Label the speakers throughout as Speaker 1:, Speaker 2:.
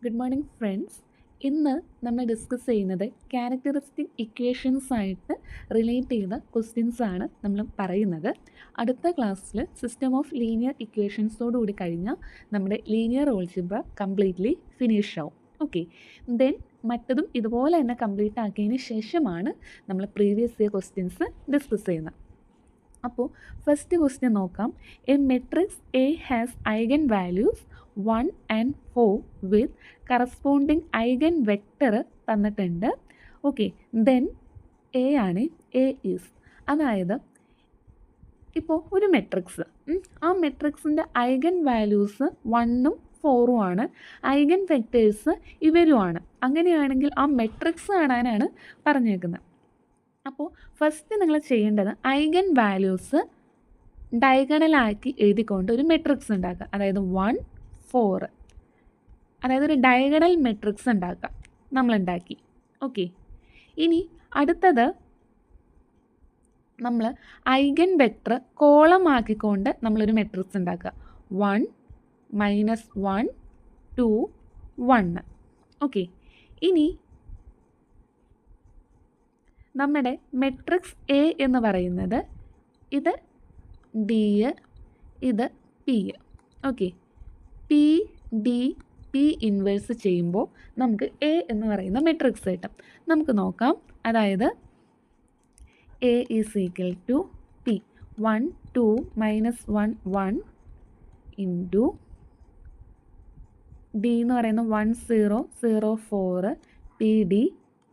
Speaker 1: Good morning friends. ഇന്ന് നമ്മൾ discuss ചെയ്യുന്നത് ക്യാരക്ടറിസ്റ്റിക് ഇക്വേഷൻസ് ആയിട്ട് റിലേറ്റ് ചെയ്ത ക്വസ്റ്റ്യൻസ് ആണ് നമ്മൾ പറയുന്നത്. അടുത്ത ക്ലാസ്സിൽ സിസ്റ്റം ഓഫ് ലീനിയർ ഇക്വേഷൻസോടുകൂടി കഴിഞ്ഞാൽ നമ്മുടെ ലീനിയർ ഓൾജിബ്ര കംപ്ലീറ്റ്ലി ഫിനിഷ് ആവും. ഓക്കെ, ദെൻ മറ്റതും ഇതുപോലെ തന്നെ കംപ്ലീറ്റ് ആക്കിയതിന് ശേഷമാണ് നമ്മൾ പ്രീവിയസ് ഇയർ ക്വസ്റ്റ്യൻസ് ഡിസ്കസ് ചെയ്യുന്നത്. അപ്പോൾ ഫസ്റ്റ് ക്വസ്റ്റ്യൻ നോക്കാം. A matrix A has eigen values 1 and 4 with corresponding eigen vector തന്നിട്ടുണ്ട്. ഓക്കെ, ദെൻ എ ആണ്, എ ഈസ്, അതായത് ഇപ്പോൾ ഒരു മെട്രിക്സ്, ആ മെട്രിക്സിൻ്റെ ഐഗൻ വാല്യൂസ് 1ഉം 4ഉം ആണ്, ഐഗൻ വെക്ടേഴ്സ് ഇവരുമാണ്. അങ്ങനെയാണെങ്കിൽ ആ മെട്രിക്സ് കാണാനാണ് പറഞ്ഞേക്കുന്നത്. അപ്പോൾ ഫസ്റ്റ് നിങ്ങൾ ചെയ്യേണ്ടത് ഐഗൻ വാല്യൂസ് ഡയഗണലാക്കി എഴുതിക്കൊണ്ട് ഒരു മെട്രിക്സ് ഉണ്ടാക്കുക. അതായത് 1, 4, അതായത് ഒരു ഡയഗണൽ മെട്രിക്സ് ഉണ്ടാക്കുക. നമ്മളുണ്ടാക്കി. ഓക്കെ, ഇനി അടുത്തത് നമ്മൾ ഐഗൻ വെക്ടർ കോളം ആക്കിക്കൊണ്ട് നമ്മളൊരു മെട്രിക്സ് ഉണ്ടാക്കുക. 1, -1, 2, 1. ഓക്കെ, ഇനി നമ്മുടെ മെട്രിക്സ് എ എന്ന് പറയുന്നത് ഇത് ഡി, ഇത് P. Okay, P D P inverse ചെയ്യുമ്പോൾ നമുക്ക് എ എന്ന് പറയുന്ന മെട്രിക്സ് കിട്ടും. നമുക്ക് നോക്കാം. അതായത് A is equal to P 1, 2, -1, 1 into D എന്ന് പറയുന്നത് 1, 0, 0, 4 P D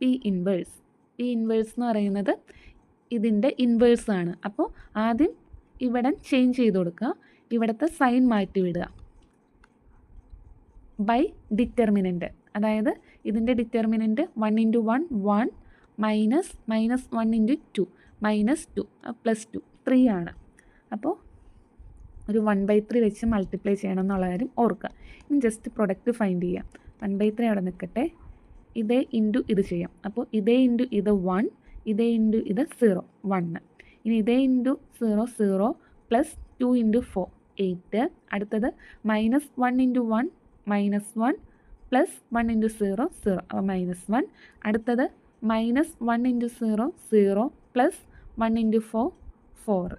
Speaker 1: P inverse. P inverse എന്ന് പറയുന്നത് ഇതിൻ്റെ ഇൻവേഴ്സ് ആണ്. അപ്പോൾ ആദ്യം ഇവിടെ ചേഞ്ച് ചെയ്ത് കൊടുക്കുക, ഇവിടുത്തെ സൈൻ മാറ്റി വിടുക ബൈ ഡിറ്റർമിനൻ്റ്. അതായത് ഇതിൻ്റെ ഡിറ്റർമിനൻ്റ് 1 × 1 1 -1 × 2 -2 +2 3 ആണ്. അപ്പോൾ ഒരു 1/3 വെച്ച് മൾട്ടിപ്ലൈ ചെയ്യണം എന്നുള്ള കാര്യം ഓർക്കുക. ഇനി ജസ്റ്റ് പ്രൊഡക്റ്റ് ഫൈൻഡ് ചെയ്യാം. 1/3 അവിടെ നിൽക്കട്ടെ, ഇതേ ഇൻറ്റു ഇത് ചെയ്യാം. അപ്പോൾ ഇതേ ഇൻറ്റു ഇത് 1, ഇതേ ഇൻറ്റു ഇത് 0, 1. ഇനി ഇതേ ഇൻറ്റു 0, 0 +2 × 4 8. അടുത്തത് -1 × 1 -1 +1 × 0 0, അപ്പോൾ -1. അടുത്തത് -1 × 0 0 +1 × 4 4.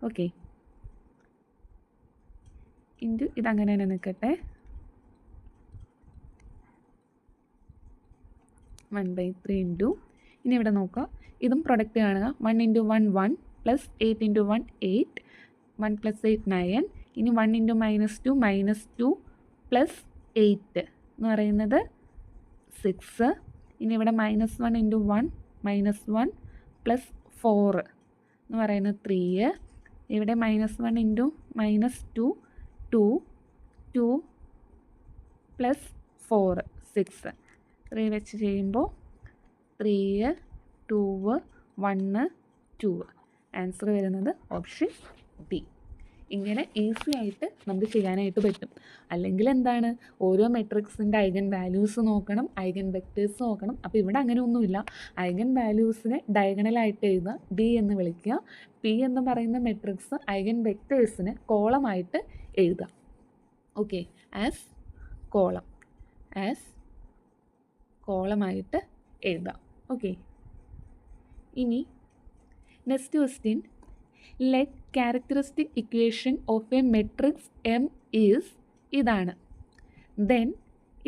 Speaker 1: ഓക്കെ, ഇൻറ്റു ഇതങ്ങനെ തന്നെ നിൽക്കട്ടെ, 1/3 ഇൻറ്റു. ഇനി ഇവിടെ നോക്കുക, ഇതും പ്രൊഡക്റ്റ് കാണുക. 1 × 1 1 +8 × 1 8, 1 + 8 9. ഇനി 1 × -2 -2 +8 എന്ന് പറയുന്നത് 6. ഇനി ഇവിടെ -1 × 1 -1 +4 എന്ന് പറയുന്നത് 3. ഇവിടെ -1 × -2 2 2 +4 6. 3 വെച്ച് ചെയ്യുമ്പോൾ 3 2 1 2. ആൻസർ വരുന്നത് ഓപ്ഷൻ ഡി. ഇങ്ങനെ ഈസി ആയിട്ട് നമുക്ക് ചെയ്യാനായിട്ട് പറ്റും. അല്ലെങ്കിൽ എന്താണ്, ഓരോ മെട്രിക്സിൻ്റെ ഐഗൻ വാല്യൂസ് നോക്കണം, ഐഗൻ വെക്ടേഴ്സ് നോക്കണം. അപ്പോൾ ഇവിടെ അങ്ങനെ ഒന്നുമില്ല. ഐഗൻ വാല്യൂസിനെ ഡയഗണലായിട്ട് എഴുതുക, ഡി എന്ന് വിളിക്കുക. പി എന്ന് പറയുന്ന മെട്രിക്സ് ഐഗൻ വെക്ടേഴ്സിന് കോളമായിട്ട് എഴുതുക. ഓക്കെ, ആസ് കോളമായിട്ട് എഴുതാം. ഓക്കെ, ഇനി next question. Let characteristic equation of a matrix M is, ഇതാണ്. ദെൻ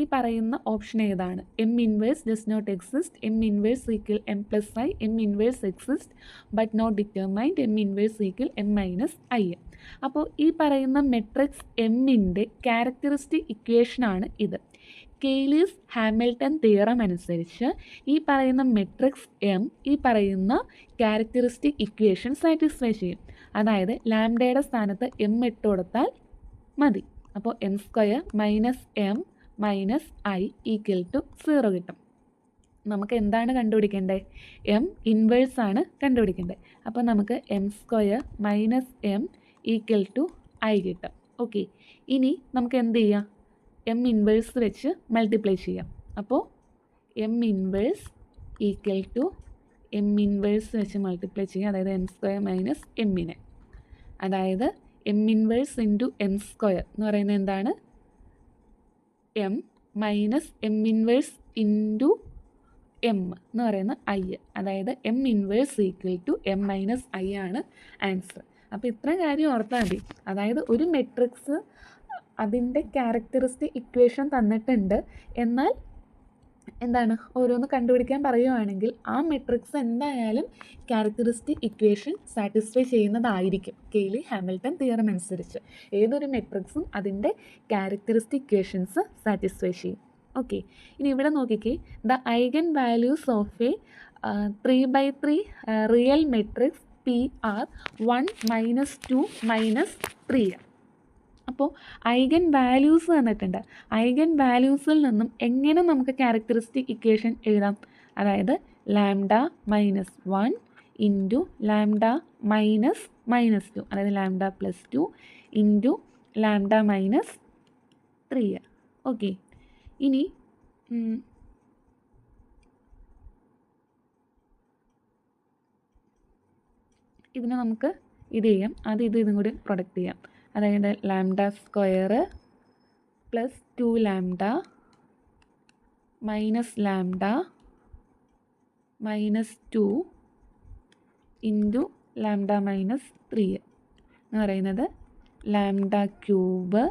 Speaker 1: ഈ പറയുന്ന ഓപ്ഷൻ ഏതാണ്? M inverse does not exist, M inverse equal M plus I, M inverse exist but not determined, M inverse equal M minus I. അപ്പോൾ ഈ പറയുന്ന matrix എമ്മിൻ്റെ characteristic ഇക്വേഷനാണ് ഇത്. Cayley's Hamilton theorem അനുസരിച്ച് ഈ പറയുന്ന മെട്രിക്സ് എം ഈ പറയുന്ന ക്യാരക്ടറിസ്റ്റിക് ഇക്വേഷൻ സാറ്റിസ്ഫൈ ചെയ്യും. അതായത് ലാംഡയുടെ സ്ഥാനത്ത് എം ഇട്ട് കൊടുത്താൽ മതി. അപ്പോൾ m² - m - i = 0 കിട്ടും. നമുക്ക് എന്താണ് കണ്ടുപിടിക്കേണ്ടത്? എം ഇൻവേഴ്സ് ആണ് കണ്ടുപിടിക്കേണ്ടത്. അപ്പോൾ നമുക്ക് m² - m = i കിട്ടും. ഓക്കെ, ഇനി നമുക്ക് എന്ത് ചെയ്യാം? എം ഇൻവേഴ്സ് വെച്ച് മൾട്ടിപ്ലൈ ചെയ്യാം. അപ്പോൾ എം ഇൻവേഴ്സ് എം ഇൻവേഴ്സ് വെച്ച് മൾട്ടിപ്ലൈ ചെയ്യാം. അതായത് m² - m-നെ, അതായത് എം ഇൻവേഴ്സ് ഇൻറ്റു m² എന്ന് പറയുന്നത് എന്താണ്? M minus M inverse into M എന്ന് പറയുന്ന ഐ, അതായത് M inverse equal to M minus I ആണ് ആൻസർ. അപ്പോൾ ഇത്ര കാര്യം ഓർത്താൽ മതി. അതായത് ഒരു മെട്രിക്സ് അതിൻ്റെ ക്യാരക്ടറിസ്റ്റിക് ഇക്വേഷൻ തന്നിട്ടുണ്ട്, എന്നാൽ എന്താണ് ഓരോന്ന് കണ്ടുപിടിക്കാൻ പറയുവാണെങ്കിൽ ആ മെട്രിക്സ് എന്തായാലും ക്യാരക്ടറിസ്റ്റിക് ഇക്വേഷൻ സാറ്റിസ്ഫൈ ചെയ്യുന്നതായിരിക്കും. കെയ്ലി ഹാമിൽട്ടൺ തിയറം അനുസരിച്ച് ഏതൊരു മെട്രിക്സും അതിൻ്റെ ക്യാരക്ടറിസ്റ്റിക് ഇക്വേഷൻസ് സാറ്റിസ്ഫൈ ചെയ്യും. ഓക്കെ, ഇനി ഇവിടെ നോക്കിക്കേ, the eigenvalues of a 3/3 real matrix P are 1 minus 2 minus 3. അപ്പോൾ ഐഗൻ വാല്യൂസ് തന്നിട്ടുണ്ട്. ഐഗൻ വാല്യൂസിൽ നിന്നും എങ്ങനെ നമുക്ക് ക്യാരക്ടറിസ്റ്റിക് ഇക്വേഷൻ എഴുതാം? അതായത് lambda minus 1 into lambda minus -2, അതായത് lambda plus 2 into lambda minus 3. Okay, ഇനി ഇതിനെ നമുക്ക് ഇത് ചെയ്യാം. ഇതും കൂടി പ്രൊഡക്റ്റ് ചെയ്യാം. അതായത് lambda square plus 2 lambda minus lambda minus 2 into lambda minus 3 എന്ന് പറയുന്നത് lambda cube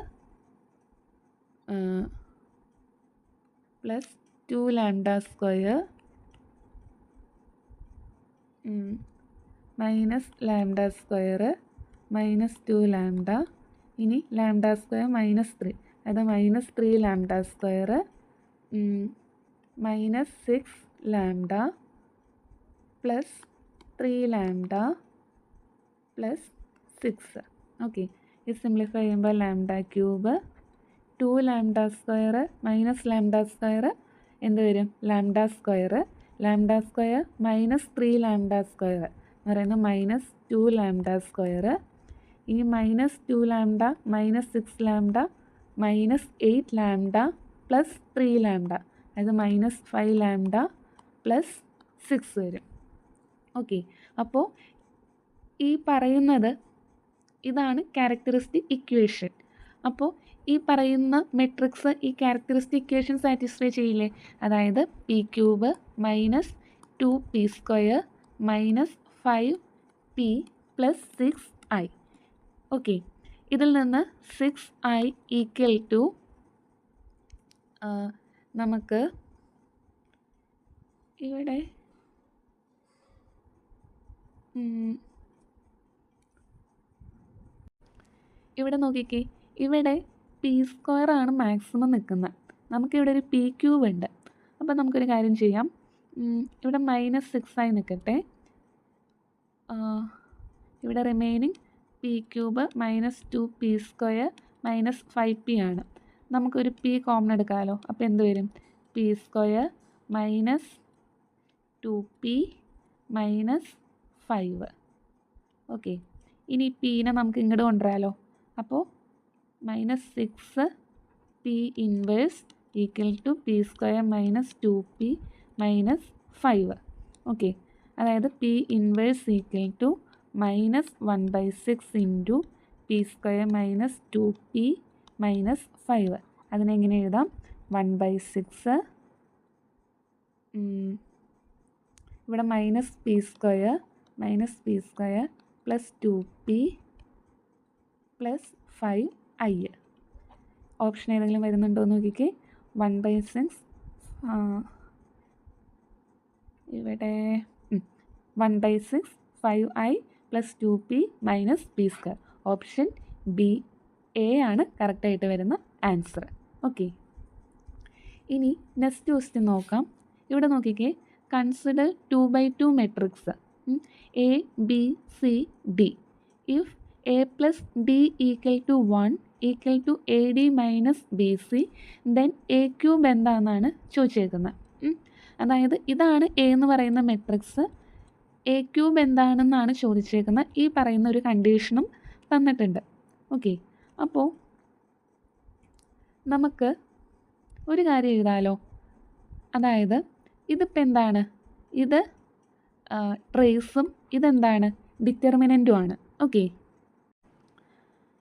Speaker 1: plus 2 lambda square minus lambda square minus 2 lambda, ഇനി ലാംഡ സ്ക്വയർ മൈനസ് 3, അതായത് minus 3 lambda square minus 6 lambda plus 3 lambda plus 6. Okay, ഇത് simplify ചെയ്യുമ്പോൾ lambda cube 2 lambda square minus lambda square എന്ത് വരും? Lambda square minus 3 lambda square എന്ന് പറയുന്നത് minus 2 lambda square, ഇനി minus 2 lambda minus 6 lambda minus 8 lambda plus 3 lambda, അതായത് minus 5 lambda plus 6 വരും. Okay, അപ്പോൾ ഈ പറയുന്നത് ഇതാണ് ക്യാരക്ടറിസ്റ്റിക് ഇക്വേഷൻ. അപ്പോൾ ഈ പറയുന്ന മെട്രിക്സ് ഈ ക്യാരക്ടറിസ്റ്റിക് ഇക്വേഷൻ സാറ്റിസ്ഫൈ ചെയ്യില്ലേ? അതായത് P cube minus 2p square minus 5p plus 6i. Okay, ഇതിൽ നിന്ന് 6i ഈക്വൽ ടു നമുക്ക് ഇവിടെ നോക്കിക്കേ, ഇവിടെ പി സ്ക്വയർ ആണ് മാക്സിമം നിൽക്കുന്നത്. നമുക്കിവിടെ ഒരു പി ക്യൂബ് ഉണ്ട്. അപ്പോൾ നമുക്കൊരു കാര്യം ചെയ്യാം, ഇവിടെ മൈനസ് 6i നിൽക്കട്ടെ. ഇവിടെ remaining P cube minus 2p square minus 5p ആണ്. നമുക്കൊരു പി കോമൺ എടുക്കാമല്ലോ. അപ്പോൾ എന്ത് വരും? P square minus 2p minus 5. Okay, ഇനി പീനെ നമുക്ക് ഇങ്ങോട്ട് കൊണ്ടുവരാമല്ലോ. അപ്പോൾ minus 6p inverse equal to P square minus 2p minus 5. Okay, അതായത് P inverse equal to minus 1/6 into P square minus 2p minus 5. അതിനെങ്ങനെ എഴുതാം? 1/6 ഇവിടെ minus P square plus 2p plus 5i. Option ഏതെങ്കിലും വരുന്നുണ്ടോ എന്ന് നോക്കിക്കേ. 1/6 ഇവിടെ 1/6 5i plus 2p minus P square. Option B A ആണ് കറക്റ്റായിട്ട് വരുന്ന ആൻസർ. ഓക്കെ, ഇനി നെക്സ്റ്റ് ക്വസ്റ്റ്യൻ നോക്കാം. ഇവിടെ നോക്കിക്കേ, consider 2/2 matrix A B C D. If A plus D equal to 1 equal to A D minus B C, then A cube എന്താണെന്നാണ് ചോദിച്ചേക്കുന്നത്. അതായത് ഇതാണ് എ എന്ന് പറയുന്ന മെട്രിക്സ്, എ ക്യൂബ് എന്താണെന്നാണ് ചോദിച്ചേക്കുന്നത്. ഈ പറയുന്ന ഒരു കണ്ടീഷനും തന്നിട്ടുണ്ട്. ഓക്കെ, അപ്പോൾ നമുക്ക് ഒരു കാര്യം എഴുതാമല്ലോ. അതായത് ഇതിപ്പോൾ എന്താണ്? ഇത് ട്രേസും ഇതെന്താണ്? ഡിറ്റർമിനൻറ്റും ആണ്. ഓക്കെ,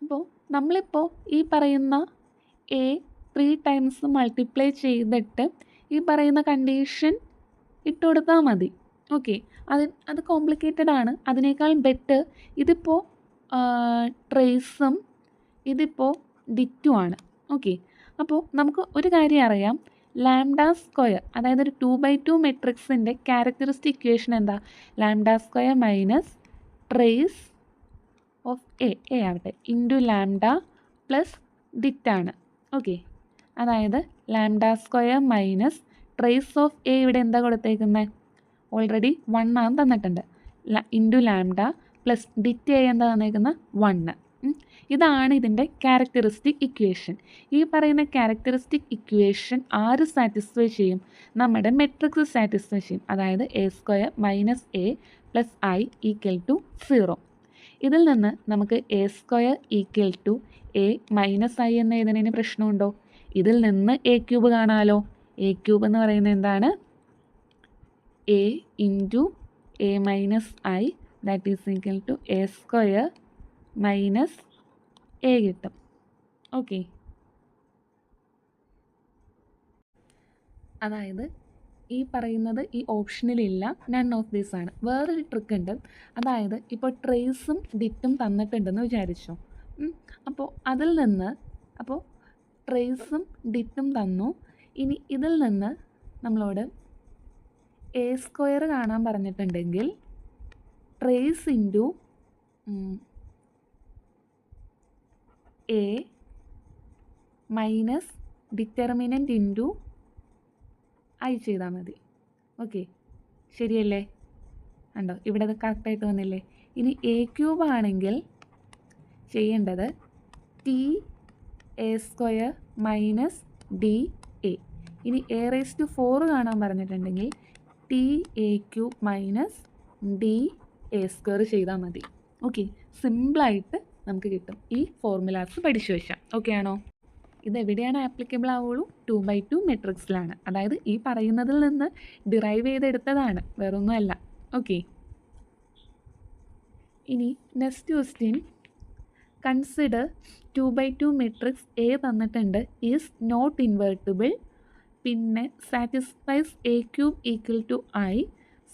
Speaker 1: അപ്പോൾ നമ്മളിപ്പോൾ ഈ പറയുന്ന എ 3 ടൈംസ് മൾട്ടിപ്ലൈ ചെയ്തിട്ട് ഈ പറയുന്ന കണ്ടീഷൻ ഇട്ട് കൊടുത്താൽ മതി. ഓക്കെ, അത് കോംപ്ലിക്കേറ്റഡ് ആണ്. അതിനേക്കാൾ ബെറ്റർ ഇതിപ്പോൾ ട്രേസും ഇതിപ്പോൾ ഡിറ്റും ആണ്. ഓക്കെ, അപ്പോൾ നമുക്ക് ഒരു കാര്യം അറിയാം, ലാംഡ സ്ക്വയർ, അതായത് ഒരു 2/2 മെട്രിക്സിൻ്റെ ക്യാരക്ടറിസ്റ്റിക് ഇക്വേഷൻ എന്താ? Lambda square minus trace of A ആവട്ടെ ഇൻറ്റു ലാംഡ പ്ലസ് ഡിറ്റാണ്. ഓക്കെ, അതായത് lambda square minus trace of A ഇവിടെ എന്താ കൊടുത്തേക്കുന്നത്? ഓൾറെഡി 1 ആണ് തന്നിട്ടുണ്ട്. ഇൻറ്റു ലാംഡ പ്ലസ് ഡിറ്റ് എ എന്താ തന്നേക്കുന്നത്? 1. ഇതാണ് ഇതിൻ്റെ ക്യാരക്ടറിസ്റ്റിക് ഇക്വേഷൻ. ഈ പറയുന്ന ക്യാരക്ടറിസ്റ്റിക് ഇക്വേഷൻ ആര് സാറ്റിസ്ഫൈ ചെയ്യും? നമ്മുടെ മെട്രിക്സ് സാറ്റിസ്ഫൈ ചെയ്യും. അതായത് A square minus A plus I equal to 0. ഇതിൽ നിന്ന് നമുക്ക് A square equal to A minus I എന്ന് എഴുതുന്നതിന് പ്രശ്നമുണ്ടോ? ഇതിൽ നിന്ന് എ ക്യൂബ് കാണാമല്ലോ. എ ക്യൂബ് എന്ന് പറയുന്നത് എന്താണ്? A into A minus I that is equal to A square minus A കിട്ടും. ഓക്കെ, അതായത് ഈ പറയുന്നത് ഈ ഓപ്ഷനിലില്ല, നൺ ഓഫ് ദീസ് ആണ്. വേറൊരു ട്രിക്ക് ഉണ്ട്. അതായത് ഇപ്പോൾ ട്രേസും ഡിറ്റും തന്നിട്ടുണ്ടെന്ന് വിചാരിച്ചു. അപ്പോൾ അതിൽ നിന്ന് ട്രേസും ഡിറ്റും തന്നു. ഇനി ഇതിൽ നിന്ന് നമ്മളോട് എ സ്ക്വയർ കാണാൻ പറഞ്ഞിട്ടുണ്ടെങ്കിൽ trace into A minus determinant into I ചെയ്താൽ മതി. ഓക്കെ, ശരിയല്ലേ? ഉണ്ടോ? ഇവിടെ അത് കറക്റ്റായിട്ട് വന്നില്ലേ? ഇനി എ ക്യൂബ് ആണെങ്കിൽ ചെയ്യേണ്ടത് T A square minus D A. ഇനി എ റേസ് ടു 4 കാണാൻ പറഞ്ഞിട്ടുണ്ടെങ്കിൽ T A cube minus D A square ചെയ്താൽ മതി. ഓക്കെ, സിമ്പിളായിട്ട് നമുക്ക് കിട്ടും. ഈ ഫോർമുലാസ് പഠിച്ചു വെച്ചാൽ ഓക്കെ ആണോ? ഇതെവിടെയാണ് ആപ്ലിക്കബിൾ ആവുള്ളൂ? 2/2 മെട്രിക്സിലാണ്. അതായത് ഈ പറയുന്നതിൽ നിന്ന് ഡിറൈവ് ചെയ്തെടുത്തതാണ്, വേറൊന്നുമല്ല. ഓക്കെ, ഇനി next question. Consider 2/2 matrix A തന്നിട്ടുണ്ട്, ഈസ് നോട്ട് ഇൻവേർട്ടിബിൾ, പിന്നെ satisfies A cube equal to I,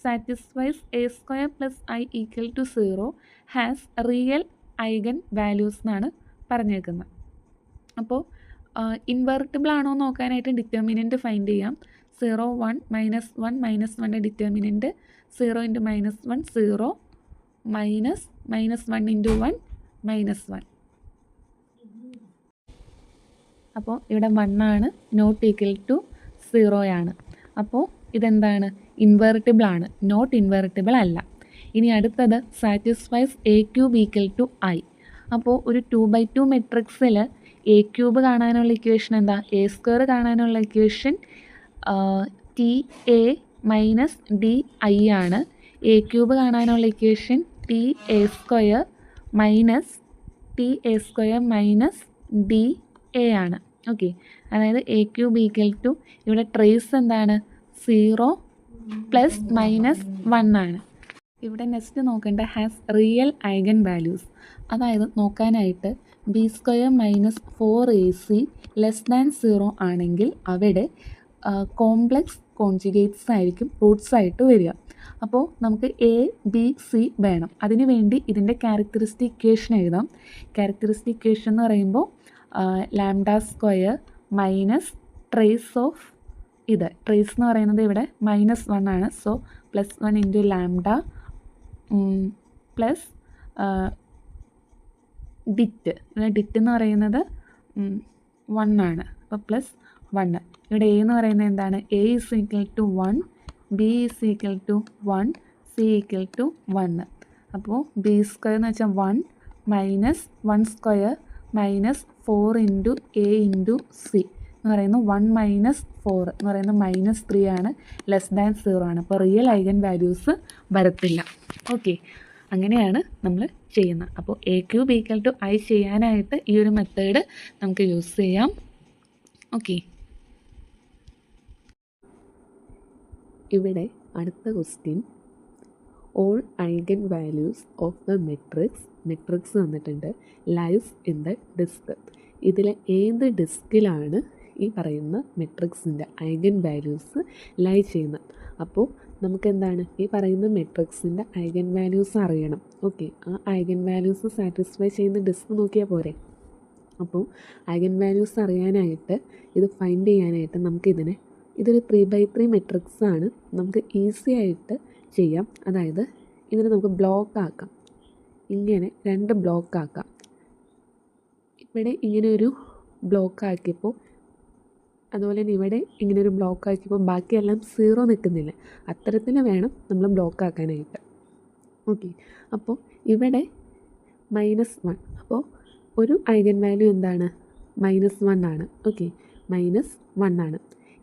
Speaker 1: satisfies A square plus I equal to 0, has real eigen values എന്നാണ് പറഞ്ഞേക്കുന്നത്. അപ്പോൾ ഇൻവെർട്ടിബിൾ ആണോ എന്ന് നോക്കാനായിട്ട് ഡിറ്റർമിനൻറ്റ് ഫൈൻഡ് ചെയ്യാം. 0 1 -1 -1ൻ്റെ ഡിറ്റർമിനൻറ്റ് 0 × -1 0 -1 × 1 -1. അപ്പോൾ ഇവിടെ 1 ആണ്, നോട്ട് ഈക്വൽ ടു 0 ആണ്. അപ്പോൾ ഇതെന്താണ്? ഇൻവെർട്ടിബിൾ ആണ്, നോട്ട് ഇൻവെർട്ടിബിൾ അല്ല. ഇനി അടുത്തത് satisfies A cube equal to I. അപ്പോൾ ഒരു 2/2 മെട്രിക്സിൽ എ ക്യൂബ് കാണാനുള്ള ഇക്വേഷൻ എന്താ? എ സ്ക്വയർ കാണാനുള്ള equation T A minus D I ആണ്. എ ക്യൂബ് കാണാനുള്ള equation T A square minus D A ആണ്. ഓക്കെ, അതായത് എ ക്യൂബ് ഈക്വൽ ടു ഇവിടെ ട്രേസ് എന്താണ്? 0 + -1 ആണ്. ഇവിടെ നെക്സ്റ്റ് നോക്കേണ്ട ഹാസ് റിയൽ ഐഗൻ വാല്യൂസ്. അതായത് നോക്കാനായിട്ട് ബി സ്ക്വയർ മൈനസ് 4ac <0 ആണെങ്കിൽ അവിടെ കോംപ്ലക്സ് കോൺജുഗേറ്റ്സ് ആയിരിക്കും റൂട്ട്സ് ആയിട്ട് വരിക. അപ്പോൾ നമുക്ക് എ ബി സി വേണം. അതിനു വേണ്ടി ഇതിൻ്റെ ക്യാരക്ടറിസ്റ്റിക് ഇക്വേഷൻ എഴുതാം. ക്യാരക്ടറിസ്റ്റിക് ഇക്വേഷൻ എന്ന് പറയുമ്പോൾ lambda square minus trace of trace എന്ന് പറയുന്നത് ഇവിടെ -1 ആണ്. So +1 × lambda plus det. ഇവിടെ ഡിറ്റ് എന്ന് പറയുന്നത് 1 ആണ്. അപ്പോൾ +1. ഇവിടെ എ എന്ന് പറയുന്നത് എന്താണ്? A is equal to 1, B is equal to 1, C equal to 1. അപ്പോൾ ബി സ്ക്വയർ എന്ന് വെച്ചാൽ 1 -1 സ്ക്വയർ -4 × എ × സി എന്ന് പറയുന്നത് 1 - 4 എന്ന് പറയുന്നത് -3 ആണ്, <0 ആണ്. അപ്പോൾ റിയൽ ഐഗൻ വാല്യൂസ് വരത്തില്ല. ഓക്കെ, അങ്ങനെയാണ് നമ്മൾ ചെയ്യുന്നത്. അപ്പോൾ A cube equal to I ചെയ്യാനായിട്ട് ഈ ഒരു മെത്തേഡ് നമുക്ക് യൂസ് ചെയ്യാം. ഓക്കെ, ഇവിടെ അടുത്ത question. All eigen values of the matrix തന്നിട്ടുണ്ട്, ലൈസ് ഇൻ ദ ഡിസ്ക്. ഇതിൽ ഏത് ഡിസ്കിലാണ്
Speaker 2: ഈ പറയുന്ന മെട്രിക്സിൻ്റെ ഐഗൻ വാല്യൂസ് ലൈ ചെയ്യുന്നത്. അപ്പോൾ നമുക്കെന്താണ് ഈ പറയുന്ന മെട്രിക്സിൻ്റെ ഐഗൻ വാല്യൂസ് അറിയണം. ഓക്കെ, ആ ഐഗൻ വാല്യൂസ് സാറ്റിസ്ഫൈ ചെയ്യുന്ന ഡിസ്ക് നോക്കിയാൽ പോരെ. അപ്പോൾ ഐഗൻ വാല്യൂസ് അറിയാനായിട്ട് ഇത് ഫൈൻഡ് ചെയ്യാനായിട്ട് ഇതൊരു 3x3 മെട്രിക്സ് ആണ്. നമുക്ക് ഈസി ആയിട്ട് ചെയ്യാം. അതായത് ഇതിനെ നമുക്ക് ബ്ലോക്ക് ആക്കാം. ഇങ്ങനെ 2 ബ്ലോക്ക് ആക്കാം. ഇവിടെ ഇങ്ങനെ ഒരു ബ്ലോക്ക് ആക്കിയപ്പോൾ, അതുപോലെ തന്നെ ഇവിടെ ഇങ്ങനെ ഒരു ബ്ലോക്ക് ആക്കിയപ്പോൾ ബാക്കിയെല്ലാം 0 നിൽക്കുന്നില്ല. അത്തരത്തിൽ വേണം നമ്മൾ ബ്ലോക്ക് ആക്കാനായിട്ട്. ഓക്കെ, അപ്പോൾ ഇവിടെ -1. അപ്പോൾ ഒരു ഐഗൻ വാല്യൂ എന്താണ്? -1 ആണ്. ഓക്കെ, -1 ആണ്.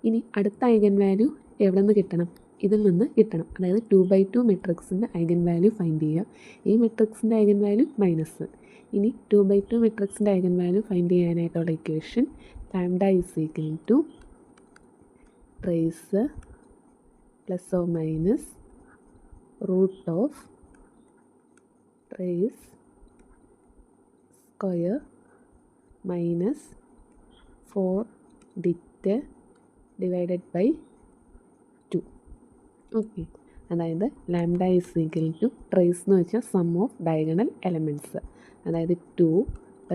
Speaker 2: ഇനി അടുത്ത ഐഗൻ വാല്യൂ എവിടെ നിന്ന് കിട്ടണം? ഇതിൽ നിന്ന് കിട്ടണം. അതായത് 2x2 മെട്രിക്സിൻ്റെ ഐഗൻ വാല്യൂ ഫൈൻഡ് ചെയ്യുക. ഈ മെട്രിക്സിൻ്റെ ഐഗൻ വാല്യൂ -1. ഇനി 2x2 മെട്രിക്സിൻ്റെ ഐഗൻ വാല്യൂ ഫൈൻഡ് ചെയ്യാനായിട്ടുള്ള equation λ = trace ± root of trace square minus 4 det divided by 2. Okay, അതായത് λ = ട്രേസ് എന്ന് വെച്ചാൽ സം ഓഫ് ഡയഗണൽ എലമെൻറ്റ്സ്. അതായത് 2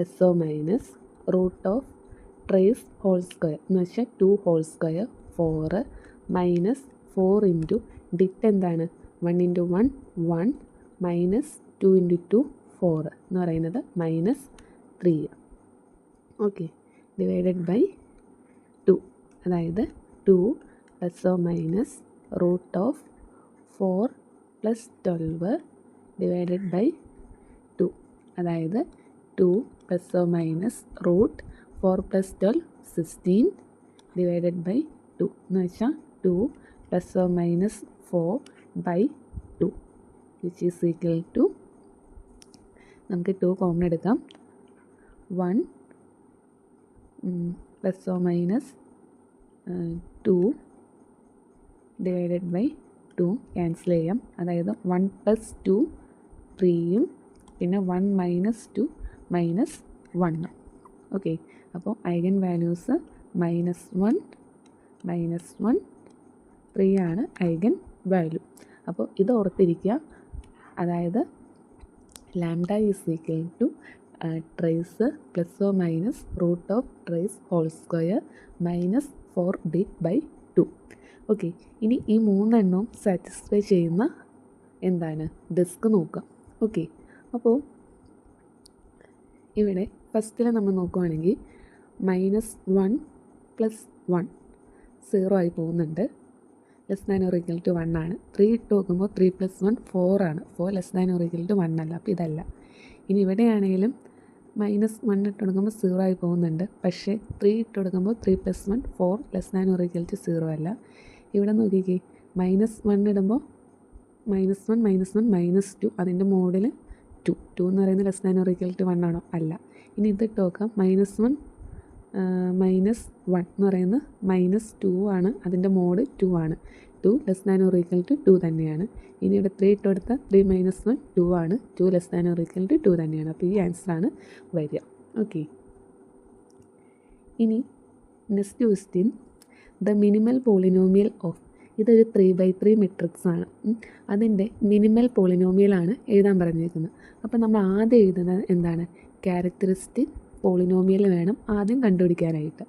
Speaker 2: ± root of trace whole square എന്ന് വെച്ചാൽ 2 whole square 4 minus 4 into det എന്താണ്? 1 × 1 1 മൈനസ് 2 × 2 4 എന്ന് പറയുന്നത് -3. Okay, divided by 2. അതായത് 2 ± റൂട്ട് ഓഫ് 4 + 12 ഡിവൈഡഡ് ബൈ 2. അതായത് 2 ± റൂട്ട് 4 + 12 16 ഡിവൈഡഡ് ബൈ 2 എന്ന് വെച്ചാൽ 2 ± 4/2 വിച്ച് ഈസ് ഈക്വൽ ടു, നമുക്ക് 2 കോമൺ എടുക്കാം. 1 ± 2 ഡിവൈഡഡ് ബൈ 2 ക്യാൻസൽ ചെയ്യാം. അതായത് 1 + 2 3യും പിന്നെ 1 - 2 -1. ഓക്കെ, അപ്പോൾ ഐഗൻ വാല്യൂസ് -1 -1 3 ആണ് ഐഗൻ വാല്യൂ. അപ്പോൾ ഇത് ഓർത്തിരിക്കുക. അതായത് λ = trace ± root of trace whole square -4 det by 2. Okay, ഇനി ഈ 3 എണ്ണവും സാറ്റിസ്ഫൈ ചെയ്യുന്ന എന്താണ് ഡിസ്ക് നോക്കാം. ഓക്കെ, അപ്പോൾ ഇവിടെ ഫസ്റ്റിൽ നമ്മൾ നോക്കുകയാണെങ്കിൽ -1 + 1 0 ആയി പോകുന്നുണ്ട്. <= 1 ആണ്. 3 ഇട്ട് നോക്കുമ്പോൾ 3 + 1 4 ആണ്. 4 <= 1 അല്ല. അപ്പോൾ ഇതല്ല. ഇനി ഇവിടെയാണെങ്കിലും -1 ഇട്ട് കൊടുക്കുമ്പോൾ 0 ആയി പോകുന്നുണ്ട്. പക്ഷേ 3 ഇട്ട് കൊടുക്കുമ്പോൾ 3 + 1 4 <= 0 അല്ല. ഇവിടെ നോക്കിക്കേ, -1 ഇടുമ്പോൾ -1 -1 -2 അതിൻ്റെ മോഡിൽ 2 എന്ന് പറയുന്നത് <= 1 ആണോ? അല്ല. ഇനി ഇതിട്ട് നോക്കാം. -1 -1 എന്ന് പറയുന്നത് -2 ആണ്. അതിൻ്റെ മോഡ് 2 ആണ്. 2 <= 2 തന്നെയാണ്. ഇനി ഇവിടെ 3 ഇട്ട് കൊടുത്താൽ 3 - 1 2 ആണ്. 2 <= 2 തന്നെയാണ്. അപ്പോൾ ഈ ആൻസറാണ് വരിക. ഓക്കെ, ഇനി next question, the minimal polynomial of, ഇതൊരു 3x3 മെട്രിക്സ് ആണ്. അതിൻ്റെ മിനിമൽ പോളിനോമിയലാണ് എഴുതാൻ പറഞ്ഞിരിക്കുന്നത്. അപ്പോൾ നമ്മൾ ആദ്യം എഴുതുന്നത് എന്താണ്? ക്യാരക്ടറിസ്റ്റിക് പോളിനോമിയൽ വേണം ആദ്യം കണ്ടുപിടിക്കാനായിട്ട്.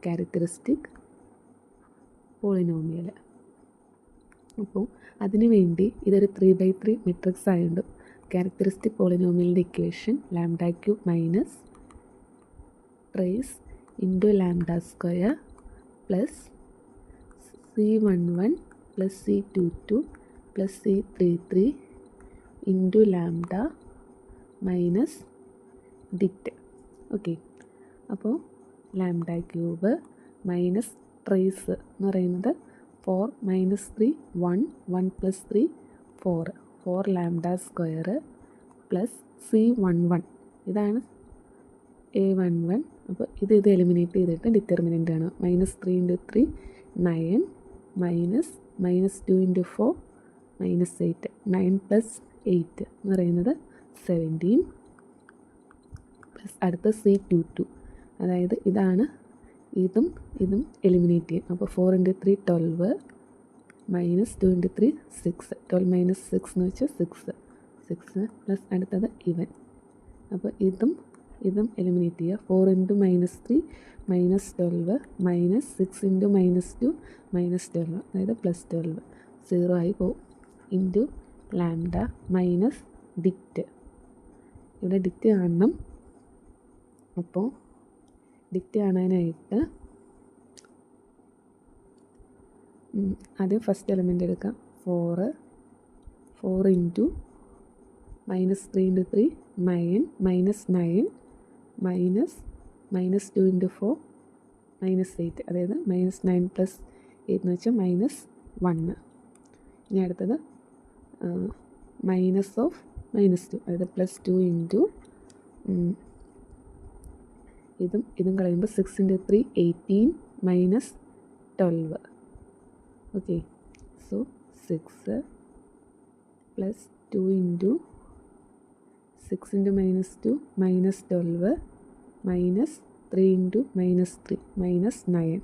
Speaker 2: Characteristic polynomial. അപ്പോൾ അതിനു വേണ്ടി ഇതൊരു 3x3 മെട്രിക്സ് ആയതുകൊണ്ട് ക്യാരക്ടറിസ്റ്റിക് പോളിനോമിയലിൻ്റെ equation λ³ minus trace into λ² plus C11 plus C22 plus C33 into λ minus det. Okay, അപ്പോൾ λ³ മൈനസ് ട്രേസ് എന്ന് പറയുന്നത് 4 - 3 1 1 + 3 4 4 λ² പ്ലസ് C11 ഇതാണ് A11. അപ്പോൾ ഇത് എലിമിനേറ്റ് ചെയ്തിട്ട് ഡിറ്റർമിനൻ്റ് ആണ്. -3 × 3 9 -2 × 4 -8 9 + 8 എന്ന് പറയുന്നത് 17 പ്ലസ് അടുത്ത C22. അതായത് ഇതാണ് ഇതും എലിമിനേറ്റ് ചെയ്യും. അപ്പോൾ 4 × 3 12 -2 × 3 6. 12 - 6 എന്ന് വെച്ചാൽ 6 പ്ലസ് അടുത്തത് ഇവൻ. അപ്പോൾ ഇതും എലിമിനേറ്റ് ചെയ്യുക. 4 × -3 -12 -6 × -2 -12, അതായത് +12 0 ആയി പോകും. Into lambda minus dict. ഇവിടെ ഡിക്റ്റ് കാണണം. അപ്പോൾ ഡിക്റ്റ് കാണാനായിട്ട് ആദ്യം ഫസ്റ്റ് എലമെൻ്റ് എടുക്കാം. 4 × -3 × 3 9 -9 -2 × 4 -8, അതായത് -9 + 8 എന്ന് വെച്ചാൽ -1. ഇനി അടുത്തത് -2, അതായത് +2 × ഇതും കളയുമ്പോൾ 6 × 3 18 -12. Okay, so 6 + 2 × 6 × -2 -12 -3 × -3 -9.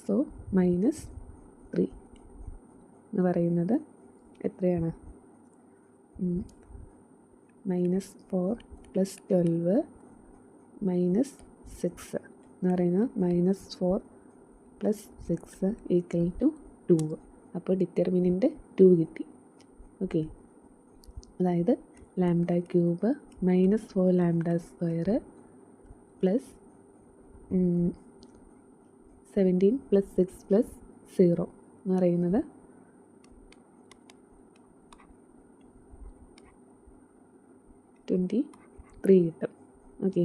Speaker 2: സോ -3 എന്ന് പറയുന്നത് എത്രയാണ്? -4 + 12 -6 എന്ന് പറയുന്നത് -4 + 6 = 2. അപ്പോൾ ഡിറ്റർമിനൻ്റ് 2 കിട്ടി. ഓക്കെ, അതായത് λ³ -4 λ² + 17 + 6 + 0 എന്ന് പറയുന്നത് 23 കിട്ടും. Okay,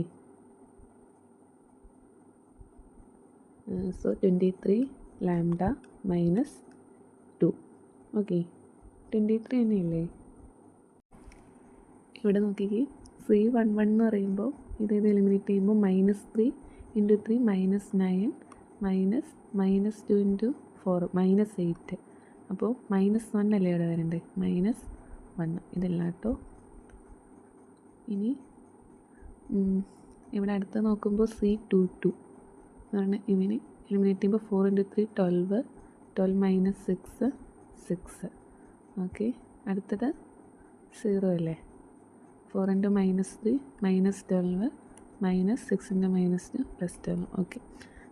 Speaker 2: so 23 λ - 2. ഓക്കെ, 23 തന്നെയല്ലേ? ഇവിടെ നോക്കിക്കേ, C11 എന്ന് പറയുമ്പോൾ ഇത് എലിമിനേറ്റ് ചെയ്യുമ്പോൾ -3 × 3 -9 -2 × 4 -8. അപ്പോൾ -1 അല്ലേ ഇവിടെ വരണ്ടേ? -1 ഇതല്ല കേട്ടോ. ഇനി ഇവിടെ അടുത്ത് നോക്കുമ്പോൾ C22 അതാണ് ഇവന് എലിമിനേറ്റ് ചെയ്യുമ്പോൾ 4 × 3 12 12 - 6 6. ഓക്കെ, അടുത്തത് 0 അല്ലേ? 4 × -3 -12 -6 × -2 +12. ഓക്കെ,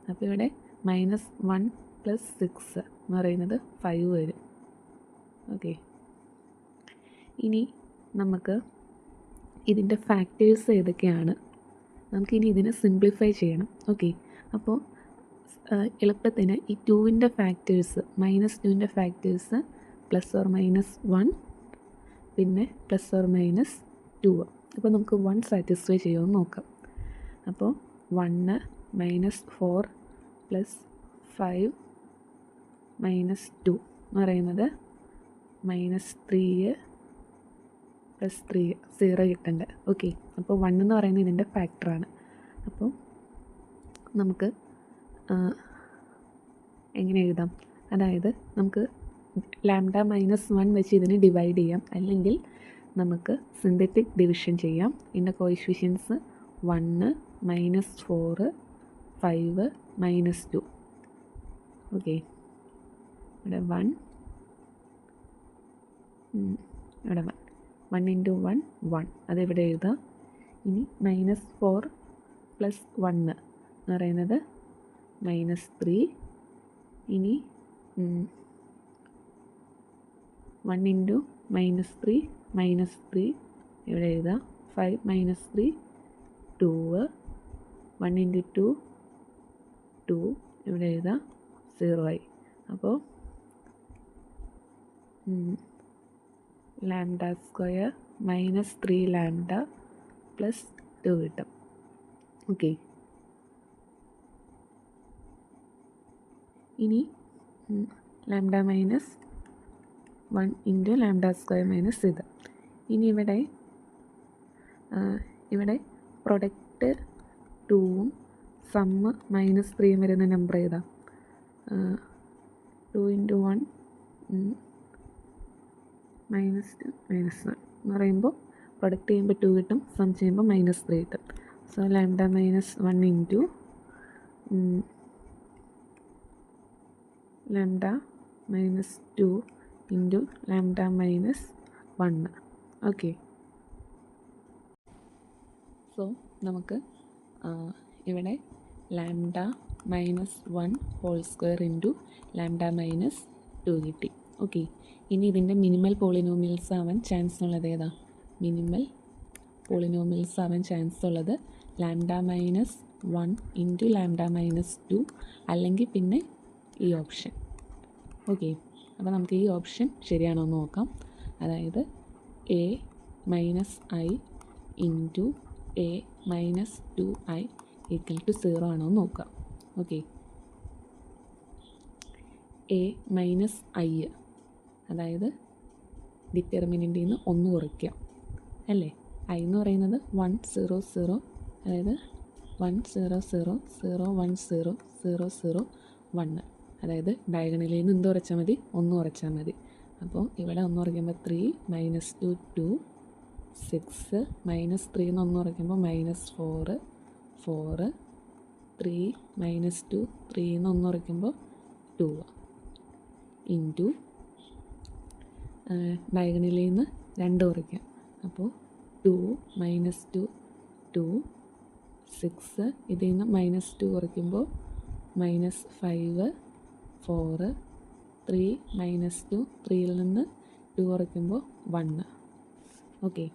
Speaker 2: അപ്പോൾ ഇവിടെ -1 + 6 എന്ന് പറയുന്നത് 5 വരും. ഓക്കെ, ഇനി നമുക്ക് ഇതിൻ്റെ ഫാക്ടേഴ്സ് ഏതൊക്കെയാണ്? നമുക്കിനി ഇതിനെ സിംപ്ലിഫൈ ചെയ്യണം. ഓക്കെ, അപ്പോൾ എളുപ്പത്തിന് ഈ 2ൻ്റെ ഫാക്ടേഴ്സ് -2ൻ്റെ ഫാക്ടേഴ്സ് +or-1 പിന്നെ +or-2. അപ്പോൾ നമുക്ക് 1 സാറ്റിസ്ഫൈ ചെയ്യുമെന്ന് നോക്കാം. അപ്പോൾ 1 -4 + 5 -2 എന്ന് പറയുന്നത് -3 + 3 0 കിട്ടേണ്ട. ഓക്കെ, അപ്പോൾ 1 എന്ന് പറയുന്നത് ഇതിൻ്റെ ഫാക്ടറാണ്. അപ്പോൾ നമുക്ക് എങ്ങനെ എഴുതാം? അതായത് നമുക്ക് λ -1 വെച്ച് ഇതിനെ ഡിവൈഡ് ചെയ്യാം, അല്ലെങ്കിൽ നമുക്ക് സിന്തറ്റിക് ഡിവിഷൻ ചെയ്യാം. ഇതിൻ്റെ കോഎഫിഷ്യൻസ് 1 -4 5 -2. ഓക്കെ, ഇവിടെ 1 ഇവിടെ 1 × 1 1 അതിവിടെ എഴുതാം. ഇനി -4 + 1 എന്ന് പറയുന്നത് -3. ഇനി 1 × -3 -3 ഇവിടെ എഴുതാം. 5 -3 2. 1 × 2 2 ഇവിടെ എഴുതാം. 0 ആയി. അപ്പോൾ λ² -3 λ + 2 കിട്ടും. ഓക്കെ, ഇനി λ -1 × λ² - ഇത്. ഇനി ഇവിടെ പ്രൊഡക്റ്റ് 2ഉം സമ്മ് -3 വരുന്ന നമ്പർ ഏതാ? 2 × 1 -2 -1 എന്ന് പറയുമ്പോൾ പ്രൊഡക്റ്റ് ചെയ്യുമ്പോൾ 2 കിട്ടും, സം ചെയ്യുമ്പോൾ -3 കിട്ടും. So λ -1 × lambda -2 into lambda -1. Okay. So നമുക്ക് ഇവിടെ ലാംഡ -1² ഇൻറ്റു ലാംഡ -2 കിട്ടി. ഓക്കെ. ഇനി ഇതിൻ്റെ മിനിമൽ പോളിനോമിയൽസ് ആവാൻ ചാൻസ് ഉള്ളത് ഏതാ? മിനിമൽ പോളിനോമിയൽസ് ആവാൻ ചാൻസ് ഉള്ളത് ലാംഡ -1 ഇൻറ്റു ലാംഡ -2 അല്ലെങ്കിൽ പിന്നെ ഈ ഓപ്ഷൻ. ഓക്കെ. അപ്പോൾ നമുക്ക് ഈ ഓപ്ഷൻ ശരിയാണോ എന്ന് നോക്കാം. അതായത് a - i into a - 2i = 0 ആണോ എന്ന് നോക്കാം. ഓക്കെ. a - i, അതായത് ഡിറ്റർമിനൻറ്റിൽ നിന്ന് 1 കുറയ്ക്കുക അല്ലേ. i എന്ന് പറയുന്നത് 1 0 0, അതായത് 1 0 0 0 1 0 0 0 1, അതായത് ഡയഗണലിൽ നിന്ന് എന്ത് കുറച്ചാൽ മതി? 1 കുറച്ചാൽ മതി. അപ്പോൾ ഇവിടെ 1 കുറയ്ക്കുമ്പോൾ 3 -2 2 6 -3 എന്ന് 1 കുറയ്ക്കുമ്പോൾ -4 4 3 -2 3 എന്ന് 1 കുറയ്ക്കുമ്പോൾ 2 ഇൻറ്റു ഡയഗണലിൽ നിന്ന് 2 കുറയ്ക്കാം. അപ്പോൾ 2 -2 2 6, ഇതിൽ നിന്ന് -2 കുറയ്ക്കുമ്പോൾ -5 4 3 -2 3യിൽ നിന്ന് 2 കുറയ്ക്കുമ്പോൾ 1. ഓക്കെ.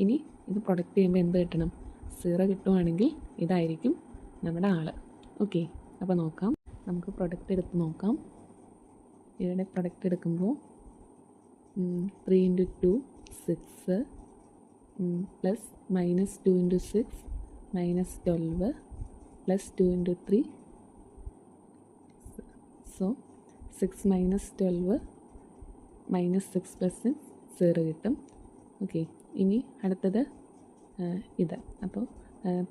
Speaker 2: ഇനി ഇത് പ്രൊഡക്റ്റ് ചെയ്യുമ്പോൾ എന്ത് കിട്ടണം? 0 കിട്ടുവാണെങ്കിൽ ഇതായിരിക്കും നമ്മുടെ ആൾ. ഓക്കെ. അപ്പോൾ നോക്കാം, നമുക്ക് പ്രൊഡക്റ്റ് എടുത്ത് നോക്കാം. ഇവിടെ പ്രൊഡക്റ്റ് എടുക്കുമ്പോൾ 3 × 2 6 പ്ലസ് -2 × 6 -12 പ്ലസ് 2 × 3. സോ 6 - 12 -6 + 6 0 കിട്ടും. ഓക്കെ. ഇനി അടുത്തത് ഇത്. അപ്പോൾ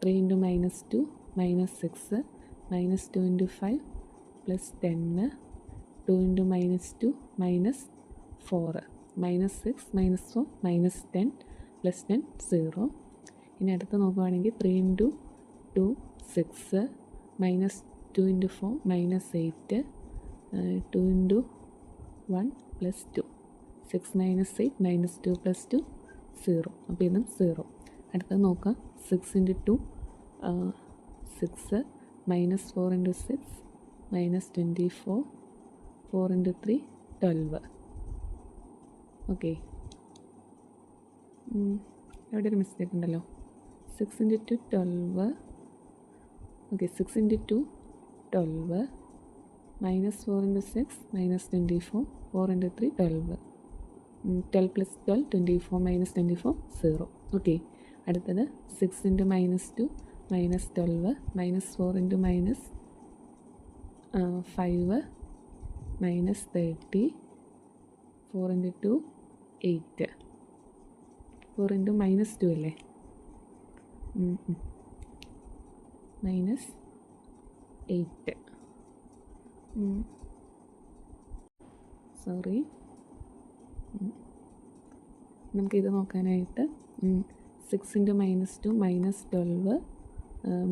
Speaker 2: 3 × -2 -6 -2 × 5 + 10 2 × -2 -4 -6 -4 -10 + 10 0. ഇനി അടുത്ത് നോക്കുകയാണെങ്കിൽ 3 × 2 6 -2 × 4 -8 2 × 1 + 2 6 - 8 -2 + 2 0. അപ്പോൾ ഇതും 0. അടുത്തത് നോക്കാം. 6 × 2 6 -4 × 6 -24 4 × 3 12. ഓക്കെ. ഇവിടെ ഒരു മിസ്റ്റേക്ക് ഉണ്ടല്ലോ. 6 × 2 12. ഓക്കെ. 6 × 2 12 -4 × 6 -24 4 × 3 12 12 + 12 24 -24 0. ഓക്കെ. അടുത്തത് 6 × -2 -12 -4 × -5 -30 4 × 2 8 4 × -2 അല്ലേ? -8. സോറി. നമുക്കിത് നോക്കാനായിട്ട് 6 × -2 -12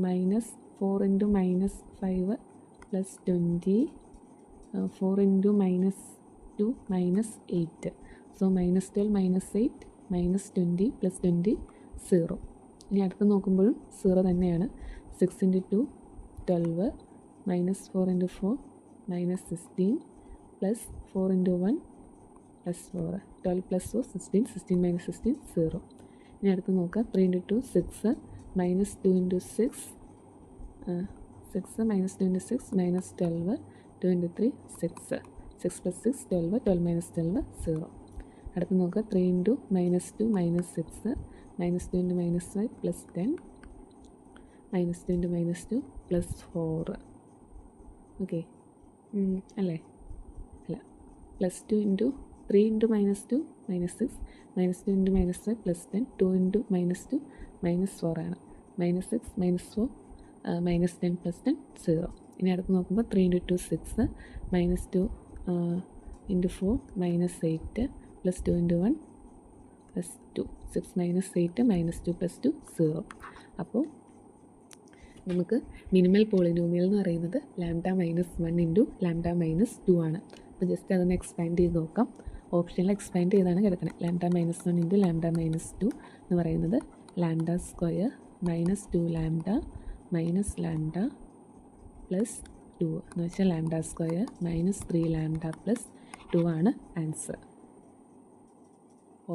Speaker 2: -4 × -5 + 20 4 × -2 -8. സോ -12 -8 -20 + 20 0. ഇനി അടുത്ത് നോക്കുമ്പോഴും 0 തന്നെയാണ്. 6 × 2 12 -4 × 4 -16 + 4 × 1 +4 12 + 4 16 16 - 16 0. ഇനി അടുത്ത് നോക്കാം. 3 × 2 6 -2 × 6 6 -2 × 6 -12 2 × 3 6 6 + 6 12 12 - 12 0. അടുത്ത് നോക്കാം. 3 × -2 -6 -2 × -5 + 10 -2 × -2 +4. ഓക്കെ അല്ലേ? അല്ല. +2 × 3 × -2 -6 -2 × -5 + 10 2 × -2 -4 ആണ്. -6 -4 -10 + 10 0. ഇനി അടുത്ത് നോക്കുമ്പോൾ 3 × 2 6 -2 × 4 -8 + 2 × 1 +2 6 - 8 -2 + 2 0. അപ്പോൾ നമുക്ക് മിനിമൽ പോളിനോമിയൽ എന്ന് പറയുന്നത് λ-1 ഇൻറ്റു λ-2 ആണ്. അപ്പോൾ ജസ്റ്റ് അതൊന്ന് എക്സ്പാൻഡ് ചെയ്ത് നോക്കാം. ഓപ്ഷനിൽ എക്സ്പാൻഡ് ചെയ്താണ് കിടക്കുന്നത്. λ-1 ഇൻറ്റു λ-2 എന്ന് പറയുന്നത് λ² മൈനസ് 2λ മൈനസ് λ പ്ലസ് 2 എന്ന് വെച്ചാൽ λ² മൈനസ് 3λ പ്ലസ് 2 ആണ് ആൻസർ.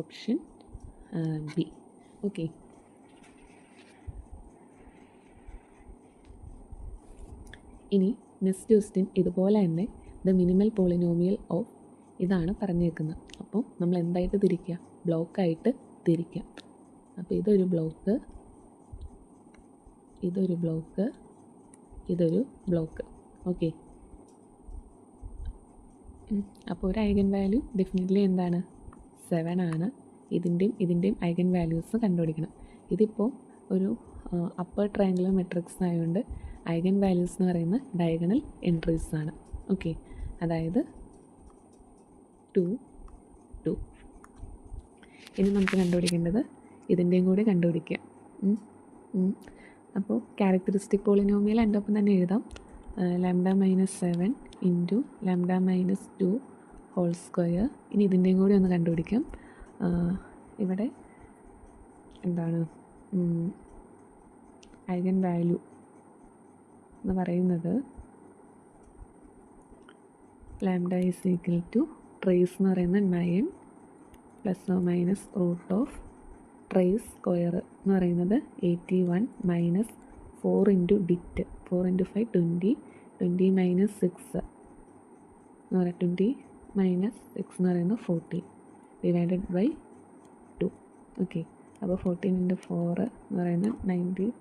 Speaker 2: Option B. ഓക്കെ. ഇനി നെക്സ്റ്റ് ക്വസ്റ്റ്യൻ ഇതുപോലെ തന്നെ ദ മിനിമൽ പോളിനോമിയൽ ഓഫ് ഇതാണ് പറഞ്ഞേക്കുന്നത്. അപ്പോൾ നമ്മൾ എന്തായിട്ട് തിരിക്കുക? ബ്ലോക്കായിട്ട് തിരിക്കുക. അപ്പോൾ ഇതൊരു ബ്ലോക്ക്, ഇതൊരു ബ്ലോക്ക്, ഇതൊരു ബ്ലോക്ക്. ഓക്കെ. അപ്പോൾ ഒരു ഐഗൻ വാല്യൂ ഡെഫിനറ്റ്ലി എന്താണ്? 7 ആണ്. ഇതിൻ്റെയും ഐഗൻ വാല്യൂസ് കണ്ടുപിടിക്കണം. ഇതിപ്പോൾ ഒരു അപ്പർ ട്രയാങ്കുലർ മെട്രിക്സ് ആയതുകൊണ്ട് ഐഗൻ വാല്യൂസ് എന്ന് പറയുന്ന ഡയഗണൽ എൻട്രീസ് ആണ്. ഓക്കെ. അതായത് 2, 2. ഇനി നമുക്ക് കണ്ടുപിടിക്കേണ്ടത് ഇതിൻ്റെയും കൂടി കണ്ടുപിടിക്കുക. അപ്പോൾ ക്യാരക്ടറിസ്റ്റിക് പോളിനോമിയൽ എൻ്റെ ഒപ്പം തന്നെ എഴുതാം. λ-7 ഇൻറ്റു λ-2 ഹോൾ സ്ക്വയർ. ഇനി ഇതിൻ്റെയും കൂടി ഒന്ന് കണ്ടുപിടിക്കാം. ഇവിടെ എന്താണ് ഐഗൻ വാല്യൂ എന്ന് പറയുന്നത് λ ഈസ് ഈക്വൽ ടു ട്രേസ് എന്ന് പറയുന്നത് 9 plus or minus root of trace square എന്ന് പറയുന്നത് 81 minus 4 into det 4 into 5 20 20 minus 6 എന്ന് പറയുന്നത് 20 മൈനസ് 6 എന്ന് പറയുന്നത് 40 ഡിവൈഡഡ് ബൈ 2. ഓക്കെ. അപ്പോൾ 14 ഇൻറ്റു 4 എന്ന് പറയുന്നത് 56.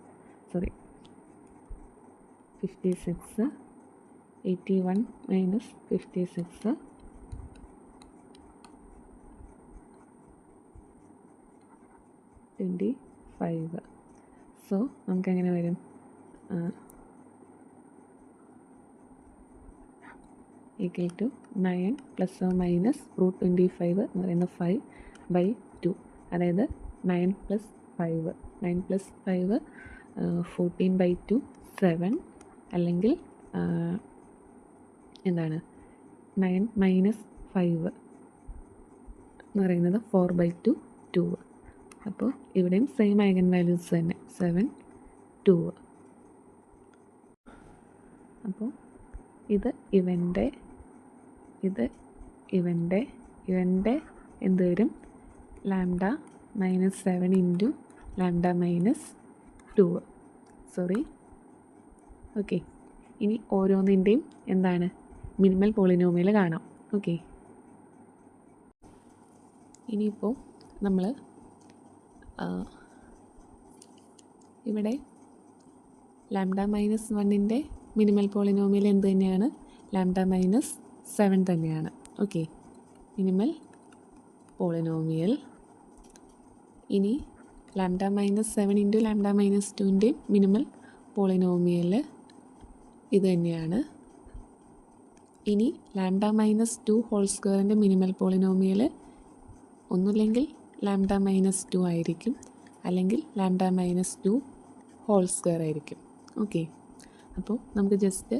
Speaker 2: 81 മൈനസ് 56 25. സോ നമുക്കെങ്ങനെ വരും? Equal to 9 plus or minus root 25 എന്ന് പറയുന്നത് 5/2. അതായത് 9 പ്ലസ് 5 14/2 7, അല്ലെങ്കിൽ എന്താണ് 9 മൈനസ് 5 എന്ന് പറയുന്നത് 4/2 2. അപ്പോൾ ഇവിടെയും സെയിം ഐഗൻ വാല്യൂസ് തന്നെ 7 2. അപ്പോൾ ഇത് ഇവൻ്റെ എന്ത് വരും? λ-7 ഇൻറ്റു λ-2. സോറി. ഓക്കെ. ഇനി ഓരോന്നിൻ്റെയും എന്താണ് മിനിമൽ പോളിനോമിയൽ കാണാം. ഓക്കെ. ഇനിയിപ്പോൾ നമ്മൾ ഇവിടെ λ-1ൻ്റെ മിനിമൽ പോളിനോമിയൽ എന്ത് തന്നെയാണ്? λ-7 തന്നെയാണ്. ഓക്കെ. Minimal polynomial. ഇനി λ-7 ഇൻറ്റു λ-2ൻ്റെ മിനിമൽ പോളിനോമിയൽ ഇത് തന്നെയാണ്. ഇനി λ-2 ഹോൾ സ്ക്വയറിൻ്റെ മിനിമൽ പോളിനോമിയൽ ഒന്നുമില്ലെങ്കിൽ λ-2 ആയിരിക്കും, അല്ലെങ്കിൽ λ-2 ഹോൾ സ്ക്വയർ ആയിരിക്കും. ഓക്കെ. അപ്പോൾ നമുക്ക് ജസ്റ്റ്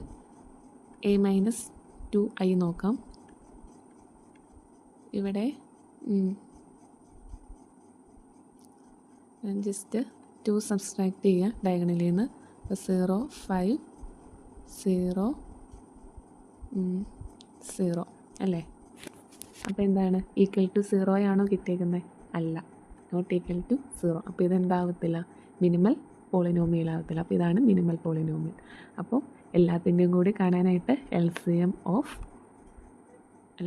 Speaker 2: a-2i നോക്കാം. ഇവിടെ ജസ്റ്റ് 2 സബ്സ്ട്രാക്ട് ചെയ്യുക ഡയഗണലിൽ നിന്ന്. 0 5 0 0 അല്ലേ? അപ്പോൾ എന്താണ്? ഈക്വൽ ടു 0 ആണോ കിട്ടിയേക്കുന്നത്? അല്ല, നോട്ട് ഈക്വൽ ടു 0. അപ്പോൾ ഇതെന്താവത്തില്ല? മിനിമൽ പോളിനോമിയൽ ആവത്തില്ല. അപ്പോൾ ഇതാണ് മിനിമൽ പോളിനോമിയൽ. അപ്പോൾ എല്ലാത്തിൻ്റെയും കൂടി കാണാനായിട്ട് LCM of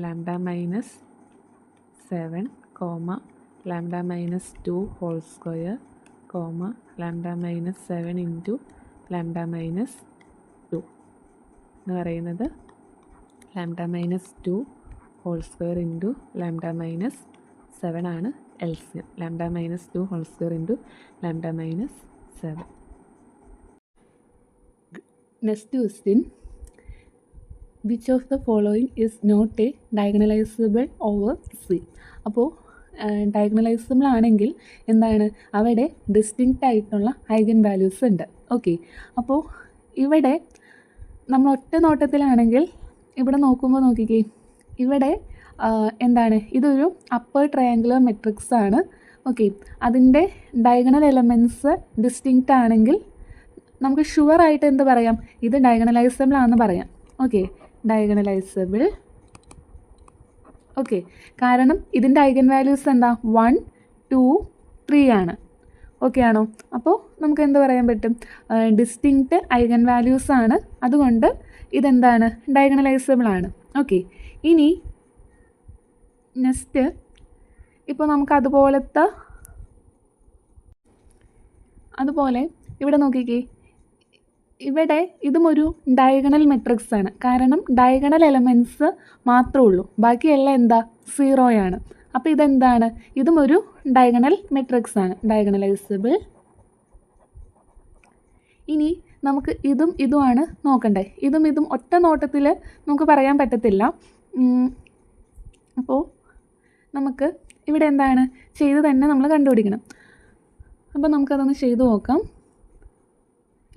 Speaker 2: λ-7, λ-2 whole square, λ-7 into λ-2 എന്ന് പറയുന്നത് λ-2 ഹോൾ സ്ക്വയർ ഇൻറ്റു λ-7 ആണ് LCM. λ-2 whole square into λ-7. Next question. Which of the following is not a diagonalizable over C? അപ്പോൾ ഡയഗണലൈസബിൾ ആണെങ്കിൽ എന്താണ്? അവിടെ ഡിസ്റ്റിങ്ക്റ്റ് ആയിട്ടുള്ള ഐഗൻ വാല്യൂസ് ഉണ്ട്.
Speaker 1: ഓക്കെ, അപ്പോൾ ഇവിടെ നമ്മൾ ഒറ്റ നോട്ടത്തിലാണെങ്കിൽ ഇവിടെ നോക്കുമ്പോൾ നോക്കിക്കേ, ഇവിടെ എന്താണ്, ഇതൊരു അപ്പർ ട്രയാങ്കുലർ മെട്രിക്സ് ആണ്. ഓക്കെ, അതിൻ്റെ ഡയഗണൽ എലമെൻറ്റ്സ് ഡിസ്റ്റിങ്ക്റ്റ് ആണെങ്കിൽ നമുക്ക് ഷുവറായിട്ട് എന്ത് പറയാം, ഇത് ഡയഗണലൈസബിൾ ആണെന്ന് പറയാം. Okay, diagonalisable. ഓക്കെ, കാരണം ഇതിൻ്റെ ഐഗൻ വാല്യൂസ് എന്താ, 1, 2, 3 ആണ്. ഓക്കെ ആണോ? അപ്പോൾ നമുക്ക് എന്ത് പറയാൻ പറ്റും, ഡിസ്റ്റിങ്ക്റ്റ് ഐഗൻ വാല്യൂസ് ആണ്, അതുകൊണ്ട് ഇതെന്താണ്, ഡയഗണലൈസബിൾ ആണ്. ഓക്കെ, ഇനി നെക്സ്റ്റ് ഇപ്പോൾ നമുക്ക് അതുപോലെ ഇവിടെ നോക്കിക്കേ, ഇവിടെ ഇതും ഒരു ഡയഗണൽ മെട്രിക്സ് ആണ്. കാരണം ഡയഗണൽ എലമെൻറ്റ്സ് മാത്രമേ ഉള്ളൂ, ബാക്കിയെല്ലാം എന്താ, 0 ആണ്. അപ്പോൾ ഇതെന്താണ്, ഇതും ഒരു ഡയഗണൽ മെട്രിക്സ് ആണ്, ഡയഗണലൈസബിൾ. ഇനി നമുക്ക് ഇതുമാണ് നോക്കണ്ടേ. ഇതും ഒറ്റ നോട്ടത്തിൽ നമുക്ക് പറയാൻ പറ്റത്തില്ല. അപ്പോൾ നമുക്ക് ഇവിടെ എന്താണ് ചെയ്ത് തന്നെ നമ്മൾ കണ്ടുപിടിക്കണം. അപ്പോൾ നമുക്കതൊന്ന് ചെയ്തു നോക്കാം.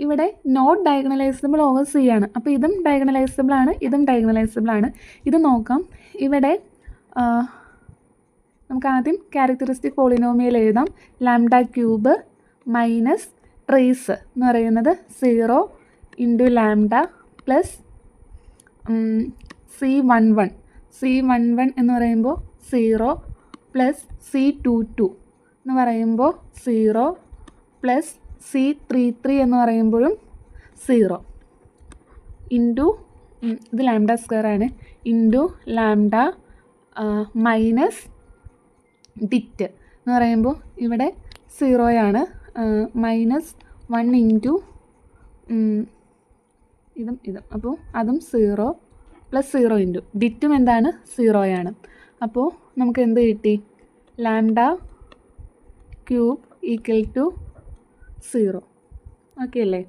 Speaker 1: ഇവിടെ നോട്ട് ഡയഗണലൈസബിൾ ഓവർ സി ആണ്. അപ്പോൾ ഇതും ഡയഗണലൈസബിൾ ആണ്, ഇതും ഡയഗണലൈസബിൾ ആണ്. ഇത് നോക്കാം. ഇവിടെ നമുക്ക് ആദ്യം ക്യാരക്ടറിസ്റ്റിക് പോളിനോമിയൽ എഴുതാം. ലാംഡ ക്യൂബ് മൈനസ് ട്രേസ് എന്ന് പറയുന്നത് 0 ഇൻറ്റു ലാംഡ പ്ലസ് C11 എന്ന് പറയുമ്പോൾ 0 പ്ലസ് C22 എന്ന് പറയുമ്പോൾ 0 പ്ലസ് C33 എന്ന് പറയുമ്പോഴും 0 ഇൻറ്റു ഇത് ലാംഡ സ്ക്വയർ ആണ്, ഇൻറ്റു ലാംഡ മൈനസ് ഡിറ്റ് എന്ന് പറയുമ്പോൾ ഇവിടെ 0 ആണ്, മൈനസ് 1 ഇൻറ്റു ഇതും അപ്പോൾ അതും 0 പ്ലസ് 0 ഇൻറ്റു ഡിറ്റും എന്താണ് 0 ആണ്. അപ്പോൾ നമുക്ക് എന്ത് കിട്ടി, lambda cube equal to 0. Okay അല്ലേ?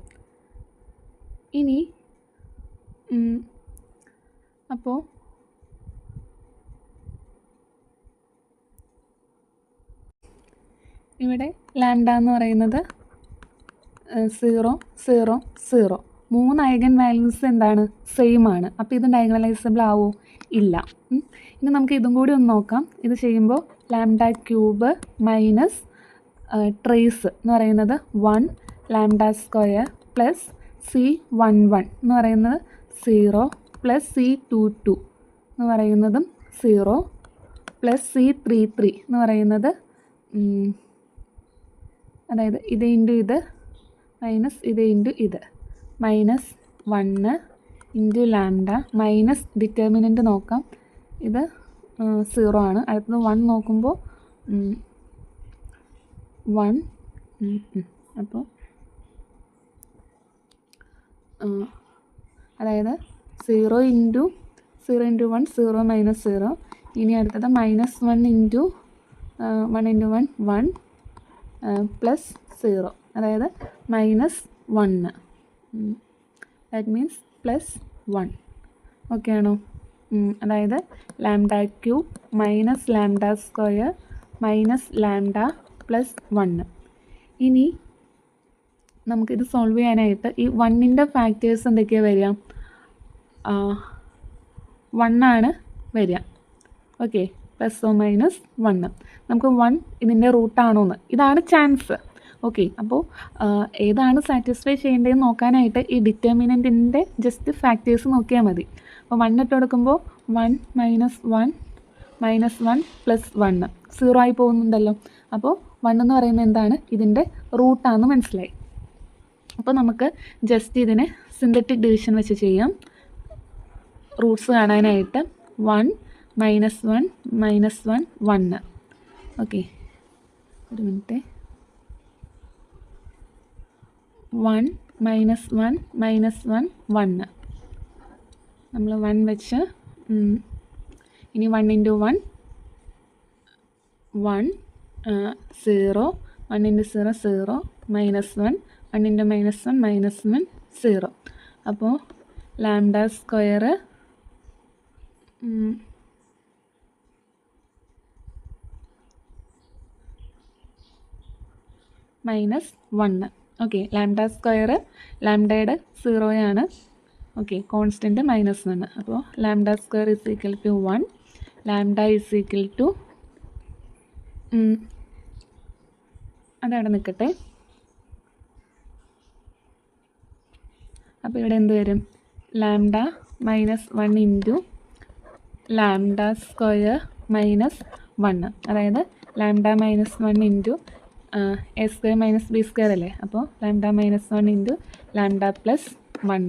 Speaker 1: ഇനി അപ്പോൾ ഇവിടെ ലാംഡ എന്ന് പറയുന്നത് 0, 0, 0 3 ഐഗൻ വാല്യൂസ് എന്താണ്, സെയിം ആണ്. അപ്പോൾ ഇത് ഡയഗണലൈസബിൾ ആവോ, ഇല്ല. ഇനി നമുക്ക് ഇതും കൂടി ഒന്ന് നോക്കാം. ഇത് ചെയ്യുമ്പോൾ ലാംഡ ക്യൂബ് മൈനസ് ട്രേസ് എന്ന് പറയുന്നത് 1 ലാംഡ സ്ക്വയർ പ്ലസ് C11 എന്ന് പറയുന്നത് 0 പ്ലസ് C22 എന്ന് പറയുന്നതും 0 പ്ലസ് C33 എന്ന് പറയുന്നത് അതായത് ഇത് ഇൻറ്റു ഇത് മൈനസ് ഇത് ഇൻറ്റു ഇത് minus 1 into lambda minus determinant നോക്കാം. ഇത് 0 ആണ്. അടുത്തത് 1 നോക്കുമ്പോൾ 1 അപ്പോൾ അതായത് 0 ഇൻറ്റു 1 0 മൈനസ് 0. ഇനി അടുത്തത് മൈനസ് 1 ഇൻറ്റു 1 പ്ലസ് 0 അതായത് minus 1 that means plus 1. Okay ആണോ? അതായത് lambda cube minus lambda square minus lambda plus 1. ഇനി നമുക്കിത് സോൾവ് ചെയ്യാനായിട്ട് ഈ 1ൻ്റെ ഫാക്ടേഴ്സ് എന്തൊക്കെയാണ് വരിക, 1 ആണ് വരിക. Okay, plus or minus 1. നമുക്ക് 1 ഇതിൻ്റെ റൂട്ടാണോന്ന്, ഇതാണ് ചാൻസ്. ഓക്കെ, അപ്പോൾ ഏതാണ് സാറ്റിസ്ഫൈ ചെയ്യേണ്ടതെന്ന് നോക്കാനായിട്ട് ഈ ഡിറ്റർമിനൻറ്റിൻ്റെ ജസ്റ്റ് ഫാക്ടേഴ്സ് നോക്കിയാൽ മതി. അപ്പോൾ 1 ഇട്ട് കൊടുക്കുമ്പോൾ 1 മൈനസ് 1 മൈനസ് 1 പ്ലസ് 1 0 ആയി പോകുന്നുണ്ടല്ലോ. അപ്പോൾ 1 എന്ന് പറയുന്നത് എന്താണ്, ഇതിൻ്റെ റൂട്ടാണെന്ന് മനസ്സിലായി. അപ്പോൾ നമുക്ക് ജസ്റ്റ് ഇതിനെ സിന്തറ്റിക് ഡിവിഷൻ വെച്ച് ചെയ്യാം. റൂട്ട്സ് കാണാനായിട്ട് 1 മൈനസ് 1 മൈനസ് 1 1. ഓക്കെ, ഒരു മിനിറ്റ്. 1 മൈനസ് 1 മൈനസ് 1 1 നമ്മൾ 1 വെച്ച് ഇനി 1 into 1 1 0 1 into 0 0 minus 1 1 into minus 1 minus 1 0. അപ്പോൾ lambda square minus 1. Okay, lambda square ലാംഡയുടെ 0 ഓക്കെ, കോൺസ്റ്റൻറ്റ് -1. അപ്പോൾ lambda square is equal to 1, lambda is equal to അതവിടെ നിൽക്കട്ടെ. അപ്പോൾ ഇവിടെ എന്ത് വരും? ലാംഡ -1 ഇൻറ്റു ലാംഡ സ്ക്വയർ -1, അതായത് lambda -1 into A square minus B square അല്ലേ. അപ്പോൾ ലാംഡ -1 ഇൻറ്റു ലാംഡ +1.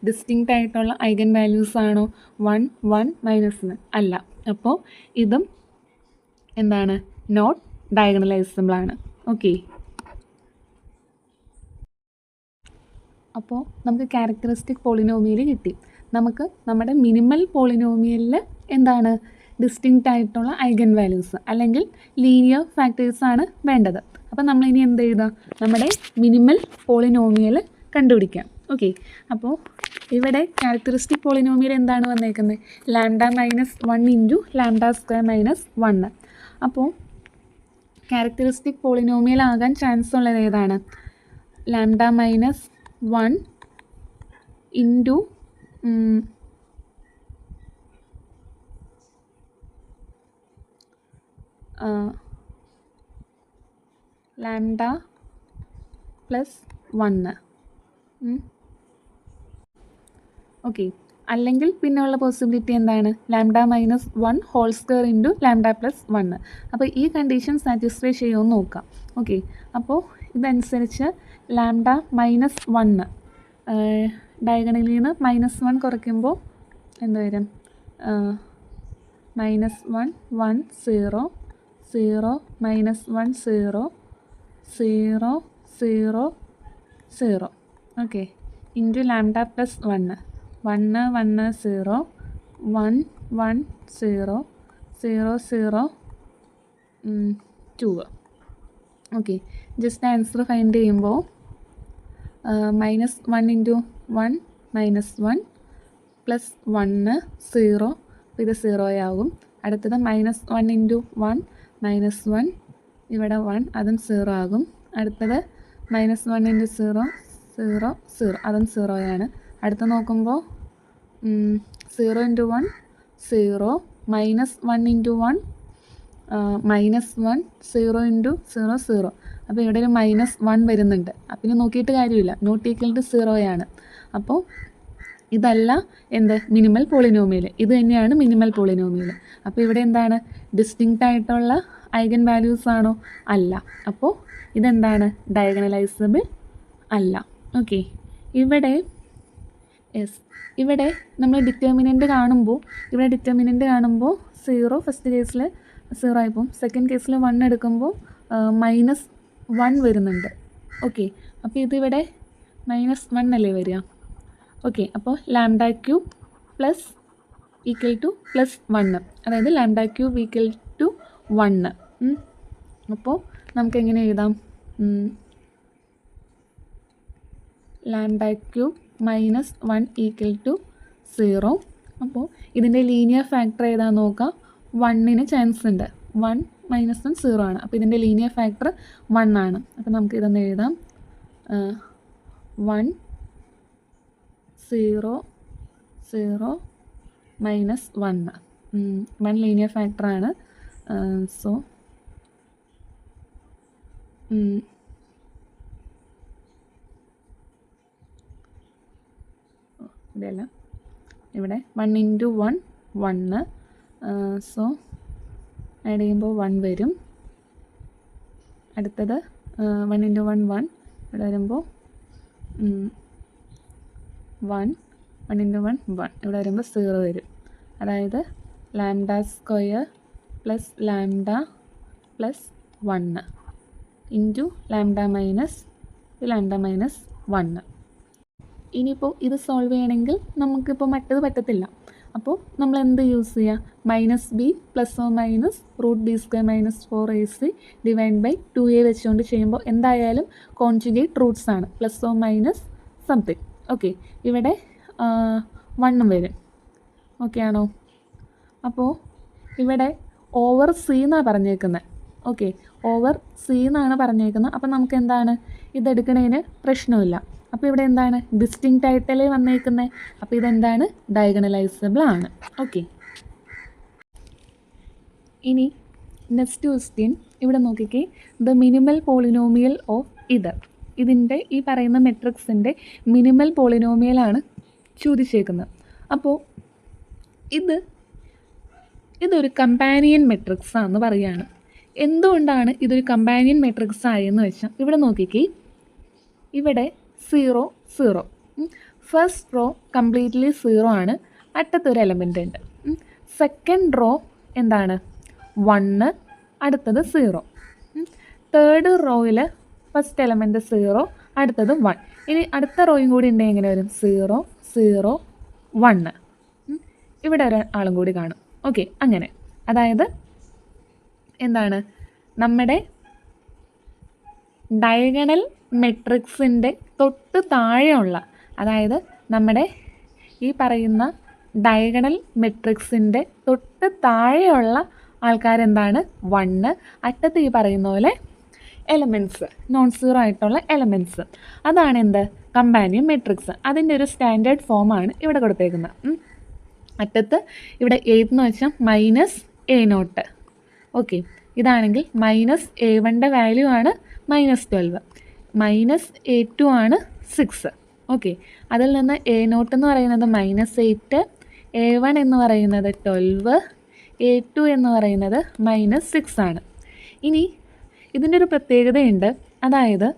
Speaker 1: ഡിസ്റ്റിങ്ക്റ്റ് ആയിട്ടുള്ള ഐഗൻ വാല്യൂസ് ആണോ 1, 1, -1? അല്ല. അപ്പോൾ ഇതും എന്താണ്? നോട്ട് ഡയഗണലൈസബിൾ ആണ്. ഓക്കെ, അപ്പോൾ നമുക്ക് ക്യാരക്ടറിസ്റ്റിക് പോളിനോമിയൽ കിട്ടി. നമുക്ക് നമ്മുടെ മിനിമൽ പോളിനോമിയലിൽ എന്താണ്? ഡിസ്റ്റിങ്ക്റ്റ് ആയിട്ടുള്ള ഐഗൻ വാല്യൂസ് അല്ലെങ്കിൽ ലീനിയർ ഫാക്ടേഴ്സാണ് വേണ്ടത്. അപ്പോൾ നമ്മളിനി എന്ത് ചെയ്യുക? നമ്മുടെ മിനിമൽ പോളിനോമിയൽ കണ്ടുപിടിക്കാം. ഓക്കെ, അപ്പോൾ ഇവിടെ ക്യാരക്ടറിസ്റ്റിക് പോളിനോമിയൽ എന്താണ് വന്നേക്കുന്നത്? Lambda -1 into lambda square -1. അപ്പോൾ ക്യാരക്ടറിസ്റ്റിക് പോളിനോമിയൽ ആകാൻ ചാൻസ് ഉള്ളത് ഏതാണ്? Lambda -1 into lambda +1. ഓക്കെ, അല്ലെങ്കിൽ പിന്നെയുള്ള പോസിബിലിറ്റി എന്താണ്? Lambda -1 whole square into lambda +1. അപ്പോൾ ഈ കണ്ടീഷൻ സാറ്റിസ്ഫൈ ചെയ്യുമെന്ന് നോക്കാം. ഓക്കെ, അപ്പോൾ ഇതനുസരിച്ച് ലാംഡ -1 ഡയഗണലിൽ നിന്ന് -1 കുറയ്ക്കുമ്പോൾ എന്ത് വരും? -1 1 0 0 -1 0 0 0 0. Okay, into lambda +1 1 1 0 1 1 0 0 0 2. Okay, just answer find ചെയ്യുമ്പോൾ -1 ഇൻറ്റു 1 -1 +1 0. അപ്പോൾ ഇത് 0 ആകും. അടുത്തത് -1 ഇൻറ്റു 1 -1, ഇവിടെ 1, അതും 0 ആകും. അടുത്തത് -1 ഇൻറ്റു 0 0 0, അതും 0 അടുത്ത് നോക്കുമ്പോൾ 0 ഇൻറ്റു 1 0 -1 ഇൻറ്റു 1 -1 0 ഇൻറ്റു 0 0. അപ്പോൾ ഇവിടെ ഒരു -1 വരുന്നുണ്ട്. അപ്പം ഇനി നോക്കിയിട്ട് കാര്യമില്ല, നോട്ട് ഈക്വൽ ടു 0. അപ്പോൾ ഇതല്ല എന്ത്? Minimal polynomial. ഇത് തന്നെയാണ് മിനിമൽ പോളിനോമിയൽ. അപ്പോൾ ഇവിടെ എന്താണ്? ഡിസ്റ്റിങ്ക്റ്റ് ആയിട്ടുള്ള ഐഗൻ വാല്യൂസ് ആണോ? അല്ല. അപ്പോൾ ഇതെന്താണ്? ഡയഗണലൈസബിൾ അല്ല. ഓക്കെ, ഇവിടെ ഇവിടെ നമ്മൾ ഡിറ്റർമിനൻ്റ് കാണുമ്പോൾ 0 ഫസ്റ്റ് കേസിൽ 0 ആയിപ്പോൾ, സെക്കൻഡ് കേസിൽ 1 എടുക്കുമ്പോൾ -1 വരുന്നുണ്ട്. ഓക്കെ, അപ്പോൾ ഇതിവിടെ -1 അല്ലേ വരിക? ഓക്കെ, അപ്പോൾ lambda cube plus equal to +1, അതായത് ലാംഡ ക്യൂബ് ഈക്വൽ ടു 1. അപ്പോൾ നമുക്ക് എങ്ങനെ എഴുതാം? Lambda cube -1 equal to 0. അപ്പോൾ ഇതിൻ്റെ ലീനിയർ ഫാക്ടർ ഏതാണെന്ന് നോക്കാം. 1ന് ചാൻസ് ഉണ്ട്. 1 -1 0 ആണ്. അപ്പോൾ ഇതിൻ്റെ ലീനിയർ ഫാക്ടർ 1 ആണ്. അപ്പോൾ നമുക്ക് ഇതൊന്ന് എഴുതാം. 1 0 0 -1. 1 ലീനിയർ ഫാക്ടറാണ്. സോ ഇവിടെയല്ല, ഇവിടെ 1 ഇൻറ്റു 1 1. സോ ആഡ് ചെയ്യുമ്പോൾ 1 വരും. അടുത്തത് 1 ഇൻറ്റു 1 1, ഇവിടെ വരുമ്പോൾ 1 ഇൻറ്റു 1 1, ഇവിടെ വരുമ്പോൾ 0 വരും. അതായത് lambda square plus lambda +1 into lambda -1. ഇനിയിപ്പോൾ ഇത് സോൾവ് ചെയ്യണമെങ്കിൽ നമുക്കിപ്പോൾ മറ്റത് പറ്റത്തില്ല. അപ്പോൾ നമ്മൾ എന്ത് യൂസ് ചെയ്യുക? -b ± √b² - 4ac / 2a വെച്ചുകൊണ്ട് ചെയ്യുമ്പോൾ എന്തായാലും കോൺജുഗേറ്റ് റൂട്ട്സ് ആണ്, ± സംതിങ്. ഓക്കെ, ഇവിടെ 1 വരും. ഓക്കെ ആണോ? അപ്പോൾ ഇവിടെ ഓവർ c എന്നാണ് പറഞ്ഞേക്കുന്നത്. ഓക്കെ, ഓവർ സി എന്നാണ് പറഞ്ഞേക്കുന്നത്. അപ്പം നമുക്ക് എന്താണ് ഇതെടുക്കണതിന് പ്രശ്നമില്ല. അപ്പോൾ ഇവിടെ എന്താണ് ഡിസ്റ്റിങ്ക്റ്റ് ആയിട്ടല്ലേ വന്നേക്കുന്നത്. അപ്പോൾ ഇതെന്താണ് ഡയഗണലൈസബിൾ ആണ്. ഓക്കെ, ഇനി നെക്സ്റ്റ് ക്വസ്റ്റ്യൻ ഇവിടെ നോക്കിക്കേ. ദ മിനിമൽ പോളിനോമിയൽ ഓഫ് ഇതിൻ്റെ ഈ പറയുന്ന മെട്രിക്സിൻ്റെ മിനിമൽ പോളിനോമിയലാണ് ചോദിച്ചേക്കുന്നത്. അപ്പോൾ ഇതൊരു കമ്പാനിയൻ മെട്രിക്സ് ആണെന്ന് പറയുകയാണ്. എന്തുകൊണ്ടാണ് ഇതൊരു കമ്പാനിയൻ മെട്രിക്സ് ആയെന്ന് വെച്ചാൽ ഇവിടെ നോക്കിക്കേ, ഇവിടെ 0 0, ഫസ്റ്റ് റോ കംപ്ലീറ്റ്ലി 0 ആണ്, അറ്റത്തൊരു എലമെൻ്റ് ഉണ്ട്. സെക്കൻഡ് റോ എന്താണ് 1, അടുത്തത് 0. തേർഡ് റോയിൽ ഫസ്റ്റ് എലമെൻ്റ് 0, അടുത്തത് 1. ഇനി അടുത്ത റോയും കൂടി ഉണ്ടെങ്കിൽ എങ്ങനെ വരും 0 0 1. ഇവിടെ ഒരാളും കൂടി കാണും. ഓക്കെ, അങ്ങനെ അതായത് എന്താണ് നമ്മുടെ ഡയഗണൽ മെട്രിക്സിൻ്റെ തൊട്ട് താഴെയുള്ള, അതായത് നമ്മുടെ ഈ പറയുന്ന ഡയഗണൽ മെട്രിക്സിൻ്റെ തൊട്ട് താഴെയുള്ള ആൾക്കാരെന്താണ് 1, അറ്റത്ത് ഈ പറയുന്ന പോലെ എലമെൻറ്റ്സ് നോൺ സീറോ ആയിട്ടുള്ള എലമെൻറ്റ്സ്, അതാണ് എന്ത് കമ്പാനിയൻ മെട്രിക്സ്. അതിൻ്റെ ഒരു സ്റ്റാൻഡേർഡ് ഫോമാണ് ഇവിടെ കൊടുത്തേക്കുന്നത്. അറ്റത്ത് ഇവിടെ എന്ന് വെച്ചാൽ -a0. ഓക്കെ, ഇതാണെങ്കിൽ -a1ൻ്റെ വാല്യൂ ആണ് -12, -a2 ആണ് 6. ഓക്കെ, അതിൽ നിന്ന് a0 എന്ന് പറയുന്നത് -8, a1 എന്ന് പറയുന്നത് 12, a2 എന്ന് പറയുന്നത് -6 ആണ്. ഇനി ഇതിൻ്റെ ഒരു പ്രത്യേകതയുണ്ട്, അതായത്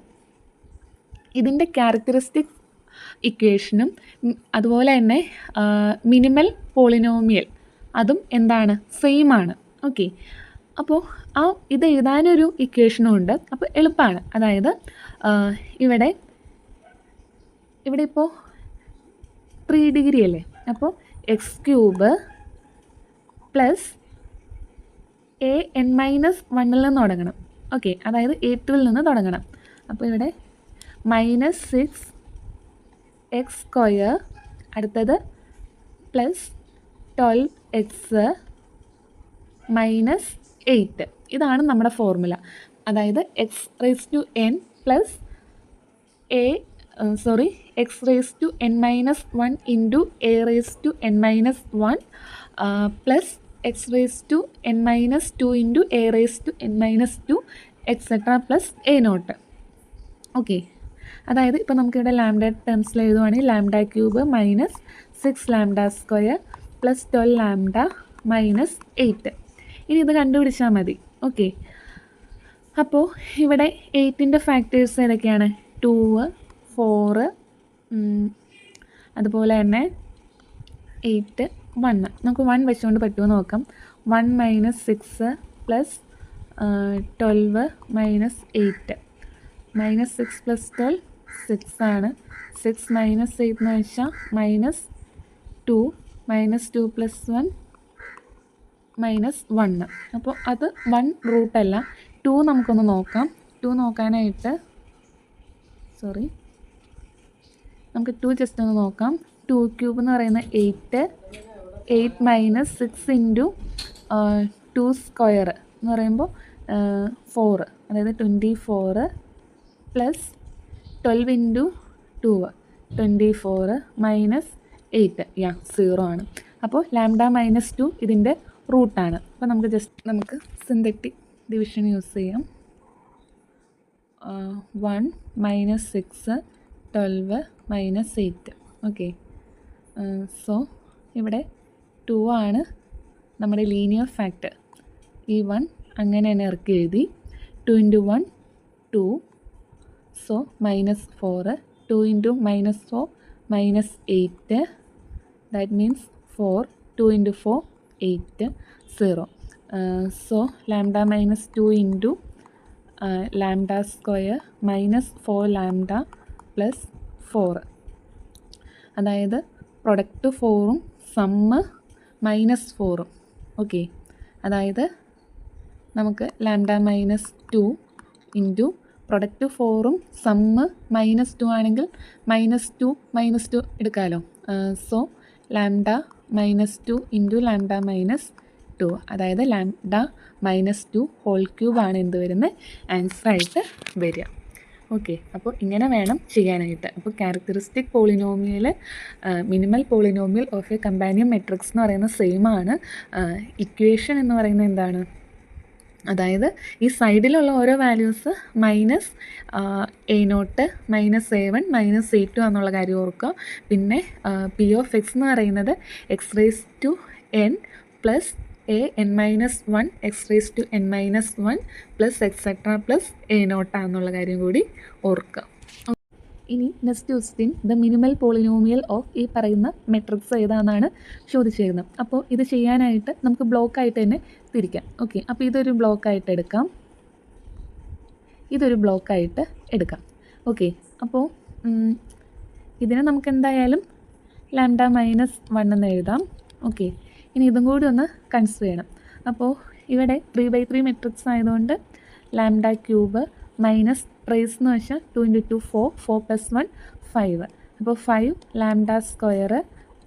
Speaker 1: ഇതിൻ്റെ ക്യാരക്ടറിസ്റ്റിക് ഇക്വേഷനും അതുപോലെ തന്നെ മിനിമൽ പോളിനോമിയൽ അതും എന്താണ് സെയിം ആണ്. ഓക്കെ, അപ്പോൾ ഇത് എഴുതാനൊരു ഇക്വേഷനും ഉണ്ട്. അപ്പോൾ എളുപ്പമാണ്. അതായത് ഇവിടെ ഇപ്പോൾ 3 ഡിഗ്രി അല്ലേ, അപ്പോൾ x³ പ്ലസ് an-1 നിന്ന് തുടങ്ങണം. ഓക്കെ, അതായത് a2 നിന്ന് തുടങ്ങണം. അപ്പോൾ ഇവിടെ -6x², അടുത്തത് പ്ലസ് 12x -8. ഇതാണ് നമ്മുടെ ഫോർമുല. അതായത് x⁻n plus x⁻n-1 into a⁻n-1 plus x⁻n-2 into a⁻n-2 etcetera plus a0. Okay, അതായത് ഇപ്പോൾ നമുക്കിവിടെ ലാംഡ ടേംസിൽ എഴുതുവാണെങ്കിൽ λ³ -6λ² പ്ലസ് 12λ -8. ഇനി ഇത് കണ്ടുപിടിച്ചാൽ മതി. ഓക്കെ, അപ്പോൾ ഇവിടെ 8ൻ്റെ ഫാക്ടേഴ്സ് ഏതൊക്കെയാണ് 2 4, അതുപോലെ തന്നെ 8 1. നമുക്ക് 1 വെച്ചുകൊണ്ട് പറ്റുമോ നോക്കാം. 1 - 6 പ്ലസ് 12 -8, -6 + 12 6 ആണ്. 6 - 8 എന്ന് വെച്ചാൽ -2, -2 + 1 -1. അപ്പോൾ അത് 1 റൂട്ടല്ല, 2 നമുക്കൊന്ന് നോക്കാം. 2 നോക്കാനായിട്ട് നമുക്ക് 2 ജസ്റ്റ് ഒന്ന് നോക്കാം. 2³ എന്ന് പറയുന്നത് 8 - 6 ഇൻറ്റു 2² എന്ന് പറയുമ്പോൾ 4, അതായത് 24 പ്ലസ് 12 ഇൻറ്റു 2 24 -8 0 ആണ്. അപ്പോൾ λ-2 ഇതിൻ്റെ റൂട്ടാണ്. അപ്പോൾ നമുക്ക് സിന്തറ്റിക് ഡിവിഷൻ യൂസ് ചെയ്യാം. 1 - 6 12 -8. ഓക്കെ, സോ ഇവിടെ 2 ആണ് നമ്മുടെ ലീനിയർ ഫാക്ടർ. ഈ 1 അങ്ങനെ തന്നെ ഇറക്കി എഴുതി. 2 × 1 2, so -4. 2 × -4 -8, that means 4. 2 × 4 8 0. So λ-2 into λ² -4λ plus 4, അതായത് പ്രൊഡക്റ്റ് 4ഉം സമ്മ് -4ഉം. ഓക്കെ, അതായത് നമുക്ക് λ-2 ഇൻറ്റു പ്രൊഡക്റ്റ് 4ഉം സമ്മ് -2 ആണെങ്കിൽ -2 എടുക്കാമല്ലോ. സോ λ-2 ഇൻറ്റു λ 2, അതായത് ലാംഡ മൈനസ് 2 ഹോൾ ക്യൂബാണ് എന്ത് വരുന്നത് ആൻസറായിട്ട് വരിക. ഓക്കെ, അപ്പോൾ ഇങ്ങനെ വേണം ചെയ്യാനായിട്ട്. അപ്പോൾ characteristic polynomial, minimal polynomial of A companion matrix എന്ന് പറയുന്നത് സെയിം ആണ്. ഇക്വേഷൻ എന്ന് പറയുന്നത് എന്താണ്, അതായത് ഈ സൈഡിലുള്ള ഓരോ values minus A0 minus A1 minus A2 എന്നുള്ള കാര്യം ഓർക്കുക. പിന്നെ പി ഓഫ് എക്സ് എന്ന് പറയുന്നത് x raise to n plus an-1 x raise to n-1 plus etcetera plus A0 എന്നുള്ള കാര്യം കൂടി ഓർക്കുക. ഇനി next question, the minimal polynomial of ഈ പറയുന്ന മെട്രിക്സ് ഏതാണെന്നാണ് ചോദിച്ചിരുന്നത്. അപ്പോൾ ഇത് ചെയ്യാനായിട്ട് നമുക്ക് ബ്ലോക്കായിട്ട് തന്നെ തിരിക്കാം. ഓക്കെ, അപ്പോൾ ഇതൊരു ബ്ലോക്കായിട്ട് എടുക്കാം, ഇതൊരു ബ്ലോക്കായിട്ട് എടുക്കാം. ഓക്കെ, അപ്പോൾ ഇതിനെ നമുക്ക് എന്തായാലും ലാംഡ മൈനസ് 1 എന്ന് എഴുതാം. ഓക്കെ, ഇനി ഇതും കൂടി ഒന്ന് കൺസിഡർ ചെയ്യണം. അപ്പോൾ ഇവിടെ 3/3 മെട്രിക്സ് ആയതുകൊണ്ട് ലാംഡ ക്യൂബ് മൈനസ് റേസ് എന്ന് വെച്ചാൽ 2 × 2 4, 4 + 1 5. അപ്പോൾ 5 ലാംഡ സ്ക്വയർ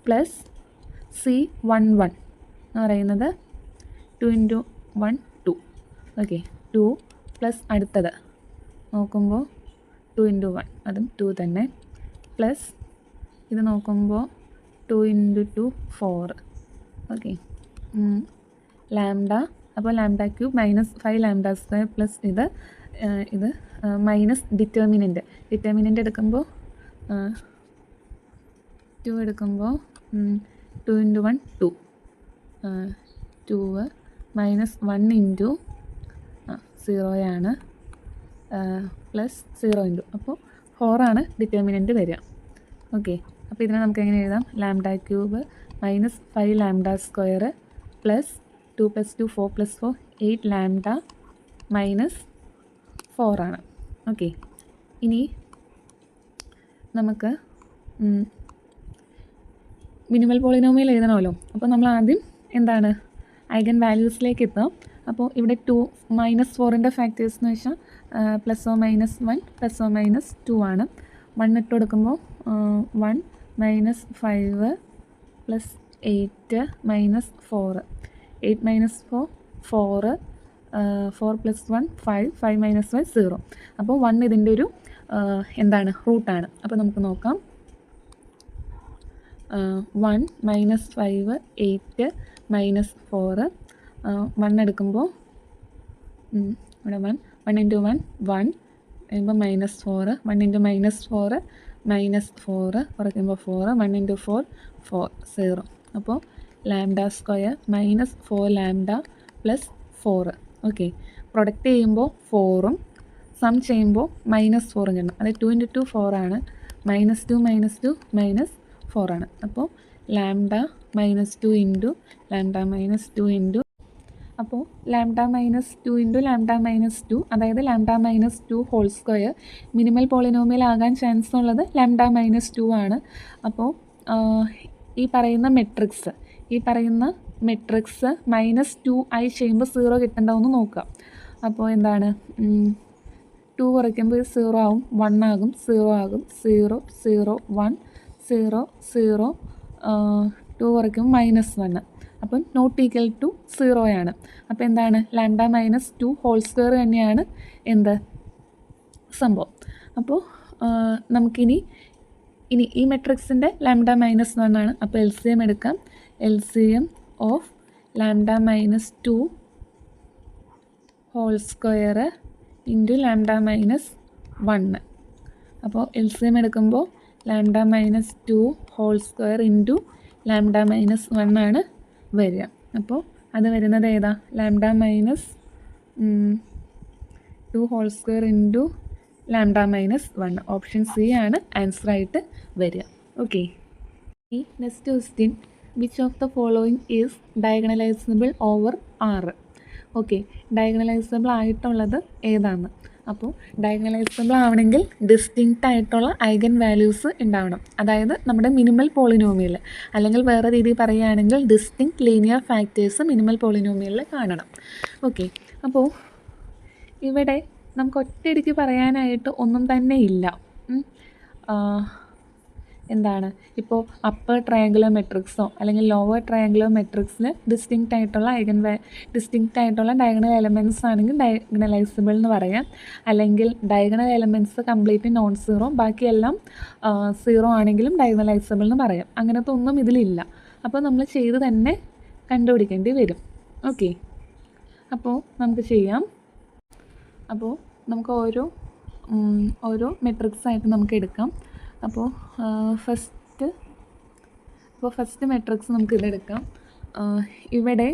Speaker 1: പ്ലസ് C11 എന്ന് പറയുന്നത് 2 × 1 2. ഓക്കെ, 2 പ്ലസ് അടുത്തത് നോക്കുമ്പോൾ 2 × 1 അതും 2 തന്നെ, പ്ലസ് ഇത് നോക്കുമ്പോൾ 2 × 2 4. ഓക്കെ, ലാംഡ, അപ്പോൾ lambda cube minus 5 lambda square plus ഇത് മൈനസ് ഡിറ്റർമിനൻ്റ് എടുക്കുമ്പോൾ 2 എടുക്കുമ്പോൾ 2 × 1 2, 2 മൈനസ് 1 × 0 പ്ലസ് 0 × അപ്പോൾ 4 ആണ് ഡിറ്റർമിനൻ്റ് വരിക. ഓക്കെ, അപ്പോൾ ഇതിനെ നമുക്ക് എങ്ങനെ എഴുതാം, lambda cube minus 5 lambda square plus 2 + 2 4 + 4 8 lambda minus 4 ആണ്. ഓക്കെ, ഇനി നമുക്ക് മിനിമൽ പോളിനോമിയൽ എഴുതണമല്ലോ. അപ്പോൾ നമ്മൾ ആദ്യം എന്താണ് ഐഗൻ വാല്യൂസിലേക്ക് എത്താം. അപ്പോൾ ഇവിടെ 2 -4ൻ്റെ ഫാക്ടേഴ്സ് എന്ന് വെച്ചാൽ ±1 ±2 ആണ്. 1 ഇട്ട് കൊടുക്കുമ്പോൾ 1 -5 + 8 -4, 8 - 4 4, 4 + 1 5, 5 - 1 0. അപ്പോൾ 1 ഇതിൻ്റെ ഒരു എന്താണ് റൂട്ടാണ്. അപ്പോൾ നമുക്ക് നോക്കാം, 1 -5 8 -4, 1 എടുക്കുമ്പോൾ ഇവിടെ 1 × 1 1 കഴിയുമ്പോൾ -4, 1 × -4 -4 കുറയ്ക്കുമ്പോൾ 4, 1 × 4 4 0. അപ്പോൾ lambda square -4 lambda plus 4. Okay, product ചെയ്യുമ്പോൾ 4ഉം സം ചെയ്യുമ്പോൾ -4ഉം കിട്ടണം. അത് 2 × 2 4 ആണ്, -2 -2 -4 ആണ്. അപ്പോൾ ലാംഡ -2 × ലാംഡ -2 × അപ്പോൾ ലാംഡ -2 × ലാംഡ -2, അതായത് lambda -2 whole square minimal polynomial ആകാൻ ചാൻസ് ഉള്ളത് ലാംഡ -2 ആണ്. അപ്പോൾ ഈ പറയുന്ന മെട്രിക്സ് -2 ആയി ചെയ്യുമ്പോൾ 0 കിട്ടേണ്ടതെന്ന് നോക്കുക. അപ്പോൾ എന്താണ് 2 കുറയ്ക്കുമ്പോൾ 0 ആവും, 1 ആകും, 0 ആകും, 0 0 1 0 0, 2 കുറയ്ക്കുമ്പോൾ -1, അപ്പം നോട്ട് ഈക്വൽ ടു 0 ആണ്. അപ്പോൾ എന്താണ് ലാംഡ -2 ഹോൾ സ്ക്വയർ തന്നെയാണ് എന്ത് സംഭവം. അപ്പോൾ നമുക്കിനി ഈ മെട്രിക്സിൻ്റെ ലാംഡ -1 ആണ്. അപ്പോൾ LCM എടുക്കാം, LCM of lambda -2 whole square × lambda -1. അപ്പോൾ LCM എടുക്കുമ്പോൾ ലാംഡ -2 ഹോൾ സ്ക്വയർ × ലാംഡ -1 ആണ് വരിക. അപ്പോൾ അത് വരുന്നത് ഏതാ, lambda -2 whole square × lambda -1. Option C ആണ് ആൻസറായിട്ട് വരിക. ഓക്കെ, ഈ next question, which of the following is diagonalizable over R? Okay, diagonalizable ആയിട്ടുള്ളത് ഏതാണ്? അപ്പോൾ ഡയഗണലൈസബിൾ ആവണമെങ്കിൽ ഡിസ്റ്റിങ്ക്റ്റ് ആയിട്ടുള്ള ഐഗൻ വാല്യൂസ് ഉണ്ടാവണം. അതായത് നമ്മുടെ മിനിമൽ പോളിനോമിയൽ, അല്ലെങ്കിൽ വേറെ രീതിയിൽ പറയുകയാണെങ്കിൽ ഡിസ്റ്റിങ്ക്റ്റ് ലീനിയർ ഫാക്ടേഴ്സ് മിനിമൽ പോളിനോമിയലിൽ കാണണം. ഓക്കെ, അപ്പോൾ ഇവിടെ നമുക്ക് ഒറ്റയടിക്ക് പറയാനായിട്ട് ഒന്നും തന്നെ ഇല്ല. എന്താണ് ഇപ്പോൾ അപ്പർ ട്രയാങ്കുലർ മെട്രിക്സോ അല്ലെങ്കിൽ ലോവർ ട്രയാങ്കുലർ മെട്രിക്സിൽ ഡിസ്റ്റിങ്ക്റ്റ് ആയിട്ടുള്ള ഡയഗണൽ എലമെൻറ്റ്സ് ആണെങ്കിൽ ഡയഗണലൈസബിൾ എന്ന് പറയാം. അല്ലെങ്കിൽ diagonal elements complete non zero, ബാക്കിയെല്ലാം സീറോ ആണെങ്കിലും ഡയഗണലൈസബിൾ എന്ന് പറയാം. അങ്ങനത്തെ ഒന്നും ഇതിലില്ല. അപ്പോൾ നമ്മൾ ചെയ്ത് തന്നെ കണ്ടുപിടിക്കേണ്ടി വരും. ഓക്കെ, അപ്പോൾ നമുക്ക് ചെയ്യാം. അപ്പോൾ നമുക്ക് ഓരോ മെട്രിക്സ് ആയിട്ട് നമുക്ക് എടുക്കാം. അപ്പോൾ ഫസ്റ്റ് മെട്രിക്സ് നമുക്ക് ഇതെടുക്കാം. ഇവിടെ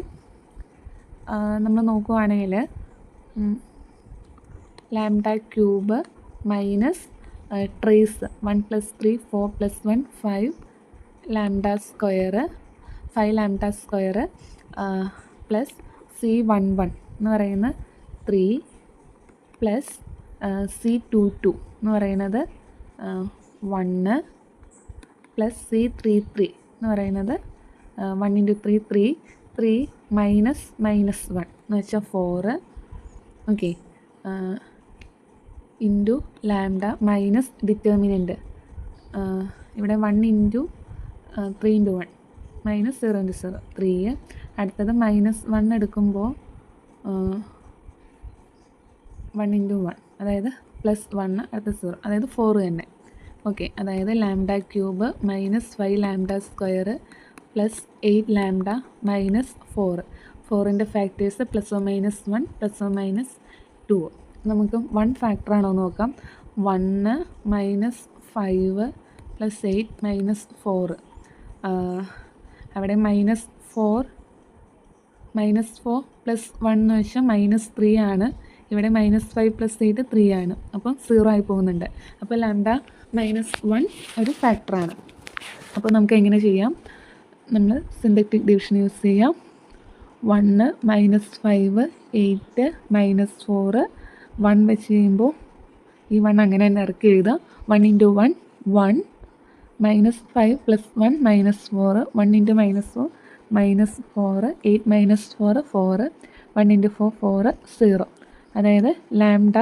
Speaker 1: നമ്മൾ നോക്കുവാണെങ്കിൽ lambda cube minus trace 1 + 3 4 + 1 5 lambda square 5 lambda square plus C11 എന്ന് പറയുന്ന 3 പ്ലസ് C22 എന്ന് പറയുന്നത് 1 പ്ലസ് C33 എന്ന് പറയുന്നത് 1 × 3 3 മൈനസ് -1 എന്ന് വെച്ചാൽ 4. Okay, into lambda minus determinant ഇവിടെ 1 × 3 × 1 മൈനസ് 0 × 0 3. അടുത്തത് -1 എടുക്കുമ്പോൾ 1 × 1 അതായത് +1 അടുത്ത 0 അതായത് 4 തന്നെ. ഓക്കെ, അതായത് lambda cube minus 5 lambda square plus 8 lambda minus 4. 4ൻ്റെ ഫാക്ടേഴ്സ് +or -1 +or -2. നമുക്ക് 1 ഫാക്ടറാണോ നോക്കാം. 1 -5 + 8 -4. അവിടെ -4 + 1 എന്ന് വെച്ചാൽ -3 ആണ്. ഇവിടെ -5 + 8 3 ആണ്. അപ്പം 0 ആയി പോകുന്നുണ്ട്. അപ്പോൾ ലാംഡ -1 ഒരു ഫാക്ടറാണ്. അപ്പോൾ നമുക്ക് എങ്ങനെ ചെയ്യാം? നമ്മൾ സിന്തറ്റിക് ഡിവിഷൻ യൂസ് ചെയ്യാം. 1 -5 8 -4 1 വെച്ച് കഴിയുമ്പോൾ ഈ 1 അങ്ങനെ തന്നെ ഇറക്കി എഴുതുക. 1 × 1 1 -5 + 1 -4 1 × -4 -4 8 -4 4 1 × 4 4 0. അതായത് ലാംഡ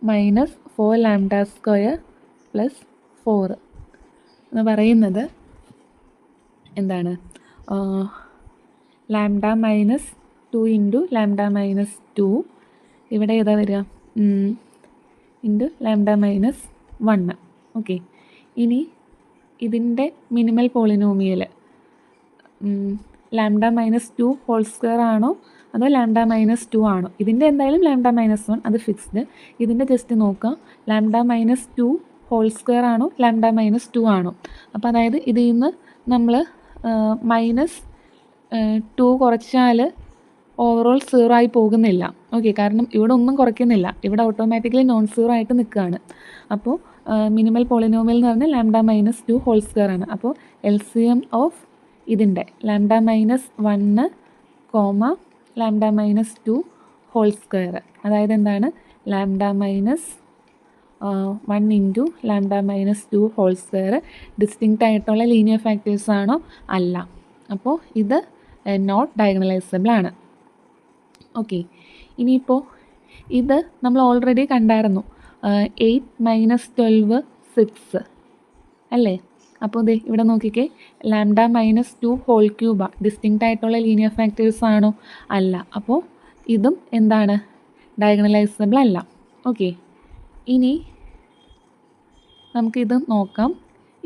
Speaker 1: -4 ലാംഡ സ്ക്വയർ പ്ലസ് 4 എന്ന് പറയുന്നത് എന്താണ്? ലാംഡ -2 × ലാംഡ -2 ഇവിടെ ഏതാ വരിക? Into lambda -1. ഓക്കെ, ഇനി ഇതിൻ്റെ minimal polynomial lambda -2 whole square ആണോ അതോ ലാംഡ -2 ആണോ? ഇതിൻ്റെ എന്തായാലും ലാംഡ -1 അത് ഫിക്സ്ഡ്. ഇതിൻ്റെ ജസ്റ്റ് നോക്കാം, ലാംഡ -2 ഹോൾ സ്ക്വയർ ആണോ ലാംഡ -2 ആണോ? അപ്പോൾ അതായത് ഇതിൽ നിന്ന് നമ്മൾ -2 കുറച്ചാൽ ഓവറോൾ 0 ആയി പോകുന്നില്ല. ഓക്കെ, കാരണം ഇവിടെ ഒന്നും കുറയ്ക്കുന്നില്ല, ഇവിടെ ഓട്ടോമാറ്റിക്കലി നോൺ സീറോ ആയിട്ട് നിൽക്കുകയാണ്. അപ്പോൾ മിനിമൽ പോളിനോമിയൽ എന്ന് പറഞ്ഞാൽ ലാംഡ -2 ഹോൾ സ്ക്വയർ ആണ്. അപ്പോൾ LCM ഓഫ് ഇതിൻ്റെ lambda -1 comma lambda -2 whole square അതായത് എന്താണ്? Lambda -1 × lambda -2 whole square distinct ആയിട്ടുള്ള ലീനിയർ ഫാക്ടേഴ്സ് ആണോ? അല്ല. അപ്പോൾ ഇത് നോട്ട് ഡയഗണലൈസബിൾ ആണ്. ഓക്കെ, ഇനിയിപ്പോൾ ഇത് നമ്മൾ ഓൾറെഡി കണ്ടായിരുന്നു. 8 - 12 6 അല്ലേ? അപ്പോൾ ദേ ഇവിടെ നോക്കിക്കേ, ലാംഡ -2 ഹോൾ ക്യൂബാണ്. ഡിസ്റ്റിങ്ക്റ്റ് ആയിട്ടുള്ള ലീനിയർ ഫാക്ടേഴ്സ് ആണോ? അല്ല. അപ്പോൾ ഇതും എന്താണ്? ഡയഗണലൈസബിൾ അല്ല. ഓക്കെ, ഇനി നമുക്കിത് നോക്കാം.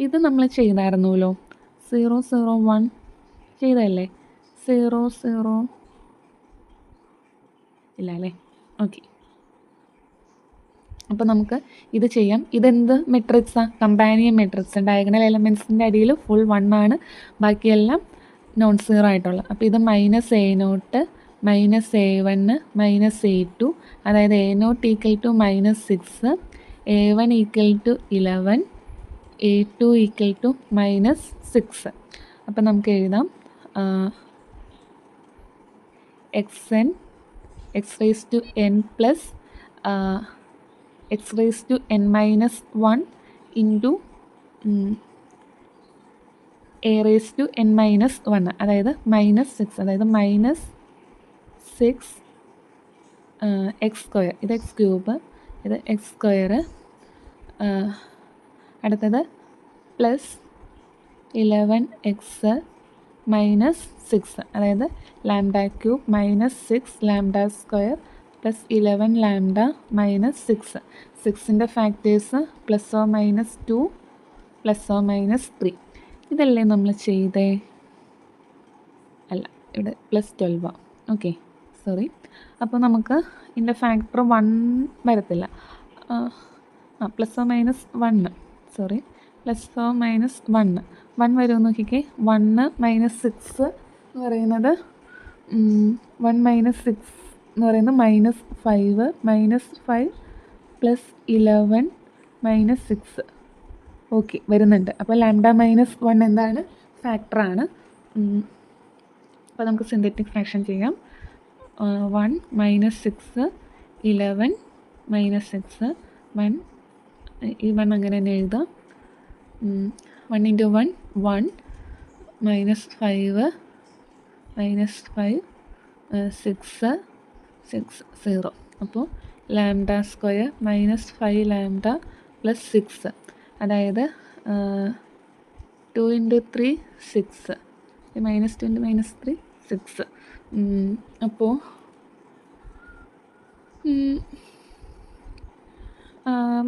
Speaker 1: ഇത് നമ്മൾ ചെയ്തായിരുന്നല്ലോ, 0 0 1 ചെയ്തതല്ലേ? 0 0 ഇല്ല അല്ലേ? ഓക്കെ, അപ്പോൾ നമുക്ക് ഇത് ചെയ്യാം. ഇതെന്ത് മെട്രിക്സാണ്? Companion matrix. ഡയഗണൽ എലമെൻറ്റ്സിൻ്റെ അടിയിൽ ഫുൾ 1 ആണ്, ബാക്കിയെല്ലാം നോൺ സീറോ ആയിട്ടുള്ള. അപ്പോൾ ഇത് -A0 -A1 -A2 അതായത് A0 = -6 A1 = 11 A2 = -6. അപ്പം നമുക്ക് എഴുതാം xn x⁻n plus xn - 1 into a⁻n - 1 അതായത് -6 അതായത് -6 x². ഇത് x³ ഇത് x². അടുത്തത് പ്ലസ് 11x മൈനസ് 6, അതായത് lambda cube minus 6 lambda square plus 11 lambda minus 6. 6ൻ്റെ ഫാക്ടേഴ്സ് +or-2 +or-3. ഇതല്ലേ നമ്മൾ ചെയ്തേ? അല്ല, ഇവിടെ +12. Okay, sorry. അപ്പോൾ നമുക്ക് ഇതിൻ്റെ ഫാക്ടർ 1 വരത്തില്ല. +or-1, സോറി, +or-1 വരുമെന്ന് നോക്കിക്കേ. 1 - 6 എന്ന് പറയുന്നത് 1 - 6 എന്ന് പറയുന്നത് -5 -5 + 11 - 6. ഓക്കെ, വരുന്നുണ്ട്. അപ്പോൾ ലാംഡ -1 എന്താണ്? ഫാക്ടറാണ്. അപ്പോൾ നമുക്ക് സിന്തറ്റിക് ഫ്രാക്ഷൻ ചെയ്യാം. 1 - 6 11 - 6 1, ഈ 1 അങ്ങനെ തന്നെ എഴുതാം. 1 × 1 1 -5 -5 6 0. അപ്പോൾ ലാംഡ സ്ക്വയർ -5 ലാംഡ + 6, അതായത് 2 × 3 6, -2 × -3 6. അപ്പോൾ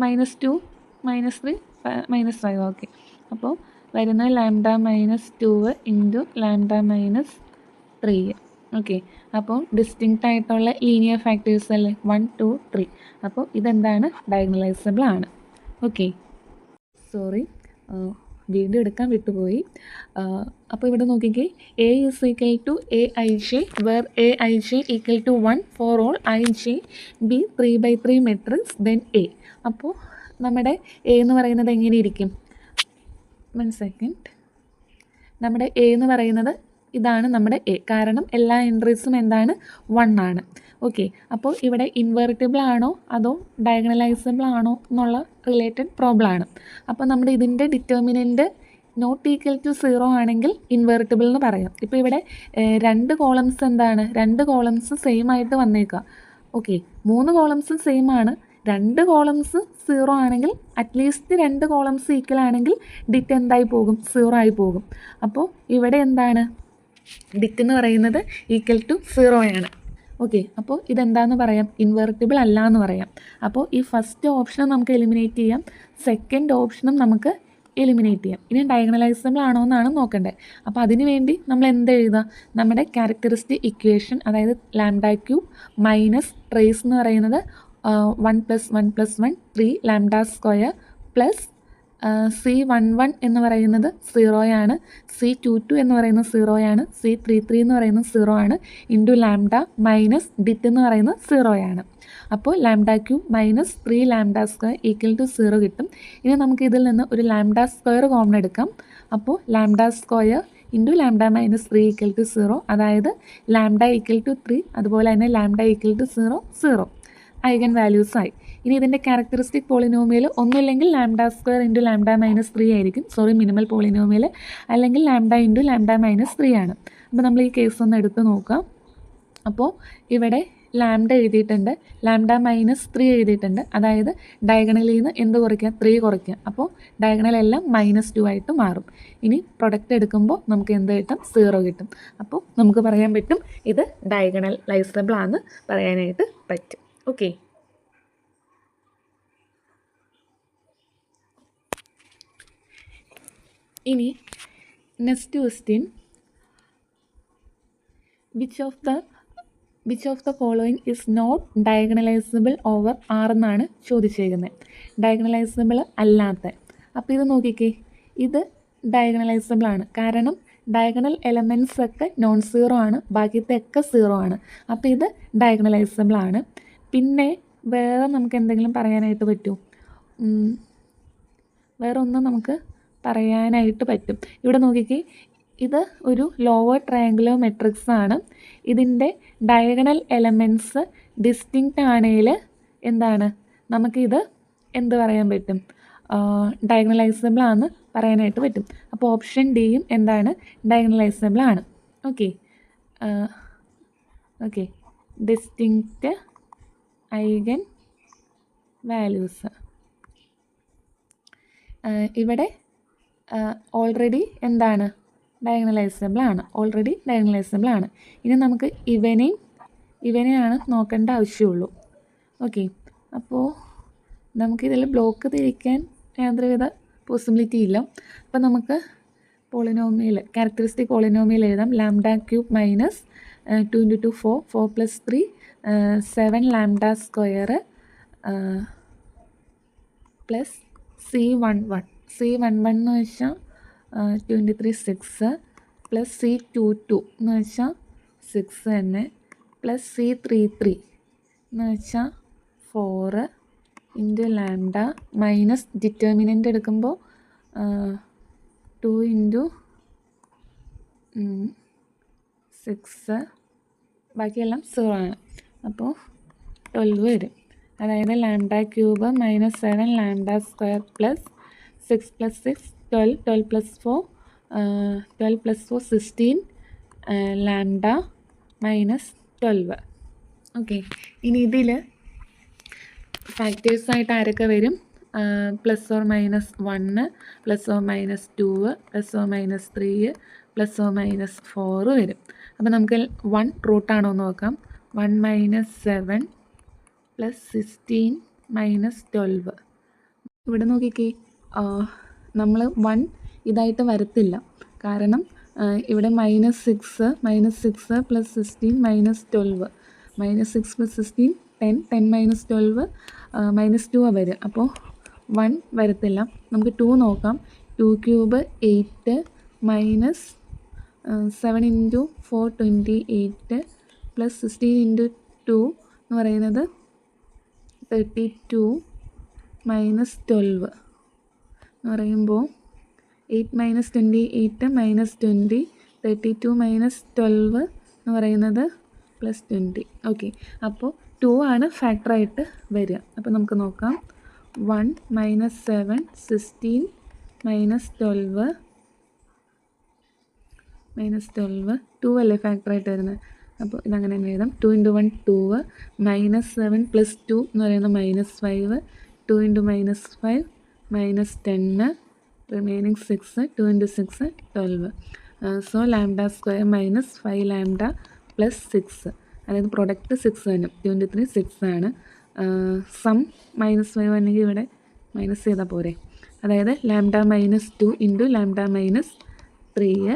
Speaker 1: -2 -3 -5. ഓക്കെ, അപ്പോൾ വരുന്ന ലാംഡ -2 × ലാംഡ -3. ഓക്കെ, അപ്പോൾ ഡിസ്റ്റിങ്ക്റ്റ് ആയിട്ടുള്ള ലീനിയർ ഫാക്ടേഴ്സ് അല്ലേ 1 2 3. അപ്പോൾ ഇതെന്താണ്? ഡയഗണലൈസബിൾ ആണ്. ഓക്കെ, സോറി, വീഡിയോ എടുക്കാൻ വിട്ടുപോയി. അപ്പോൾ ഇവിടെ നോക്കിക്കേ, A = Aij where Aij = 1 for all ij be 3/3 matrix then A. അപ്പോൾ നമ്മുടെ A എന്ന് പറയുന്നത് എങ്ങനെ ഇരിക്കും? 1 സെക്കൻഡ്. നമ്മുടെ A എന്ന് പറയുന്നത് ഇതാണ് നമ്മുടെ A, കാരണം എല്ലാ എൻട്രീസും എന്താണ്? 1 ആണ്. ഓക്കെ, അപ്പോൾ ഇവിടെ ഇൻവെർട്ടിബിൾ ആണോ അതോ ഡയഗണലൈസബിൾ ആണോ എന്നുള്ള റിലേറ്റഡ് പ്രോബ്ലം ആണ്. അപ്പോൾ നമ്മുടെ ഇതിൻ്റെ ഡിറ്റർമിനൻറ്റ് ≠ 0 ആണെങ്കിൽ ഇൻവെർട്ടിബിൾ എന്ന് പറയാം. ഇപ്പോൾ ഇവിടെ 2 കോളംസ് എന്താണ്? 2 കോളംസ് സെയിം ആയിട്ട് വന്നേക്കാം. ഓക്കെ, 3 കോളംസും സെയിം ആണ്. 2 കോളംസ് 0 ആണെങ്കിൽ അറ്റ്ലീസ്റ്റ് 2 കോളംസ് ഈക്വൽ ആണെങ്കിൽ ഡിറ്റ് എന്തായി പോകും? 0 ആയി പോകും. അപ്പോൾ ഇവിടെ എന്താണ്? ഡിറ്റ് എന്ന് പറയുന്നത് =0 ആണ്. ഓക്കെ, അപ്പോൾ ഇതെന്താണെന്ന് പറയാം? ഇൻവെർട്ടിബിൾ അല്ല എന്ന് പറയാം. അപ്പോൾ ഈ ഫസ്റ്റ് ഓപ്ഷനും നമുക്ക് എലിമിനേറ്റ് ചെയ്യാം, സെക്കൻഡ് ഓപ്ഷനും നമുക്ക് എലിമിനേറ്റ് ചെയ്യാം. ഇനി ഡയഗണലൈസബിൾ ആണോ എന്നാണ് നോക്കേണ്ടത്. അപ്പോൾ അതിന് വേണ്ടി നമ്മൾ എന്ത് എഴുതാം? നമ്മുടെ ക്യാരക്ടറിസ്റ്റിക് ഇക്വേഷൻ, അതായത് ലാംഡ ക്യൂബ് മൈനസ് ട്രേസ് എന്ന് പറയുന്നത് 1 + 1 + 1 3 ലാംഡ സ്ക്വയർ പ്ലസ് C11 എന്ന് പറയുന്നത് 0 ആണ്, C22 എന്ന് പറയുന്നത് 0 ആണ്, C33 എന്ന് പറയുന്നത് 0 ആണ്, ഇൻറ്റു ലാംഡ മൈനസ് ഡിറ്റ് എന്ന് പറയുന്നത് 0 ആണ്. അപ്പോൾ lambda cube minus 3 lambda square =0 കിട്ടും. ഇനി നമുക്ക് ഇതിൽ നിന്ന് ഒരു ലാംഡ സ്ക്വയർ കോമൺ എടുക്കാം. അപ്പോൾ ലാംഡ സ്ക്വയർ ഇൻറ്റു ലാംഡ -3 = 0, അതായത് ലാംഡ = 3, അതുപോലെ തന്നെ ലാംഡ = 0 ഐഗൻ വാല്യൂസായി. ഇനി ഇതിൻ്റെ ക്യാരക്ടറിസ്റ്റിക് പോളിനോമിയൽ ഒന്നുമില്ലെങ്കിൽ ലാംഡ സ്ക്വയർ ഇൻറ്റു ലാംഡ -3 ആയിരിക്കും, സോറി, മിനിമൽ പോളിനോമിയൽ, അല്ലെങ്കിൽ ലാംഡ ഇൻറ്റു ലാംഡ -3 ആണ്. അപ്പോൾ നമ്മൾ ഈ കേസ് ഒന്ന് എടുത്ത് നോക്കാം. അപ്പോൾ ഇവിടെ ലാംഡ എഴുതിയിട്ടുണ്ട്, ലാംഡ -3 എഴുതിയിട്ടുണ്ട്, അതായത് ഡയഗണലിൽ നിന്ന് എന്ത് കുറയ്ക്കുക? 3 കുറയ്ക്കുക. അപ്പോൾ ഡയഗണൽ എല്ലാം -2 ആയിട്ട് മാറും. ഇനി പ്രൊഡക്റ്റ് എടുക്കുമ്പോൾ നമുക്ക് എന്ത് കിട്ടും? 0 കിട്ടും. അപ്പോൾ നമുക്ക് പറയാൻ പറ്റും ഇത് ഡയഗണലൈസബിൾ ആണെന്ന് പറയാനായിട്ട് പറ്റും. ഓക്കെ, ഇനി next question, which of the following is not diagonalizable over R എന്നാണ് ചോദിച്ചേക്കുന്നത്. ഡയഗണലൈസബിൾ അല്ലാത്ത. അപ്പോൾ ഇത് നോക്കിക്കേ, ഇത് ഡയഗണലൈസബിൾ ആണ്, കാരണം ഡയഗണൽ എലമെൻറ്റ്സ് ഒക്കെ non-zero ആണ്, ബാക്കിയത്തെ ഒക്കെ 0 ആണ്. അപ്പോൾ ഇത് ഡയഗണലൈസബിൾ ആണ്. പിന്നെ വേറെ നമുക്ക് എന്തെങ്കിലും പറയാനായിട്ട് പറ്റുമോ? വേറെ ഒന്നും നമുക്ക് പറയാനായിട്ട് പറ്റും. ഇവിടെ നോക്കിക്കേ, ഇത് ഒരു ലോവർ ട്രയാങ്കുലർ മെട്രിക്സ് ആണ്. ഇതിൻ്റെ ഡയഗണൽ എലമെൻറ്റ്സ് ഡിസ്റ്റിങ്ക്റ്റ് ആണെങ്കിൽ എന്താണ്? നമുക്കിത് എന്ത് പറയാൻ പറ്റും? ഡയഗണലൈസബിൾ ആണെന്ന് പറയാനായിട്ട് പറ്റും. അപ്പോൾ ഓപ്ഷൻ ഡിയും എന്താണ്? ഡയഗണലൈസബിൾ ആണ്. Okay, distinct eigen values. ഇവിടെ ഓൾറെഡി എന്താണ് ഡയഗണലൈസബിൾ ആണ്. ഇനി നമുക്ക് ഇവനെയാണ് നോക്കേണ്ട ആവശ്യമുള്ളൂ. ഓക്കെ, അപ്പോൾ നമുക്കിതിൽ ബ്ലോക്ക് തിരിക്കാൻ യാതൊരുവിധ പോസിബിലിറ്റി ഇല്ല. അപ്പോൾ നമുക്ക് ക്യാരക്ടറിസ്റ്റിക് പോളിനോമിയൽ എഴുതാം. Lambda cube minus 2 × 2 4, 4 + 3 7 lambda square plus C11 എന്ന് വെച്ചാൽ 23 6 പ്ലസ് C22 എന്ന് വെച്ചാൽ 6 തന്നെ പ്ലസ് C33 എന്ന് വെച്ചാൽ 4 ഇൻറ്റു ലാംഡ മൈനസ് ഡിറ്റർമിനൻ്റ് എടുക്കുമ്പോൾ 2 × 6 ബാക്കിയെല്ലാം 0 ആണ്. അപ്പോൾ 12 വരും. അതായത് lambda cube minus 7 lambda square plus 6 + 6 12, 12 + 4 12 + 4 16 lambda minus 12. Okay, ഇനി ഇതിൽ ഫാക്ടേഴ്സായിട്ട് ആരൊക്കെ വരും? +or-1, +or-2, +or-3, +or-4 വരും. അപ്പോൾ നമുക്ക് 1 റൂട്ടാണോ എന്ന് നോക്കാം. 1 - 7 + 16 - 12. ഇവിടെ നോക്കിക്കേ, നമ്മൾ 1 ഇതായിട്ട് വരത്തില്ല. കാരണം ഇവിടെ -6 + 16 - 12 -6 + 16 10 10 - 12 -2 വരും. അപ്പോൾ 1 വരത്തില്ല. നമുക്ക് 2 നോക്കാം. 2 ³ 8 മൈനസ് 7 × 4 28 പ്ലസ് 16 × 2 എന്ന് പറയുന്നത് 32 മൈനസ് 12 എന്ന് പറയുമ്പോൾ 8 - 28 -20 32 - 12 എന്ന് പറയുന്നത് +20. ഓക്കെ, അപ്പോൾ 2 ആണ് ഫാക്ടറായിട്ട് വരിക. അപ്പോൾ നമുക്ക് നോക്കാം. 1 - 7 16 - 12 2 അല്ലേ ഫാക്ടറായിട്ട് വരുന്നത്. അപ്പോൾ ഇതങ്ങനെ തന്നെ എഴുതാം. 2 × 1 2 -7 + 2 എന്ന് പറയുന്നത് -5 2 × -5 -10 remaining 6 2 × 6 12. So lambda square -5 lambda + 6 അതായത് പ്രൊഡക്റ്റ് 6 തന്നെ. 23 6 ആണ്. സം -5 ആണെങ്കിൽ ഇവിടെ മൈനസ് ചെയ്താൽ പോരെ. അതായത് ലാംഡ -2 × ലാംഡ -3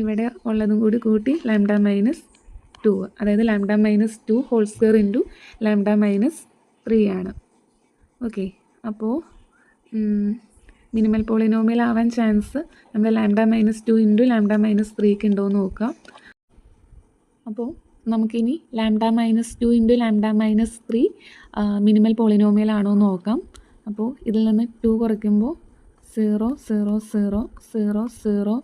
Speaker 1: ഇവിടെ ഉള്ളതും കൂടി കൂട്ടി ലാംഡ -2 അതായത് ലാംഡ -2 ഹോൾ സ്ക്വയർ × ലാംഡ -3 ആണ്. ഓക്കെ, അപ്പോൾ മിനിമൽ പോളിനോമിയൽ ആവാൻ ചാൻസ് നമ്മുടെ ലാംഡ -2 × ലാംഡ -3 ഉണ്ടോ എന്ന് നോക്കാം. അപ്പോൾ നമുക്കിനി ലാംഡ -2 × ലാംഡ -3 മിനിമൽ പോളിനോമിയൽ ആണോ എന്ന് നോക്കാം. അപ്പോൾ ഇതിൽ നിന്ന് 2 കുറയ്ക്കുമ്പോൾ 0 0 0 0 0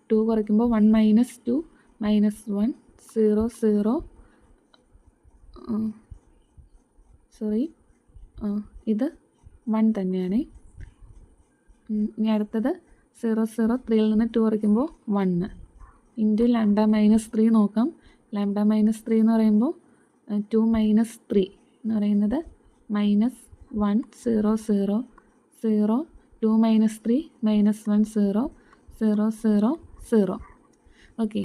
Speaker 1: 2 കുറയ്ക്കുമ്പോൾ 1 - 2 -1 0 0 സോറി ഇത് 1 തന്നെയാണ്. ഇനി അടുത്തത് 0 0 3ൽ നിന്ന് 2 കുറയ്ക്കുമ്പോൾ 1 × ലാംഡ -3 നോക്കാം. ലാംഡ -3 എന്ന് പറയുമ്പോൾ 2 - 3 എന്ന് പറയുന്നത് -1 0 0 0 2 - 3 -1 0 0 0 0. ഓക്കെ,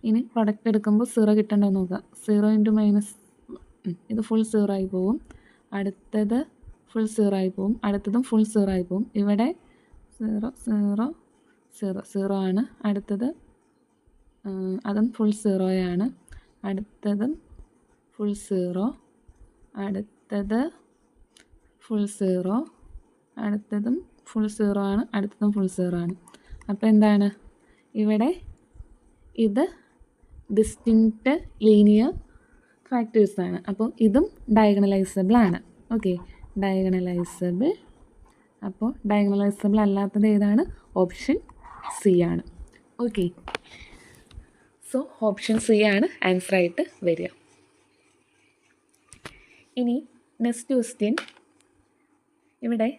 Speaker 1: ഇനി പ്രൊഡക്റ്റ് എടുക്കുമ്പോൾ 0 കിട്ടണ്ടോ നോക്കാം. 0 × ഇത് ഫുൾ 0 ആയി പോവും. അടുത്തത് ഫുൾ 0 ആയി പോവും. അടുത്തതും ഫുൾ 0 ആയി പോവും. ഇവിടെ 0 0 0 0 ആണ്. അടുത്തത് അതും ഫുൾ 0 ആണ്. അടുത്തതും ഫുൾ 0 അടുത്തത് ഫുൾ 0 അടുത്തതും ഫുൾ 0 ആണ്. അടുത്തതും ഫുൾ 0 ആണ്. അപ്പോൾ എന്താണ് ഇവിടെ ഇത് ഡിസ്റ്റിങ്ക്റ്റ് ലീനിയർ ഫാക്ടേഴ്സാണ്. അപ്പോൾ ഇതും ഡയഗണലൈസബിൾ ആണ്. Okay, diagonalisable. അപ്പോൾ ഡയഗണലൈസബിൾ അല്ലാത്തത് ഏതാണ്? ഓപ്ഷൻ സി ആണ്. ഓക്കെ, സോ ഓപ്ഷൻ സി ആണ് ആൻസർ ആയിട്ട് വരിക. ഇനി നെക്സ്റ്റ് ക്വസ്റ്റ്യൻ. ഇവിടെ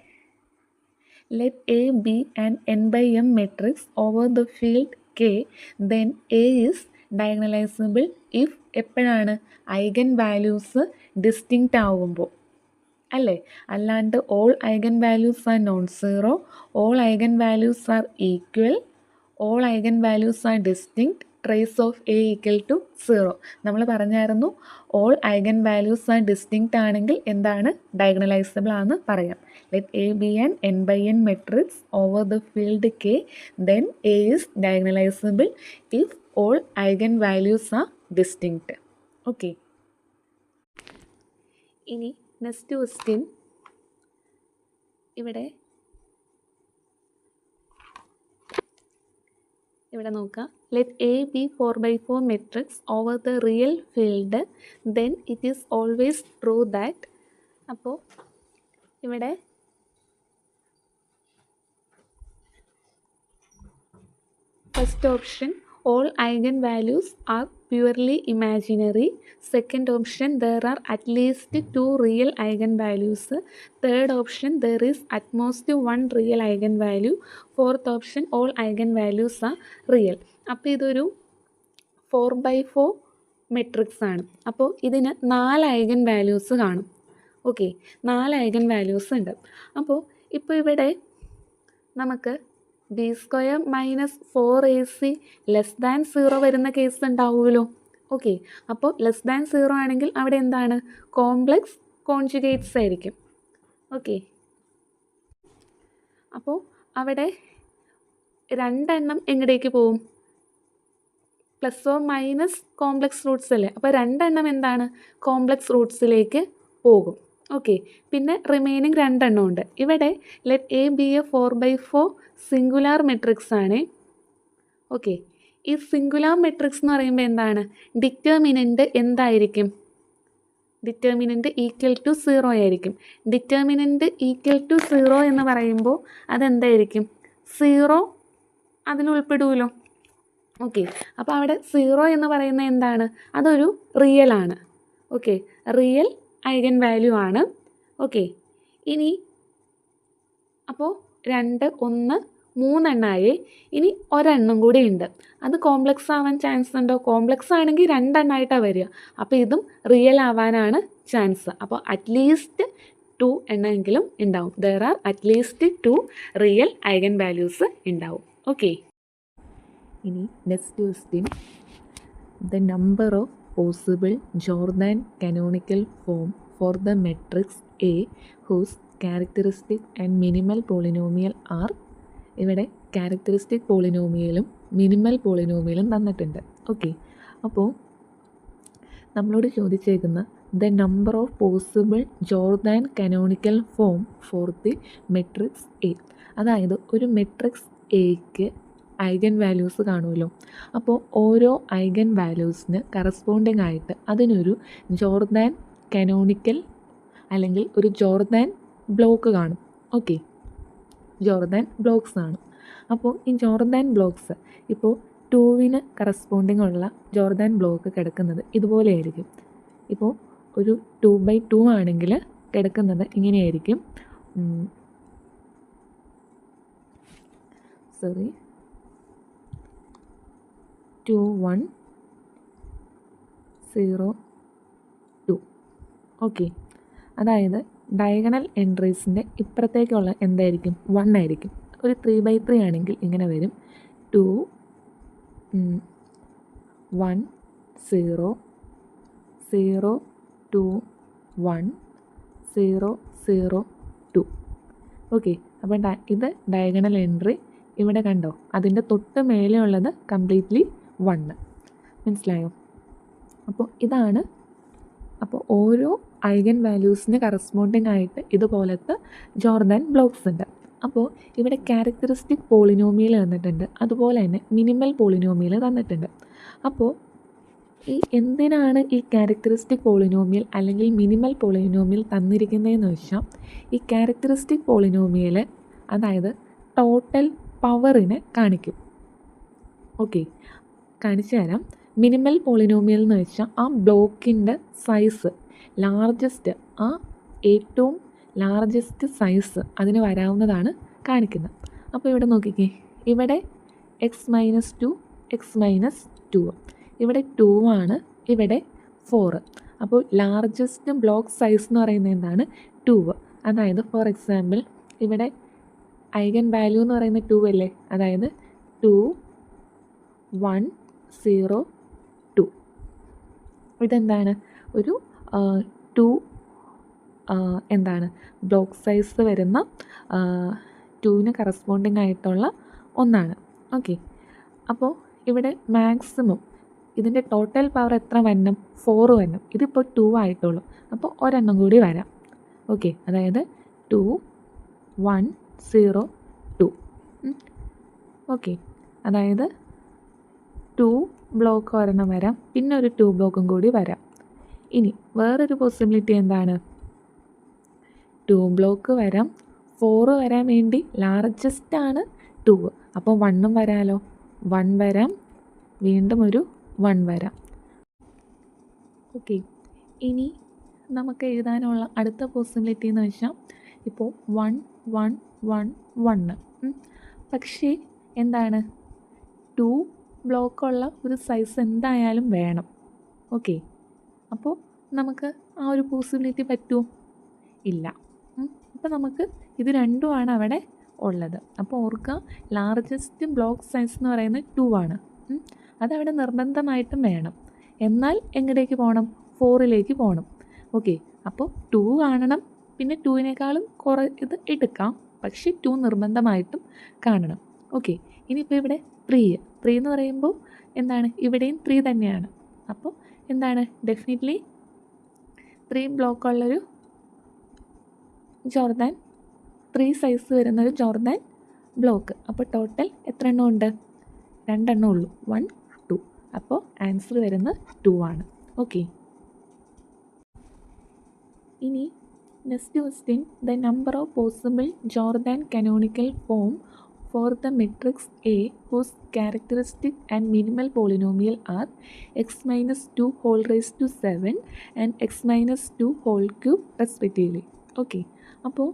Speaker 1: let A be an n/m matrix over the field K, then A is diagonalizable if എപ്പോഴാണ് ഐഗൻ വാല്യൂസ് ഡിസ്റ്റിങ്ക്റ്റ് ആവുമ്പോൾ. അല്ലേ? അല്ലാണ്ട് all eigen values are non zero, all eigen values are equal, all eigen values are distinct, trace of A equal to 0. നമ്മൾ പറഞ്ഞായിരുന്നു all eigen values are distinct ആണെങ്കിൽ എന്താണ്? Diagonalizable ആണെന്ന് പറയാം. Let A be an n/n matrix over the field K, then A is diagonalizable if all eigen values are distinct. Okay. ഇനി next question ഇവിടെ നോക്കാം. Let A B 4/4 matrix over the real field, then it is always true that. അപ്പോൾ ഇവിടെ first option all eigenvalues are purely imaginary. Second option, there are at least 2 real eigenvalues. Third option, there is at most 1 real eigenvalue. Fourth option, all eigenvalues are real. അപ്പോൾ ഇതൊരു 4/4 matrix ആണ്. അപ്പോൾ ഇതിന് 4 eigen values കാണും. Okay, 4 eigen values ഉണ്ട്. അപ്പോൾ ഇപ്പോൾ ഇവിടെ നമുക്ക് b² - 4ac <0 വരുന്ന കേസ് ഉണ്ടാവുമല്ലോ. ഓക്കെ, അപ്പോൾ <0 ആണെങ്കിൽ അവിടെ എന്താണ്? കോംപ്ലക്സ് കോൺജുഗേറ്റ്സ് ആയിരിക്കും. ഓക്കെ, അപ്പോൾ അവിടെ 2 എണ്ണം എങ്ങടേക്ക് പോവും? ± കോംപ്ലക്സ് റൂട്ട്സ് അല്ലേ? അപ്പോൾ 2 എണ്ണം എന്താണ്? കോംപ്ലക്സ് റൂട്ട്സിലേക്ക് പോകും. ഓക്കെ, പിന്നെ റിമൈനിങ് 2 എണ്ണം ഉണ്ട്. ഇവിടെ let A B A 4/4 singular matrix ആണ്. ഓക്കെ, ഈ സിംഗുലാർ മെട്രിക്സ് എന്ന് പറയുമ്പോൾ എന്താണ്? ഡിറ്റർമിനൻ്റ് എന്തായിരിക്കും? ഡിറ്റർമിനൻ്റ് ഈക്വൽ ടു 0 ആയിരിക്കും. ഡിറ്റർമിനൻ്റ് ഈക്വൽ ടു 0 എന്ന് പറയുമ്പോൾ അതെന്തായിരിക്കും? 0 അതിൽ ഉൾപ്പെടുമല്ലോ. ഓക്കെ, അപ്പോൾ അവിടെ 0 എന്ന് പറയുന്നത് എന്താണ്? അതൊരു റിയൽ ആണ്. ഓക്കെ, റിയൽ ഐഗൻ വാല്യൂ ആണ്. ഓക്കെ, ഇനി അപ്പോൾ 2, 1, 3 എണ്ണമായി. ഇനി ഒരെണ്ണം കൂടി ഉണ്ട്. അത് കോംപ്ലക്സ് ആവാൻ ചാൻസ് ഉണ്ടോ? കോംപ്ലക്സ് ആണെങ്കിൽ 2 എണ്ണമായിട്ടാണ് വരിക. അപ്പോൾ ഇതും റിയൽ ആവാനാണ് ചാൻസ്. അപ്പോൾ അറ്റ്ലീസ്റ്റ് 2 എണ്ണമെങ്കിലും ഉണ്ടാവും. There are at least 2 real eigen values ഉണ്ടാവും. ഓക്കെ, ഇനി next question. The number of possible Jordan canonical form for the matrix A whose characteristic and minimal polynomial are. ഇവിടെ ക്യാരക്ടറിസ്റ്റിക് പോളിനോമിയലും മിനിമൽ പോളിനോമിയലും തന്നിട്ടുണ്ട്. ഓക്കെ, അപ്പോൾ നമ്മളോട് ചോദിച്ചേക്കുന്ന the number of possible Jordan canonical form for the matrix A. അതായത് ഒരു matrix എക്ക് ഐഗൻ വാല്യൂസ് കാണുമല്ലോ. അപ്പോൾ ഓരോ ഐഗൻ വാല്യൂസിന് കറസ്പോണ്ടിങ് ആയിട്ട് അതിനൊരു ജോർദാൻ കാനോണിക്കൽ അല്ലെങ്കിൽ ഒരു ജോർദാൻ ബ്ലോക്ക് കാണും. ഓക്കെ, ജോർദാൻ ബ്ലോക്സ് ആണ്. അപ്പോൾ ഈ ജോർദാൻ ബ്ലോക്സ് ഇപ്പോൾ 2-ന് കറസ്പോണ്ടിങ് ഉള്ള ജോർദാൻ ബ്ലോക്ക് കിടക്കുന്നത് ഇതുപോലെ ആയിരിക്കും. ഇപ്പോൾ ഒരു 2/2 ആണെങ്കിൽ കിടക്കുന്നത് ഇങ്ങനെയായിരിക്കും. 2 1 0 2. ഓക്കെ, അതായത് ഡയഗണൽ എൻട്രീസിൻ്റെ ഇപ്പുറത്തേക്കുള്ള എന്തായിരിക്കും? 1 ആയിരിക്കും. ഒരു 3/3 ആണെങ്കിൽ ഇങ്ങനെ വരും. 2 1 0 0 2 1 0 0 2. ഓക്കെ, അപ്പോൾ ഇത് ഡയഗണൽ എൻട്രി. ഇവിടെ കണ്ടോ, അതിൻ്റെ തൊട്ട് മേലെ ഉള്ളത് കംപ്ലീറ്റ്ലി 1. മനസ്സിലായോ? അപ്പോൾ ഇതാണ്. അപ്പോൾ ഓരോ ഐഗൻ വാല്യൂസിന് കറസ്പോണ്ടിങ് ആയിട്ട് ഇതുപോലത്തെ ജോർദാൻ ബ്ലോക്സ് ഉണ്ട്. അപ്പോൾ ഇവിടെ ക്യാരക്ടറിസ്റ്റിക് പോളിനോമിയൽ തന്നിട്ടുണ്ട്, അതുപോലെ തന്നെ മിനിമൽ പോളിനോമിയൽ തന്നിട്ടുണ്ട്. അപ്പോൾ ഈ എന്തിനാണ് ഈ ക്യാരക്ടറിസ്റ്റിക് പോളിനോമിയൽ അല്ലെങ്കിൽ മിനിമൽ പോളിനോമിയൽ തന്നിരിക്കുന്നതെന്ന് വെച്ചാൽ, ഈ ക്യാരക്ടറിസ്റ്റിക് പോളിനോമിയൽ അതായത് ടോട്ടൽ പവറിനെ കാണിക്കും. ഓക്കെ, കാണിച്ചു തരാം. മിനിമൽ പോളിനോമിയൽ എന്ന് വെച്ചാൽ ആ ബ്ലോക്കിൻ്റെ സൈസ് ലാർജസ്റ്റ്, ആ ഏറ്റവും ലാർജസ്റ്റ് സൈസ് അതിന് വരാവുന്നതാണ് കാണിക്കുന്നത്. അപ്പോൾ ഇവിടെ നോക്കിക്കേ, ഇവിടെ x-2 x-2, ഇവിടെ 2 ആണ്, ഇവിടെ 4. അപ്പോൾ ലാർജസ്റ്റ് ബ്ലോക്ക് സൈസ് എന്ന് പറയുന്നത് എന്താണ്? 2. അതായത് ഫോർ എക്സാമ്പിൾ ഇവിടെ ഐഗൻ വാല്യൂ എന്ന് പറയുന്നത് 2 അല്ലേ, അതായത് 2 1 0 2. ഇതെന്താണ്, ഒരു 2 എന്താണ് ബ്ലോക്ക് സൈസ് വരുന്ന 2ന് കറസ്പോണ്ടിങ് ആയിട്ടുള്ള ഒന്നാണ്. ഓക്കെ, അപ്പോൾ ഇവിടെ മാക്സിമം ഇതിൻ്റെ ടോട്ടൽ പവർ എത്ര വരണം, 4 വരണം. ഇതിപ്പോൾ 2 ആയിട്ടുള്ളൂ, അപ്പോൾ ഒരെണ്ണം കൂടി വരാം. ഓക്കെ, അതായത് 2 1 0 2. ഓക്കെ, അതായത് 2 ബ്ലോക്ക് ഒരെണ്ണം വരാം, പിന്നെ ഒരു 2 ബ്ലോക്കും കൂടി വരാം. ഇനി വേറൊരു പോസിബിലിറ്റി എന്താണ്, 2 ബ്ലോക്ക് വരാം, 4 വരാൻ വേണ്ടി ലാർജസ്റ്റ് ആണ് 2, അപ്പോൾ 1ഉം വരാമല്ലോ. 1 വരാം, വീണ്ടും ഒരു 1 വരാം. ഓക്കെ, ഇനി നമുക്ക് എഴുതാനുള്ള അടുത്ത പോസിബിലിറ്റി എന്ന് വെച്ചാൽ ഇപ്പോൾ 1 1 1 1. പക്ഷേ എന്താണ്, 2 ബ്ലോക്കുള്ള ഒരു സൈസ് എന്തായാലും വേണം. ഓക്കെ, അപ്പോൾ നമുക്ക് ആ ഒരു പോസിബിലിറ്റി പറ്റുമോ, ഇല്ല. അപ്പോൾ നമുക്ക് ഇത് രണ്ടുമാണ് അവിടെ ഉള്ളത്. അപ്പോൾ ഓർക്കുക, ലാർജസ്റ്റ് ബ്ലോക്ക് സൈസ് എന്ന് പറയുന്നത് 2 ആണ്. അതവിടെ നിർബന്ധമായിട്ടും വേണം. എന്നാൽ എങ്ങടേക്ക് പോകണം, 4ലേക്ക് പോകണം. ഓക്കെ, അപ്പോൾ 2 കാണണം, പിന്നെ 2വിനേക്കാളും ഇത് എടുക്കാം, പക്ഷേ 2 നിർബന്ധമായിട്ടും കാണണം. ഓക്കെ, ഇനിയിപ്പോൾ ഇവിടെ 3 എന്ന് പറയുമ്പോൾ എന്താണ്, ഇവിടെയും 3 തന്നെയാണ്. അപ്പോൾ എന്താണ്, ഡെഫിനറ്റ്ലി 3 ബ്ലോക്കുള്ളൊരു ജോർദാൻ, 3 സൈസ് വരുന്നൊരു ജോർദാൻ ബ്ലോക്ക്. അപ്പോൾ ടോട്ടൽ എത്ര എണ്ണം ഉണ്ട്, 2 എണ്ണം ഉള്ളൂ, 1 2. അപ്പോൾ ആൻസർ വരുന്നത് 2 ആണ്. ഓക്കെ, ഇനി next question, the number of possible Jordan canonical form for the matrix A whose characteristic and minimal polynomial are x minus 2 whole raised to 7 and x minus 2 whole cube respectively. Okay, അപ്പോൾ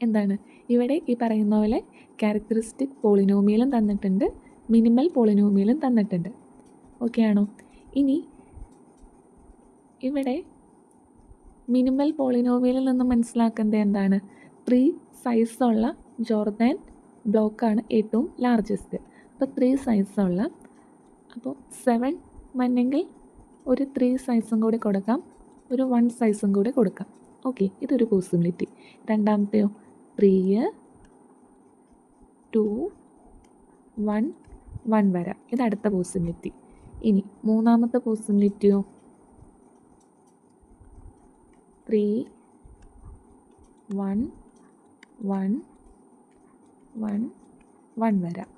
Speaker 1: എന്താണ്, ഇവിടെ ഈ പറയുന്ന പോലെ characteristic പോളിനോമിയലും തന്നിട്ടുണ്ട്, minimal പോളിനോമിയലും തന്നിട്ടുണ്ട്. Okay ആണോ? ഇനി ഇവിടെ മിനിമൽ പോളിനോമിയലിൽ നിന്ന് മനസ്സിലാക്കേണ്ടത് എന്താണ്, 3 സൈസുള്ള ജോർദാൻ ബ്ലോക്കാണ് ഏറ്റവും ലാർജസ്റ്റ്. അപ്പോൾ 3 സൈസുള്ള, അപ്പോൾ 7 വന്നെങ്കിൽ ഒരു 3 സൈസും കൂടി കൊടുക്കാം, ഒരു 1 സൈസും കൂടി കൊടുക്കാം. ഓക്കെ, ഇതൊരു പോസിബിലിറ്റി. രണ്ടാമത്തെയോ 3 2 1 1 വരാം, ഇത് അടുത്ത പോസിബിലിറ്റി. ഇനി മൂന്നാമത്തെ പോസിബിലിറ്റിയോ 3 1 1 1 1 വരാം.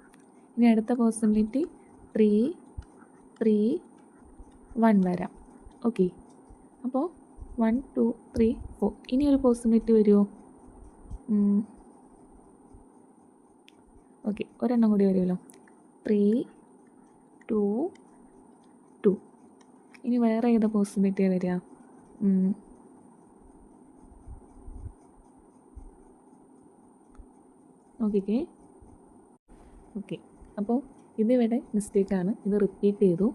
Speaker 1: ഇനി അടുത്ത പോസിബിലിറ്റി 3 3 1 വരാം. ഓക്കെ, അപ്പോൾ 1 2 3 4. ഇനി ഒരു പോസിബിലിറ്റി വരുമോ, ഓക്കെ, ഒരെണ്ണം കൂടി വരുമല്ലോ, 3 2 2. ഇനി വേറെ ഏത് പോസിബിലിറ്റിയാണ് വരിക, നോക്കിക്കേ. ഓക്കെ, അപ്പോൾ ഇതിവിടെ മിസ്റ്റേക്കാണ്, ഇത് റിപ്പീറ്റ് ചെയ്തു.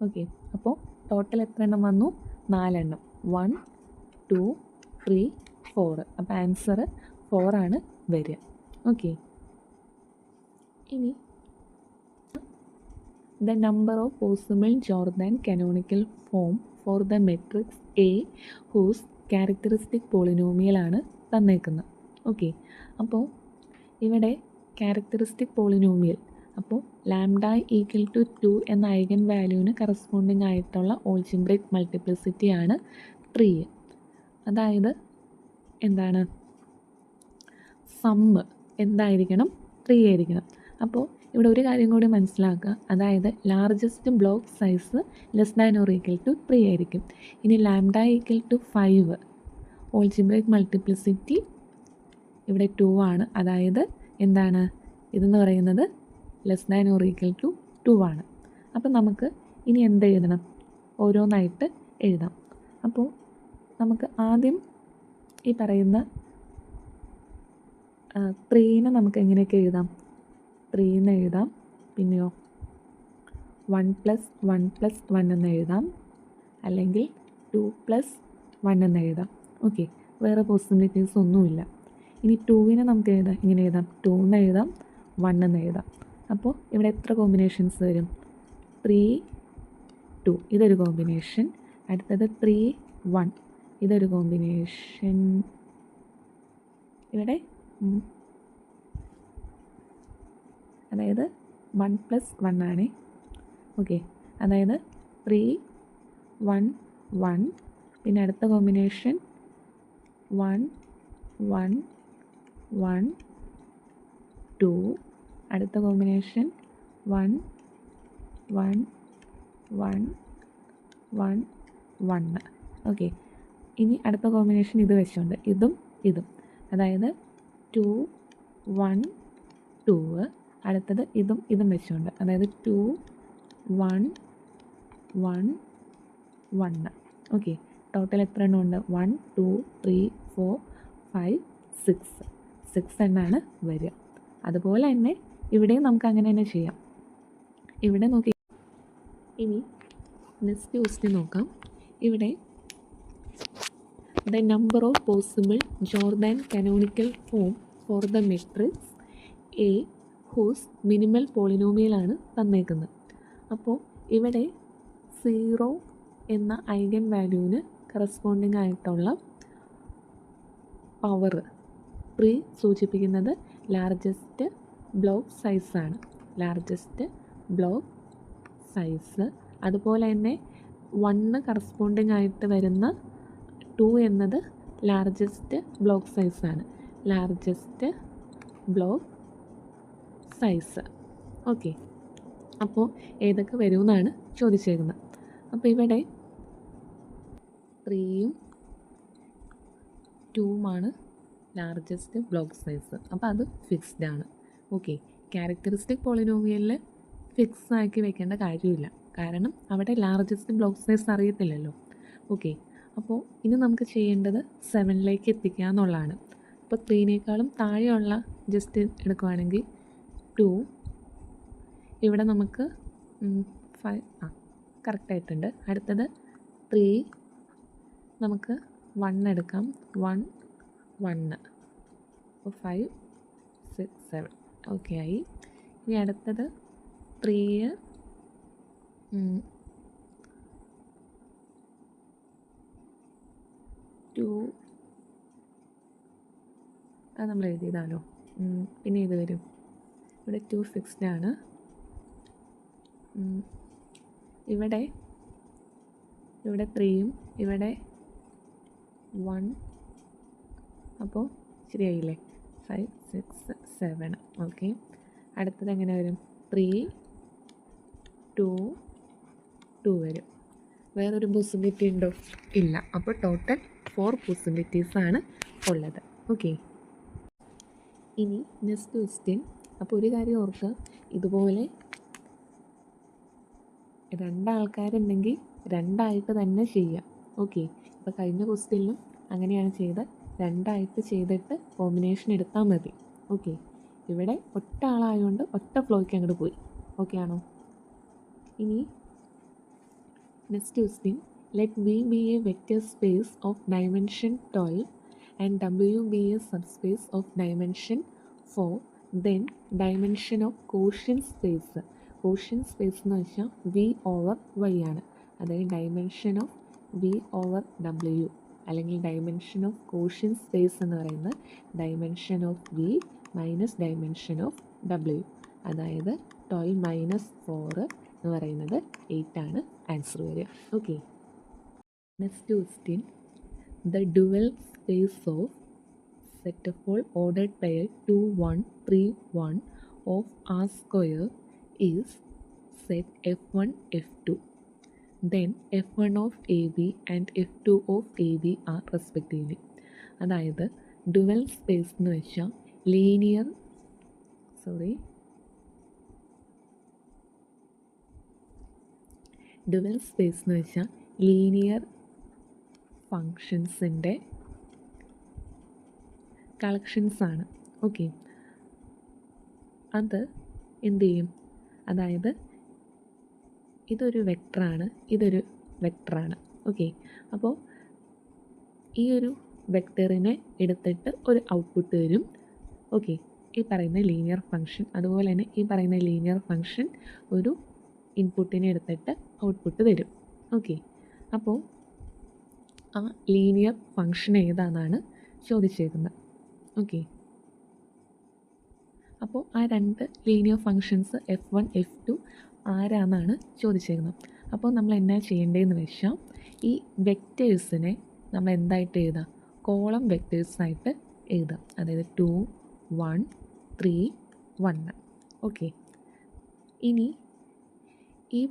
Speaker 1: ഓക്കെ, അപ്പോൾ ടോട്ടൽ എത്ര എണ്ണം വന്നു, 4 എണ്ണം, 1 2 3 4. അപ്പോൾ ആൻസർ 4 ആണ് വരിക. ഓക്കെ, ഇനി the number of possible Jordan canonical form for the matrix A whose characteristic polynomial ആണ് തന്നേക്കുന്നത്. ഓക്കെ, അപ്പോൾ ഇവിടെ ക്യാരക്ടറിസ്റ്റിക് പോളിനോമിയൽ, അപ്പോൾ ലാംഡ ഈക്വൽ ടു 2 എന്ന ഐഗൻ വാല്യൂവിന് കറസ്പോണ്ടിങ് ആയിട്ടുള്ള ഓൾജിബ്രിക് മൾട്ടിപ്ലിസിറ്റി ആണ് 3. അതായത് എന്താണ്, സമ്മ് എന്തായിരിക്കണം, 3 ആയിരിക്കണം. അപ്പോൾ ഇവിടെ ഒരു കാര്യം കൂടി മനസ്സിലാക്കുക, അതായത് largest block size less than or equal to 3 ആയിരിക്കും. ഇനി lambda equal to 5, algebraic multiplicity ഇവിടെ 2 ആണ്. അതായത് എന്താണ്, ഇതെന്ന് പറയുന്നത് less than or equal to 2 ആണ്. അപ്പോൾ നമുക്ക് ഇനി എന്ത് എഴുതണം, ഓരോന്നായിട്ട് എഴുതാം. അപ്പോൾ നമുക്ക് ആദ്യം ഈ പറയുന്ന 3നെ നമുക്ക് എങ്ങനെയൊക്കെ എഴുതാം, 3 എന്ന് എഴുതാം. പിന്നെയോ 1+1+1 എന്ന് എഴുതാം, അല്ലെങ്കിൽ 2+1 എന്ന് എഴുതാം. ഓക്കെ, വേറെ പോസിബിലിറ്റീസ് ഒന്നുമില്ല. ഇനി 2വിനെ നമുക്ക് ഇങ്ങനെ എഴുതാം, 2 എന്ന് എഴുതാം, 1 എന്ന് എഴുതാം. അപ്പോൾ ഇവിടെ എത്ര കോമ്പിനേഷൻസ് വരും? 3, 2 ഇതൊരു കോമ്പിനേഷൻ, അടുത്തത് 3, 1 ഇതൊരു കോമ്പിനേഷൻ. ഇവിടെ അതായത് 1+1 ആണ്. ഓക്കെ, അതായത് 3, 1, 1, പിന്നെ അടുത്ത കോമ്പിനേഷൻ 1, 1, 1, 2, അടുത്ത കോമ്പിനേഷൻ 1, 1, 1, 1, 1. ഓക്കെ, ഇനി അടുത്ത കോമ്പിനേഷൻ ഇത് വെച്ചുകൊണ്ട് ഇതും അതായത് 2, 1, 2, അടുത്തത് ഇതും വെച്ചുകൊണ്ട് അതായത് 2, 1, 1, 1. ഓക്കെ, ടോട്ടൽ എത്ര എണ്ണം ഉണ്ട്? 1, 2, 3, 4, 5, 6 എണ്ണമാണ് വരിക. അതുപോലെ തന്നെ ഇവിടെയും നമുക്ക് അങ്ങനെ തന്നെ ചെയ്യാം. ഇവിടെ നോക്കി, ഇനി നെക്സ്റ്റ് ക്വസ്റ്റ്യൻ നോക്കാം. ഇവിടെ the number of possible Jordan canonical form for the matrix A whose minimal polynomial ആണ് തന്നേക്കുന്നത്. അപ്പോൾ ഇവിടെ 0 എന്ന ഐഗൻ വാല്യൂവിന് കറസ്പോണ്ടിങ് ആയിട്ടുള്ള പവർ 3 സൂചിപ്പിക്കുന്നത് ലാർജസ്റ്റ് ബ്ലോക്ക് സൈസാണ്. Largest block size. അതുപോലെ തന്നെ 1 കറസ്പോണ്ടിങ് ആയിട്ട് വരുന്ന 2 എന്നത് ലാർജസ്റ്റ് ബ്ലോക്ക് സൈസാണ്. Largest block size. ഓക്കെ, അപ്പോൾ ഏതൊക്കെ വരുമെന്നാണ് ചോദിച്ചേക്കുന്നത്. അപ്പോൾ ഇവിടെ 3ഉം 2ഉമാണ് ലാർജസ്റ്റ് ബ്ലോക്ക് സൈസ്. അപ്പോൾ അത് ഫിക്സ്ഡ് ആണ്. ഓക്കെ, ക്യാരക്ടറിസ്റ്റിക് പോളിനോമിയലിൽ ഫിക്സ് ആക്കി വെക്കേണ്ട കാര്യമില്ല, കാരണം അവിടെ ലാർജസ്റ്റ് ബ്ലോക്ക് സൈസ് അറിയത്തില്ലല്ലോ. ഓക്കെ, അപ്പോൾ ഇനി നമുക്ക് ചെയ്യേണ്ടത് 7ലേക്ക് എത്തിക്കുക എന്നുള്ളതാണ്. ഇപ്പോൾ 3നേക്കാളും താഴെയുള്ള ജസ്റ്റ് എടുക്കുവാണെങ്കിൽ 2, ഇവിടെ നമുക്ക് 5 കറക്റ്റായിട്ടുണ്ട്. അടുത്തത് 3 നമുക്ക് 1 എടുക്കാം, 1, 1, അപ്പോൾ 5, 6, 7 ഓക്കെ ആയി. ഇനി അടുത്തത് 3 2 അത് നമ്മൾ എഴുതിയതാണോ? പിന്നെ ഇത് വരും, ഇവിടെ 2 ഫിക്സ്ഡ് ആണ്. ഇവിടെ 3യും ഇവിടെ 1, അപ്പോൾ ശരിയായില്ലേ? 5, 6, 7 ഓക്കെ. അടുത്തത് എങ്ങനെ വരും? 3, 2, 2 വരും. വേറൊരു പോസിബിലിറ്റി ഉണ്ടോ? ഇല്ല. അപ്പോൾ ടോട്ടൽ 4 പോസിബിലിറ്റീസാണ് ഉള്ളത്. ഓക്കെ, ഇനി നെക്സ്റ്റ് ക്വസ്റ്റ്യൻ. അപ്പോൾ ഒരു കാര്യം ഓർക്കുക, ഇതുപോലെ 2 ആൾക്കാരുണ്ടെങ്കിൽ 2 ആയിട്ട് തന്നെ ചെയ്യാം. ഓക്കെ, ഇപ്പോൾ കഴിഞ്ഞ ക്വസ്റ്റ്യനിലും അങ്ങനെയാണ് ചെയ്തത്, 2 ആയിട്ട് ചെയ്തിട്ട് കോമ്പിനേഷൻ എടുത്താൽ മതി. ഓക്കെ, ഇവിടെ ഒറ്റ ആളായതുകൊണ്ട് ഒറ്റ ഫ്ലോയ്ക്ക് അങ്ങോട്ട് പോയി. ഓക്കെ ആണോ? ഇനി next question. Let V be a vector space of dimension 12 and W be a subspace of dimension 4, then dimension of quotient space. Quotient space എന്ന് വെച്ചാൽ V/Y ആണ്. അതായത് ഡയമെൻഷൻ ഓഫ് V/W അല്ലെങ്കിൽ ഡയമെൻഷൻ ഓഫ് quotient space എന്ന് പറയുന്നത് dimension of V minus dimension of W. അതായത് 12 - 4 എന്ന് പറയുന്നത് 8 ആണ് ആൻസർ വരിക. Okay, next question. The dual space of set of all ordered pair 2, 1, 3, 1 of R square is set F1, F2. Then F1 of AB and F2 of AB are respectively. അതായത് dual space എന്ന് വെച്ചാൽ dual space എന്ന് വെച്ചാൽ linear ഫങ്ഷൻസിൻ്റെ കളക്ഷൻസാണ്. Okay, അത് എന്ത് ചെയ്യും? അതായത് ഇതൊരു വെക്ടറാണ്, ഇതൊരു വെക്ടറാണ്. ഓക്കെ, അപ്പോൾ ഈ ഒരു വെക്ടറിനെ എടുത്തിട്ട് ഒരു ഔട്ട്പുട്ട് വരും. ഓക്കെ, ഈ പറയുന്ന ലീനിയർ ഫംഗ്ഷൻ, അതുപോലെ തന്നെ ഈ പറയുന്ന ലീനിയർ ഫംഗ്ഷൻ ഒരു ഇൻപുട്ടിനെ എടുത്തിട്ട് ഔട്ട്പുട്ട് തരും. ഓക്കെ, അപ്പോൾ ആ ലീനിയർ ഫംഗ്ഷൻ ഏതാണെന്നാണ് ചോദിച്ചേക്കുന്നത്. ഓക്കെ, അപ്പോൾ ആ രണ്ട് ലീനിയർ ഫംഗ്ഷൻസ് F1 F2 ആരാന്നാണ് ചോദിച്ചേക്കുന്നത്. അപ്പോൾ നമ്മൾ എന്നാ ചെയ്യേണ്ടതെന്ന് വെച്ചാൽ ഈ വെക്റ്റേഴ്സിനെ നമ്മൾ എന്തായിട്ട് എഴുതാം, കോളം വെക്റ്റേഴ്സായിട്ട് എഴുതാം. അതായത് 2 1 3 1. ഓക്കെ, ഇനി ഈ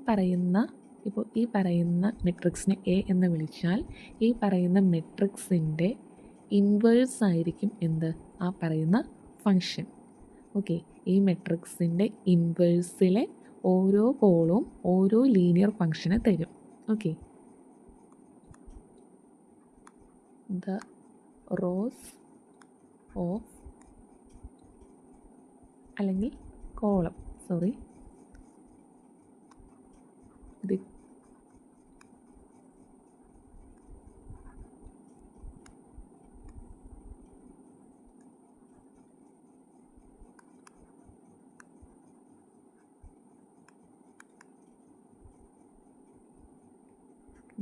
Speaker 1: പറയുന്ന മെട്രിക്സിനെ എ എന്ന് വിളിച്ചാൽ ഈ പറയുന്ന മെട്രിക്സിൻ്റെ ഇൻവേഴ്സ് ആയിരിക്കും എന്ത്, ആ പറയുന്ന ഫംഗ്ഷൻ. ഓക്കെ, ഈ മെട്രിക്സിൻ്റെ ഇൻവേഴ്സിലെ ഓരോ കോളവും ഓരോ ലീനിയർ ഫംഗ്ഷന് തരും. ഓക്കെ, ദ റോസ് ഓഫ് അല്ലെങ്കിൽ column the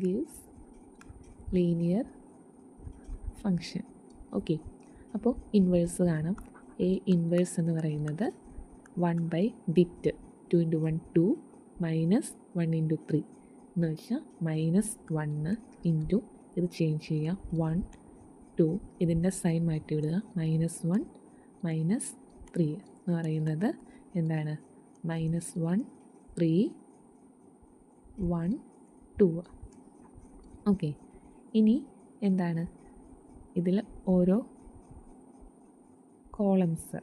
Speaker 1: gives linear function. Okay, അപ്പോൾ ഇൻവേഴ്സ് കാണാം. എ ഇൻവേഴ്സ് എന്ന് പറയുന്നത് 1/bit 2 × 1 2 -1 × 3 എന്ന് വെച്ചാൽ -1 ഇൻറ്റു ഇത് ചേഞ്ച് ചെയ്യുക 1 2 ഇതിൻ്റെ സൈൻ മാറ്റി വിടുക -1 -3 എന്ന് പറയുന്നത് എന്താണ്, -1 3 1 2. ഓക്കെ, ഇനി എന്താണ് ഇതിൽ ഓരോ കോളംസ്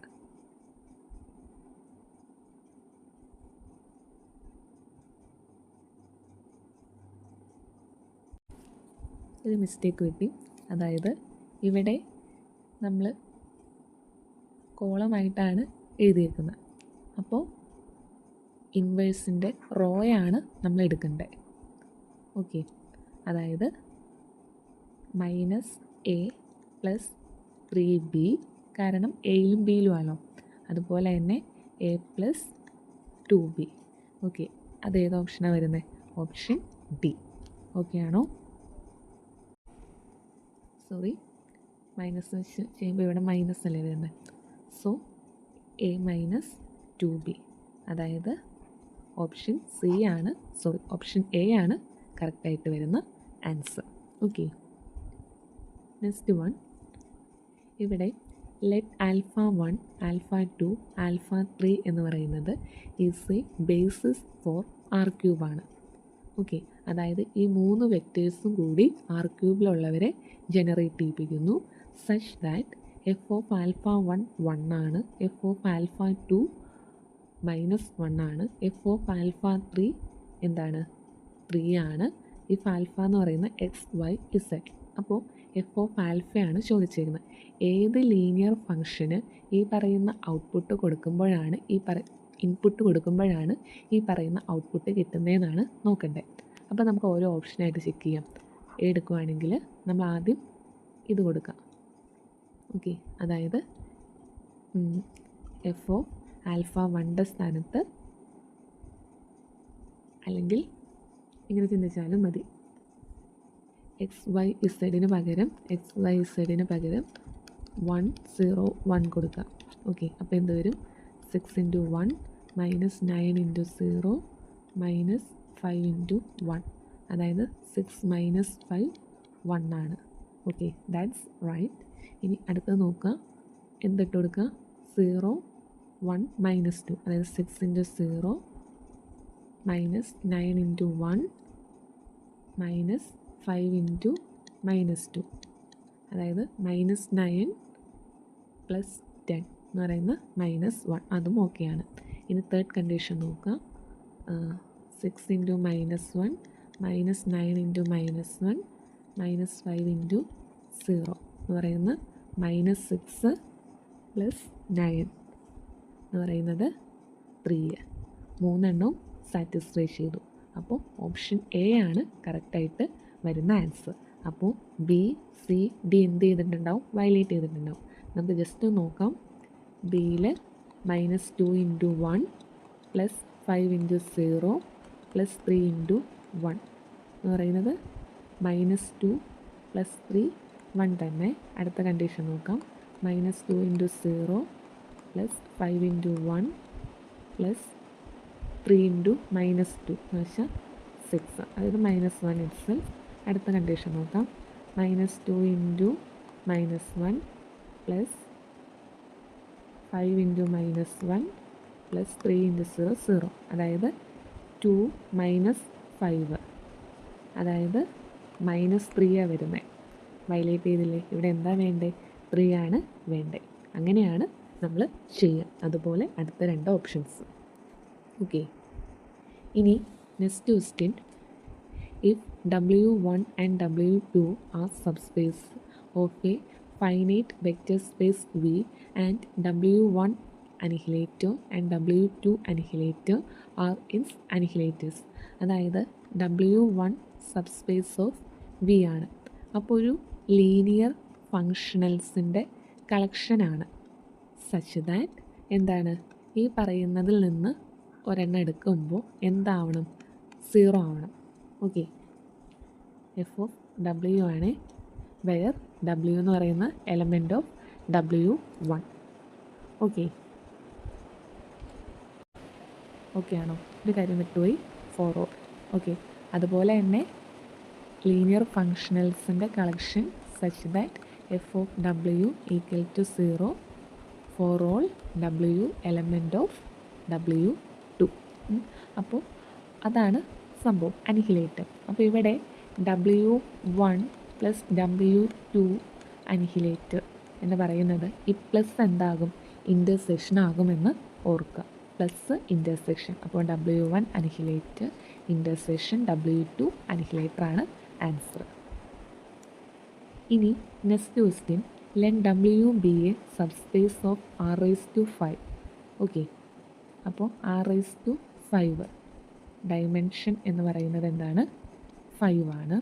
Speaker 1: ഒരു മിസ്റ്റേക്ക് കിട്ടി. അതായത് ഇവിടെ നമ്മൾ കോളമായിട്ടാണ് എഴുതിയിരിക്കുന്നത്. അപ്പോൾ ഇൻവേഴ്സിൻ്റെ റോയാണ് നമ്മൾ എടുക്കേണ്ടത്. ഓക്കെ, അതായത് -a + 3b, കാരണം എയിലും ബിയിലും ആണല്ലോ. അതുപോലെ തന്നെ a + 2b. ഓക്കെ, അതേത് ഓപ്ഷനാണ് വരുന്നത്, ഓപ്ഷൻ ഡി. ഓക്കെ ആണോ? സോറി, മൈനസ് വെച്ച് ചെയ്യുമ്പോൾ ഇവിടെ മൈനസ് അല്ലേ വരുന്നത്. സോ a - 2b, അതായത് ഓപ്ഷൻ സി ആണ്, ഓപ്ഷൻ എ ആണ് കറക്റ്റായിട്ട് വരുന്ന ആൻസർ. Okay, next one. ഇവിടെ ലെറ്റ് α1 α2 α3 എന്ന് പറയുന്നത് is A basis for R³ ആണ്. ഓക്കെ, അതായത് ഈ 3 വെക്റ്റേഴ്സും കൂടി R³ generate ചെയ്യിപ്പിക്കുന്നു. Such that f(α1) 1 ആണ്, f(α2) -1 ആണ്, f(α3) എന്താണ്, 3 ആണ്. ഇഫ് ആൽഫ എന്ന് പറയുന്ന XYZ. അപ്പോൾ f(α) ചോദിച്ചിരിക്കുന്നത്. ഏത് ലീനിയർ ഫംഗ്ഷന് ഈ പറയുന്ന ഔട്ട്പുട്ട് കൊടുക്കുമ്പോഴാണ് ഇൻപുട്ട് കൊടുക്കുമ്പോഴാണ് ഈ പറയുന്ന ഔട്ട്പുട്ട് കിട്ടുന്നതെന്നാണ് നോക്കേണ്ടത്. അപ്പോൾ നമുക്ക് ഓരോ ഓപ്ഷനായിട്ട് ചെക്ക് ചെയ്യാം. എടുക്കുകയാണെങ്കിൽ നമ്മൾ ആദ്യം ഇത് കൊടുക്കാം. ഓക്കെ, അതായത് f(α1)ൻ്റെ സ്ഥാനത്ത്, അല്ലെങ്കിൽ ഇങ്ങനെ ചിന്തിച്ചാലും മതി, XYZന് പകരം 1 0 1 കൊടുക്കാം. ഓക്കെ, അപ്പോൾ എന്ത് വരും, 6 × 1 -9 × 0 -5 × 1, അതായത് 6 - 5 1 ആണ്. Okay, that's right. ഇനി അടുത്തത് നോക്കുക, എന്തിട്ട് കൊടുക്കുക, 0 1 -2, അതായത് 6 × 0 -9 × 1 -5 × -2, അതായത് -9 + 10 എന്ന് പറയുന്ന -1, അതും ഓക്കെയാണ്. ഇനി തേർഡ് കണ്ടീഷൻ നോക്കുക, 6 × -1 -9 × -1 -5 × 0 എന്ന് പറയുന്ന -6 + 9 എന്ന് പറയുന്നത് 3. മൂന്നെണ്ണവും സാറ്റിസ്ഫൈ ചെയ്തു.
Speaker 2: അപ്പോൾ ഓപ്ഷൻ എ ആണ് കറക്റ്റായിട്ട് വരുന്ന ആൻസർ. അപ്പോൾ ബി, സി, ഡി എന്ത് ചെയ്തിട്ടുണ്ടാവും? വയലേറ്റ് ചെയ്തിട്ടുണ്ടാവും. നമുക്ക് ജസ്റ്റ് നോക്കാം. ബിയിൽ -2 × 1 + 5 × 0 + 3 × 1 എന്ന് പറയുന്നത് -2 + 3 1 തന്നെ. അടുത്ത കണ്ടീഷൻ നോക്കാം. -2 × 0 + 5 × 1 + 3 × -2 എന്ന് വെച്ചാൽ 6, അതായത് -1 itself. അടുത്ത കണ്ടീഷൻ നോക്കാം. -2 × -1 + 5 × -1 + 3 × 0 0, അതായത് 2 - 5, അതായത് -3 വരുന്നത്. വയലേറ്റ് ചെയ്തില്ലേ? ഇവിടെ എന്താ വേണ്ടത്? 3 ആണ് വേണ്ടത്. അങ്ങനെയാണ് നമ്മൾ ചെയ്യുക. അതുപോലെ അടുത്ത 2 ഓപ്ഷൻസ്. ഓക്കെ, ഇനി next question. If W1 and W2 are subspace of a finite vector space V and W1 annihilator and W2 annihilator are its annihilators, അതായത് W1 സബ്സ്പേസ് ഓഫ് വി ആണ്. അപ്പോൾ ഒരു ലീനിയർ ഫങ്ഷണൽസിൻ്റെ കളക്ഷനാണ്. സച്ച് ദാറ്റ് എന്താണ്? ഈ പറയുന്നതിൽ നിന്ന് ഒരെണ്ണം എടുക്കുമ്പോൾ എന്താവണം? 0 ആവണം. ഓക്കെ, f(W) ആണ്, വെയർ W എന്ന് പറയുന്ന element of W1. Okay, okay ആണോ? ഒരു കാര്യം വിട്ടുപോയി, ഫോർ ഓൾ. ഓക്കെ, അതുപോലെ തന്നെ ലീനിയർ ഫങ്ഷണൽസിൻ്റെ collection such that f(W) = 0 for all W element of W2. അപ്പോൾ അതാണ് സംഭവം, അനിഹിലേറ്റർ. അപ്പോൾ ഇവിടെ W1 + W2 അനിഹിലേറ്റർ എന്ന് പറയുന്നത് ഈ പ്ലസ് എന്താകും? ഇൻ്റർസെക്ഷൻ ആകുമെന്ന് ഓർക്കുക. Plus intersection. അപ്പോൾ W1 annihilator intersection W2 annihilator ആണ് ആൻസർ. ഇനി next question. Let W be a subspace of R⁵. ഓക്കെ, അപ്പോൾ R⁵ ഡയമെൻഷൻ എന്ന് പറയുന്നത് എന്താണ്? 5 ആണ്.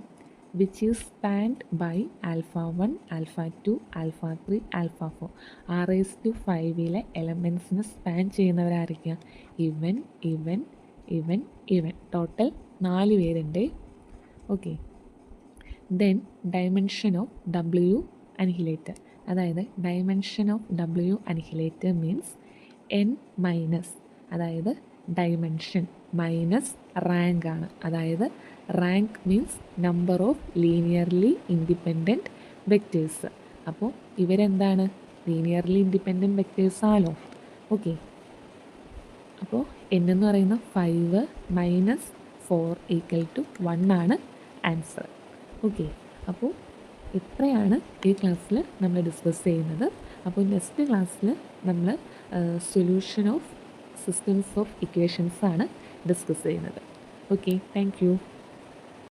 Speaker 2: Which is spanned by α1, α2, α3, α4. R⁵ എലമെൻറ്റ്സിനെ സ്പാൻ ചെയ്യുന്നവരായിരിക്കാം? ഇവൻ, ഇവൻ, ഇവൻ, ഇവൻ. ടോട്ടൽ 4 പേരുണ്ട്. Okay, then dimension of W annihilator, അതായത് dimension of W annihilator means n-, അതായത് ഡയമെൻഷൻ മൈനസ് റാങ്ക് ആണ്. അതായത് rank means number of linearly independent vectors. അപ്പോൾ ഇവരെന്താണ്? ലീനിയർലി ഇൻഡിപെൻഡൻറ്റ് വെക്റ്റേഴ്സ് ആണല്ലോ. ഓക്കെ, അപ്പോൾ n എന്ന് പറയുന്ന 5 - 4 = 1 ആണ് ആൻസർ. ഓക്കെ, അപ്പോൾ ഇത്രയാണ് ഈ ക്ലാസ്സിൽ നമ്മൾ ഡിസ്കസ് ചെയ്യുന്നത്. അപ്പോൾ നെക്സ്റ്റ് ക്ലാസ്സിൽ നമ്മൾ solution of systems of equations ആണ് ഡിസ്കസ് ചെയ്യുന്നത്. Okay, thank you.